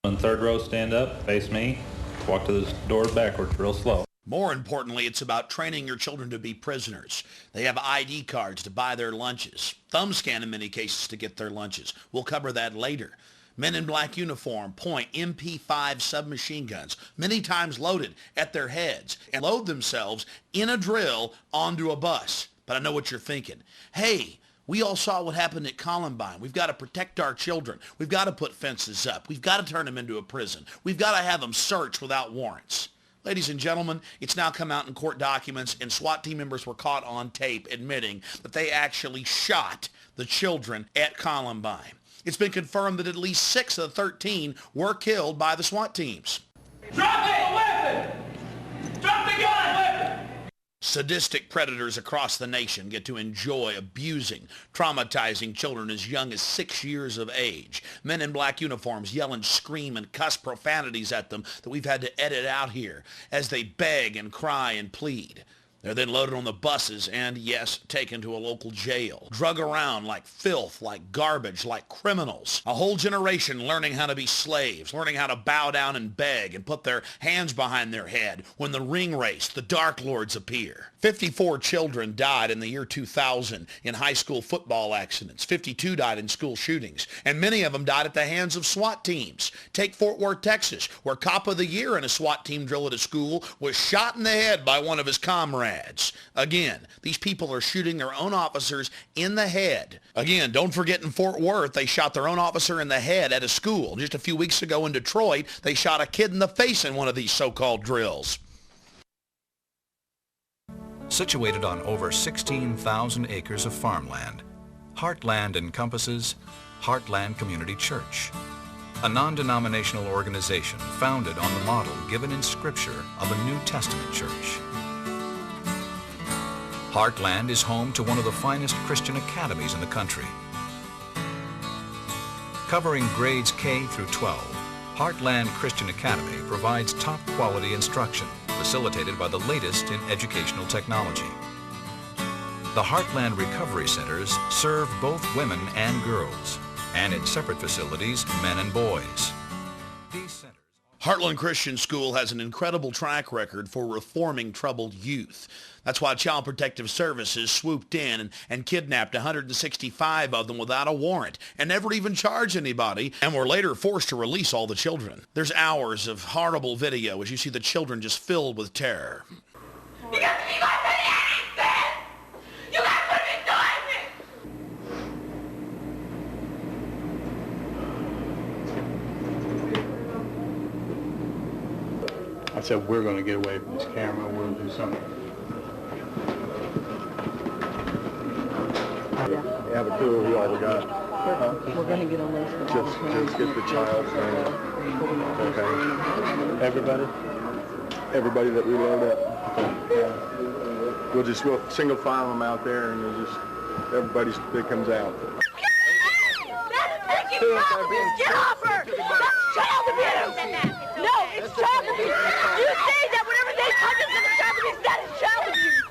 On third row, stand up, face me, walk to the doors backwards real slow. More importantly, it's about training your children to be prisoners. They have ID cards to buy their lunches, thumb scan in many cases to get their lunches. We'll cover that later. Men in black uniform point MP5 submachine guns, many times loaded, at their heads and load themselves in a drill onto a bus. But I know what you're thinking. Hey, we all saw what happened at Columbine. We've got to protect our children. We've got to put fences up. We've got to turn them into a prison. We've got to have them searched without warrants. Ladies and gentlemen, it's now come out in court documents, and SWAT team members were caught on tape admitting that they actually shot the children at Columbine. It's been confirmed that at least 6 of the 13 were killed by the SWAT teams. Drop the weapon! Drop the gun! Weapon! Sadistic predators across the nation get to enjoy abusing, traumatizing children as young as 6 years of age. Men in black uniforms yell and scream and cuss profanities at them that we've had to edit out here as they beg and cry and plead. They're then loaded on the buses and, yes, taken to a local jail. Drug around like filth, like garbage, like criminals. A whole generation learning how to be slaves, learning how to bow down and beg and put their hands behind their head when the ring race, the Dark Lords appear. 54 children died in the year 2000 in high school football accidents. 52 died in school shootings, and many of them died at the hands of SWAT teams. Take Fort Worth, Texas, where Cop of the Year in a SWAT team drill at a school was shot in the head by one of his comrades. Again, these people are shooting their own officers in the head. Again, don't forget in Fort Worth, they shot their own officer in the head at a school. Just a few weeks ago in Detroit, they shot a kid in the face in one of these so-called drills. Situated on over 16,000 acres of farmland, Heartland encompasses Heartland Community Church, a non-denominational organization founded on the model given in Scripture of a New Testament church. Heartland is home to one of the finest Christian academies in the country. Covering grades K through 12, Heartland Christian Academy provides top-quality instruction facilitated by the latest in educational technology. The Heartland Recovery Centers serve both women and girls, and in separate facilities, men and boys. Heartland Christian School has an incredible track record for reforming troubled youth. That's why Child Protective Services swooped in and kidnapped 165 of them without a warrant and never even charged anybody, and were later forced to release all the children. There's hours of horrible video as you see the children just filled with terror. You got to be my man! You got to put me doing it! I said, we're going to get away from this camera. We'll do something. You have a clue who all we got? We're going to get a list of all the Just get the child's name. Okay. Everybody? Everybody that we load up. Okay. Yeah. We'll single file them out there, and we'll just, everybody that comes out. Get off her! That's child abuse! No, it's child abuse! You say that whenever they touch us in the child abuse, that is child abuse!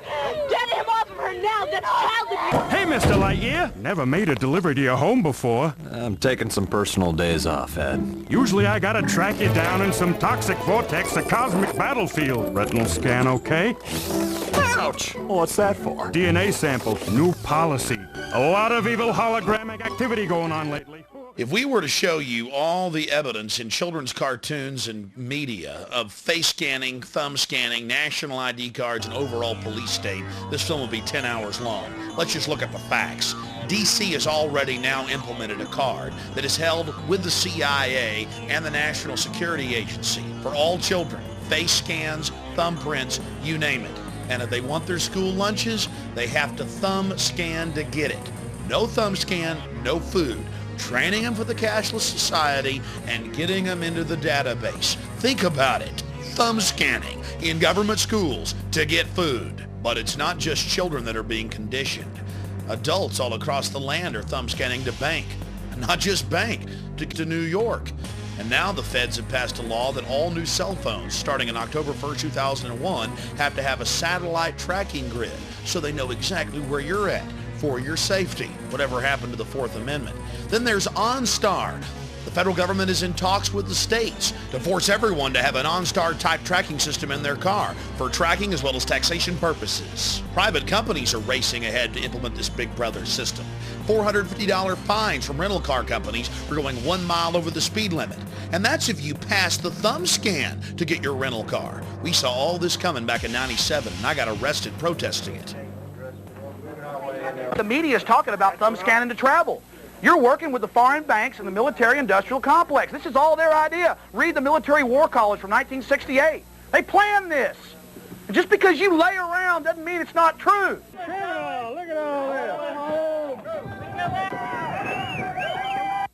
Get him off of her now! That's child abuse! Hey, Mr. Lightyear. Never made a delivery to your home before. I'm taking some personal days off, Ed. Usually I gotta track you down in some toxic vortex, a cosmic battlefield. Retinal scan okay? Ouch! What's that for? DNA sample. New policy. A lot of evil hologramic activity going on lately. If we were to show you all the evidence in children's cartoons and media of face scanning, thumb scanning, national ID cards, and overall police state, this film would be 10 hours long. Let's just look at the facts. DC has already now implemented a card that is held with the CIA and the National Security Agency for all children. Face scans, thumbprints, you name it. And if they want their school lunches, they have to thumb scan to get it. No thumb scan, no food. Training them for the cashless society and getting them into the database. Think about it. Thumb scanning in government schools to get food. But it's not just children that are being conditioned. Adults all across the land are thumb scanning to bank. Not just bank, to New York. And now the feds have passed a law that all new cell phones starting in October 1st, 2001 have to have a satellite tracking grid so they know exactly where you're at for your safety, whatever happened to the Fourth Amendment. Then there's OnStar. The federal government is in talks with the states to force everyone to have an OnStar type tracking system in their car for tracking as well as taxation purposes. Private companies are racing ahead to implement this Big Brother system. $450 fines from rental car companies for going 1 mile over the speed limit. And that's if you pass the thumb scan to get your rental car. We saw all this coming back in '97 and I got arrested protesting it. The media is talking about thumb scanning to travel. You're working with the foreign banks and the military-industrial complex. This is all their idea. Read the Military War College from 1968. They planned this. And just because you lay around doesn't mean it's not true. Look at all this.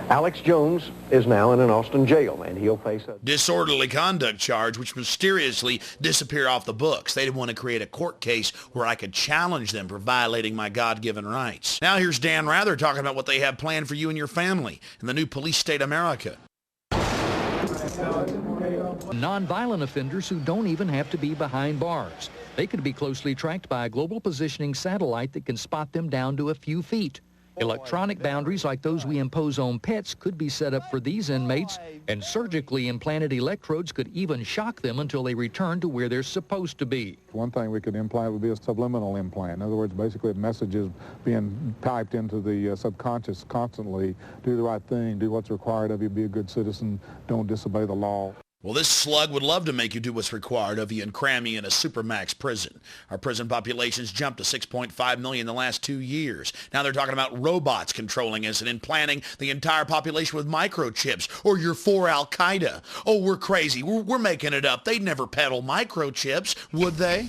Alex Jones is now in an Austin jail, and he'll face a disorderly conduct charge, which mysteriously disappeared off the books. They didn't want to create a court case where I could challenge them for violating my God-given rights. Now here's Dan Rather talking about what they have planned for you and your family in the new police state America. Non-violent offenders who don't even have to be behind bars. They could be closely tracked by a global positioning satellite that can spot them down to a few feet. Electronic boundaries like those we impose on pets could be set up for these inmates, and surgically implanted electrodes could even shock them until they return to where they're supposed to be. One thing we could implant would be a subliminal implant. In other words, basically messages being typed into the subconscious constantly. Do the right thing, do what's required of you, be a good citizen, don't disobey the law. Well, this slug would love to make you do what's required of you and cram you in a supermax prison. Our prison population's jumped to 6.5 million in the last 2 years. Now they're talking about robots controlling us and implanting the entire population with microchips, or you're for Al-Qaeda. Oh, we're crazy. We're making it up. They'd never peddle microchips, would they?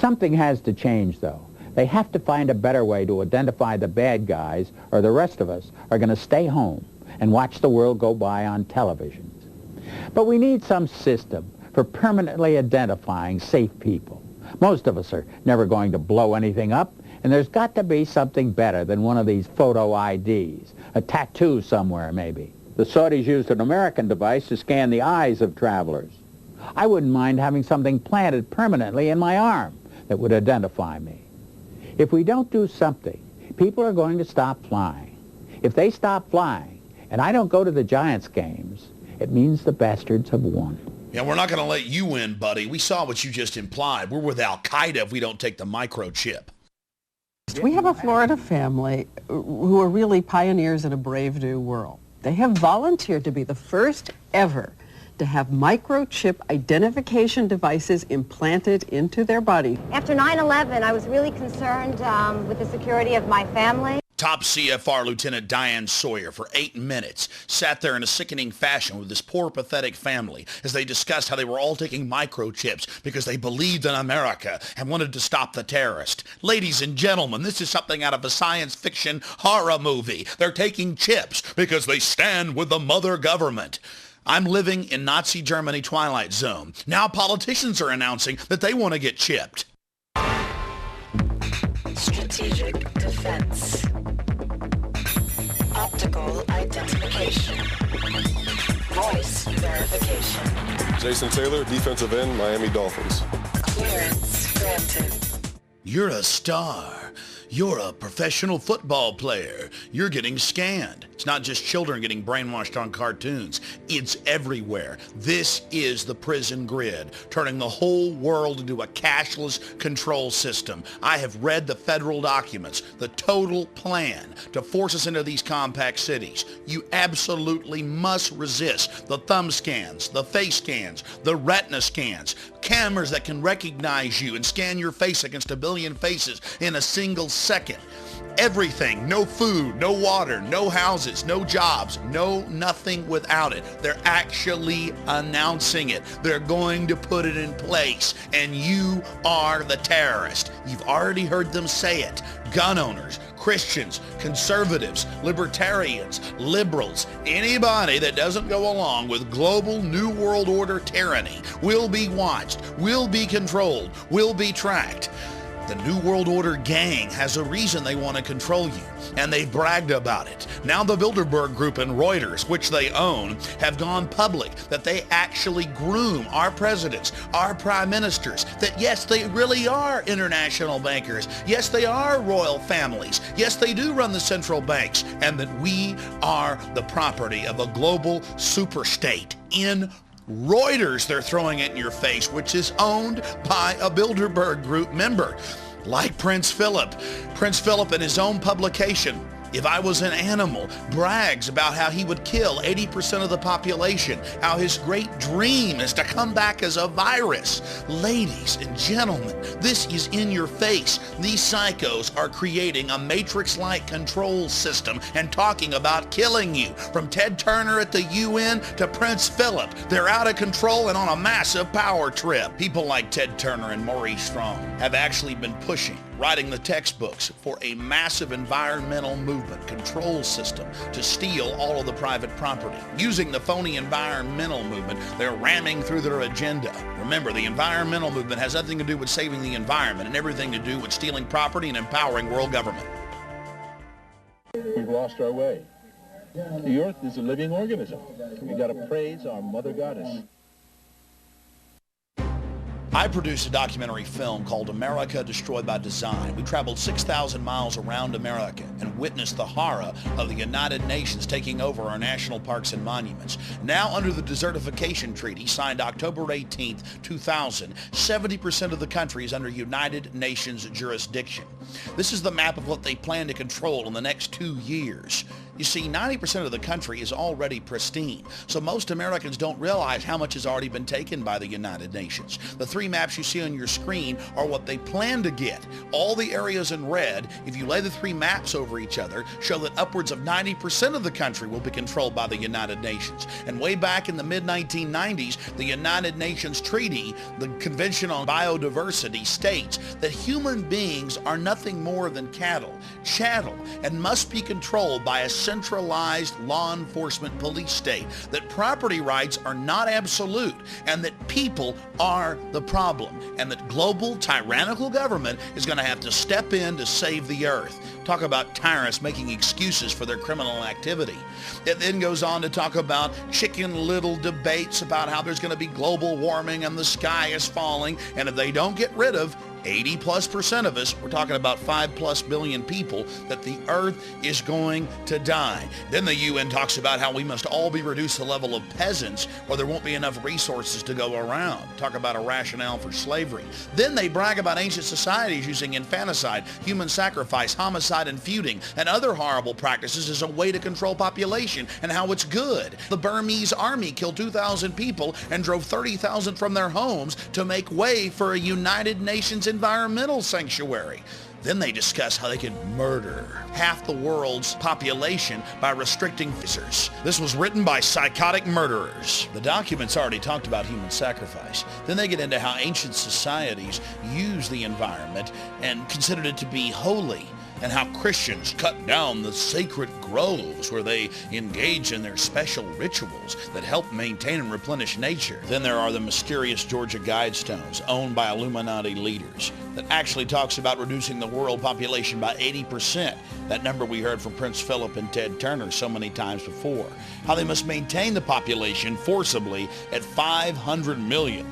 Something has to change, though. They have to find a better way to identify the bad guys, or the rest of us are going to stay home and watch the world go by on televisions. But we need some system for permanently identifying safe people. Most of us are never going to blow anything up, and there's got to be something better than one of these photo IDs, a tattoo somewhere maybe. The Saudis used an American device to scan the eyes of travelers. I wouldn't mind having something planted permanently in my arm that would identify me. If we don't do something, people are going to stop flying. If they stop flying, and I don't go to the Giants games, it means the bastards have won. Yeah, we're not going to let you win, buddy. We saw what you just implied. We're with Al-Qaeda if we don't take the microchip. We have a Florida family who are really pioneers in a brave new world. They have volunteered to be the first ever to have microchip identification devices implanted into their body. After 9/11, I was really concerned with the security of my family. Top CFR Lieutenant Diane Sawyer for 8 minutes sat there in a sickening fashion with this poor, pathetic family as they discussed how they were all taking microchips because they believed in America and wanted to stop the terrorist. Ladies and gentlemen, this is something out of a science fiction horror movie. They're taking chips because they stand with the mother government. I'm living in Nazi Germany Twilight Zone. Now politicians are announcing that they want to get chipped. Strategic defense. Optical identification. Voice verification. Jason Taylor, defensive end, Miami Dolphins. Clearance granted. You're a star. You're a professional football player. You're getting scanned. It's not just children getting brainwashed on cartoons. It's everywhere. This is the prison grid, turning the whole world into a cashless control system. I have read the federal documents, the total plan to force us into these compact cities. You absolutely must resist the thumb scans, the face scans, the retina scans, cameras that can recognize you and scan your face against 1 billion faces in a single second. Everything, no food, no water, no houses, no jobs, no nothing without it. They're actually announcing it. They're going to put it in place, and you are the terrorist. You've already heard them say it. Gun owners, Christians, conservatives, libertarians, liberals, anybody that doesn't go along with global New World Order tyranny will be watched, will be controlled, will be tracked. The New World Order gang has a reason they want to control you, and they've bragged about it. Now the Bilderberg Group and Reuters, which they own, have gone public that they actually groom our presidents, our prime ministers, that yes, they really are international bankers. Yes, they are royal families. Yes, they do run the central banks, and that we are the property of a global superstate in Reuters. They're throwing it in your face, which is owned by a Bilderberg Group member, like Prince Philip. Prince Philip, in his own publication, If I Was an Animal, brags about how he would kill 80% of the population, how his great dream is to come back as a virus. Ladies and gentlemen, this is in your face. These psychos are creating a matrix-like control system and talking about killing you. From Ted Turner at the UN to Prince Philip, they're out of control and on a massive power trip. People like Ted Turner and Maurice Strong have actually been pushing, writing the textbooks for a massive environmental movement control system to steal all of the private property. Using the phony environmental movement, they're ramming through their agenda. Remember, the environmental movement has nothing to do with saving the environment and everything to do with stealing property and empowering world government. We've lost our way. The earth is a living organism. We've got to praise our mother goddess. I produced a documentary film called America Destroyed by Design. We traveled 6,000 miles around America and witnessed the horror of the United Nations taking over our national parks and monuments. Now, under the Desertification Treaty signed October 18, 2000, 70% of the country is under United Nations jurisdiction. This is the map of what they plan to control in the next 2 years. You see, 90% of the country is already pristine, so most Americans don't realize how much has already been taken by the United Nations. The 3 maps you see on your screen are what they plan to get. All the areas in red, if you lay the 3 maps over each other, show that upwards of 90% of the country will be controlled by the United Nations. And way back in the mid-1990s, the United Nations Treaty, the Convention on Biodiversity, states that human beings are nothing more than cattle, chattel, and must be controlled by a centralized law enforcement police state, that property rights are not absolute, and that people are the problem, and that global tyrannical government is going to have to step in to save the earth. Talk about tyrants making excuses for their criminal activity. It then goes on to talk about chicken little debates about how there's going to be global warming and the sky is falling, and if they don't get rid of 80+% of us, we're talking about 5+ billion people, that the earth is going to die. Then the UN talks about how we must all be reduced to the level of peasants or there won't be enough resources to go around. Talk about a rationale for slavery. Then they brag about ancient societies using infanticide, human sacrifice, homicide, and feuding, and other horrible practices as a way to control population and how it's good. The Burmese army killed 2,000 people and drove 30,000 from their homes to make way for a United Nations environmental sanctuary. Then they discuss how they could murder half the world's population by restricting visitors. This was written by psychotic murderers. The documents already talked about human sacrifice. Then they get into how ancient societies used the environment and considered it to be holy, and how Christians cut down the sacred groves where they engage in their special rituals that help maintain and replenish nature. Then there are the mysterious Georgia Guidestones owned by Illuminati leaders that actually talks about reducing the world population by 80%. That number we heard from Prince Philip and Ted Turner so many times before. How they must maintain the population forcibly at 500 million.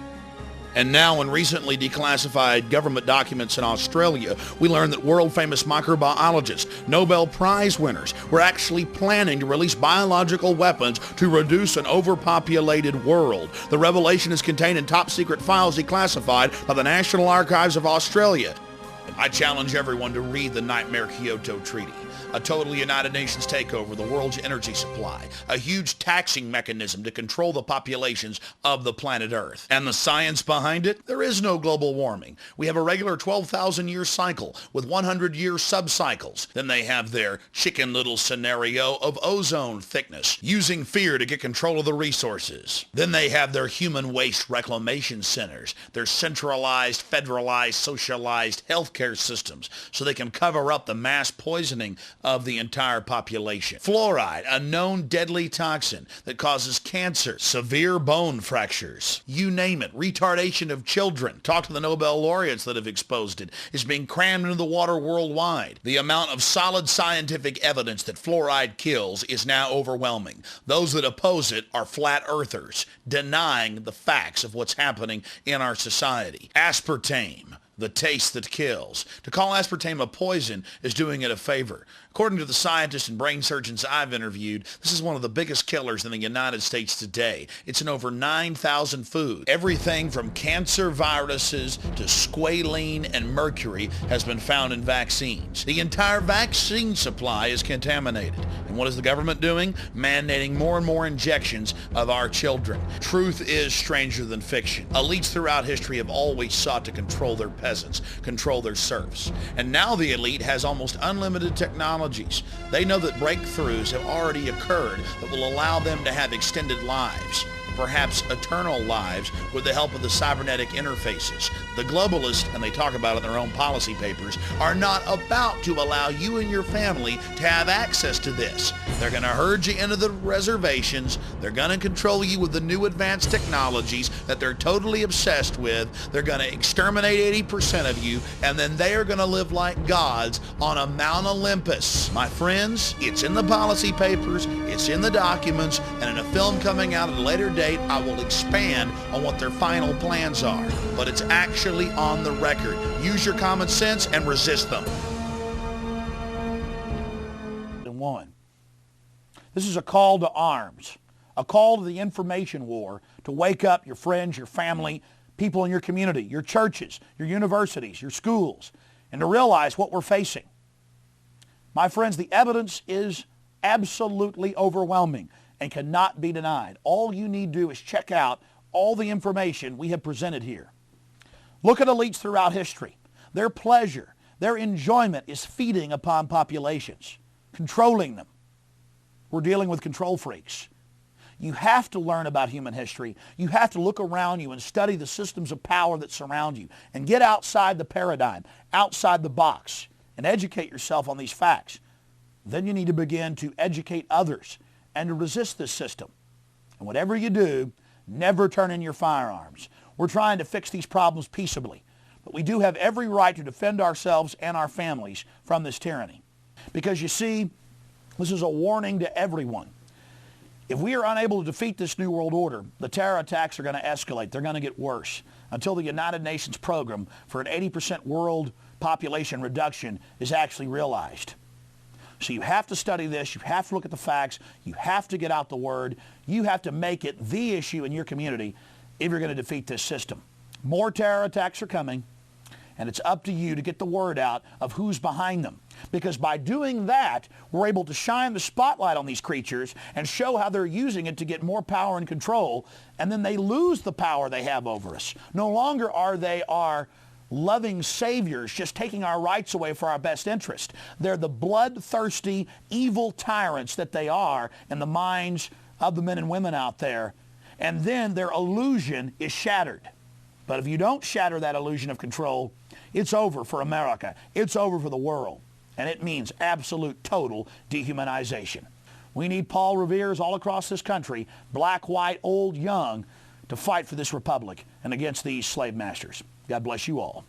And now in recently declassified government documents in Australia, we learned that world-famous microbiologists, Nobel Prize winners, were actually planning to release biological weapons to reduce an overpopulated world. The revelation is contained in top-secret files declassified by the National Archives of Australia. I challenge everyone to read the Nightmare Kyoto Treaty, a total United Nations takeover of the world's energy supply, a huge taxing mechanism to control the populations of the planet Earth. And the science behind it? There is no global warming. We have a regular 12,000-year cycle with 100-year subcycles. Then they have their chicken little scenario of ozone thickness, using fear to get control of the resources. Then they have their human waste reclamation centers, their centralized, federalized, socialized healthcare systems, so they can cover up the mass poisoning of the entire population. Fluoride, a known deadly toxin that causes cancer, severe bone fractures, you name it, retardation of children. Talk to the Nobel laureates that have exposed it. It's being crammed into the water worldwide. The amount of solid scientific evidence that fluoride kills is now overwhelming. Those that oppose it are flat earthers, denying the facts of what's happening in our society. Aspartame, the taste that kills. To call aspartame a poison is doing it a favor. According to the scientists and brain surgeons I've interviewed, this is one of the biggest killers in the United States today. It's in over 9,000 foods. Everything from cancer viruses to squalene and mercury has been found in vaccines. The entire vaccine supply is contaminated. And what is the government doing? Mandating more and more injections of our children. Truth is stranger than fiction. Elites throughout history have always sought to control their peasants, control their serfs. And now the elite has almost unlimited technology. They know that breakthroughs have already occurred that will allow them to have extended lives, perhaps eternal lives, with the help of the cybernetic interfaces. The globalists, and they talk about it in their own policy papers, are not about to allow you and your family to have access to this. They're going to herd you into the reservations. They're going to control you with the new advanced technologies that they're totally obsessed with. They're going to exterminate 80% of you, and then they are going to live like gods on a Mount Olympus. My friends, it's in the policy papers, it's in the documents, and in a film coming out at a later date, I will expand on what their final plans are. But it's actually on the record. Use your common sense and resist them. This is a call to arms, a call to the information war, to wake up your friends, your family, people in your community, your churches, your universities, your schools, and to realize what we're facing. My friends, the evidence is absolutely overwhelming and cannot be denied. All you need to do is check out all the information we have presented here. Look at elites throughout history. Their pleasure, their enjoyment is feeding upon populations, controlling them. We're dealing with control freaks. You have to learn about human history. You have to look around you and study the systems of power that surround you and get outside the paradigm, outside the box, and educate yourself on these facts. Then you need to begin to educate others and to resist this system. And whatever you do, never turn in your firearms. We're trying to fix these problems peaceably, but we do have every right to defend ourselves and our families from this tyranny. Because you see, this is a warning to everyone. If we are unable to defeat this New World Order, the terror attacks are going to escalate. They're going to get worse until the United Nations program for an 80% world population reduction is actually realized. So you have to study this. You have to look at the facts. You have to get out the word. You have to make it the issue in your community if you're going to defeat this system. More terror attacks are coming, and it's up to you to get the word out of who's behind them. Because by doing that, we're able to shine the spotlight on these creatures and show how they're using it to get more power and control, and then they lose the power they have over us. No longer are they our loving saviors just taking our rights away for our best interest. They're the bloodthirsty, evil tyrants that they are in the minds of the men and women out there. And then their illusion is shattered. But if you don't shatter that illusion of control, it's over for America. It's over for the world. And it means absolute, total dehumanization. We need Paul Reveres all across this country, black, white, old, young, to fight for this republic and against these slave masters. God bless you all.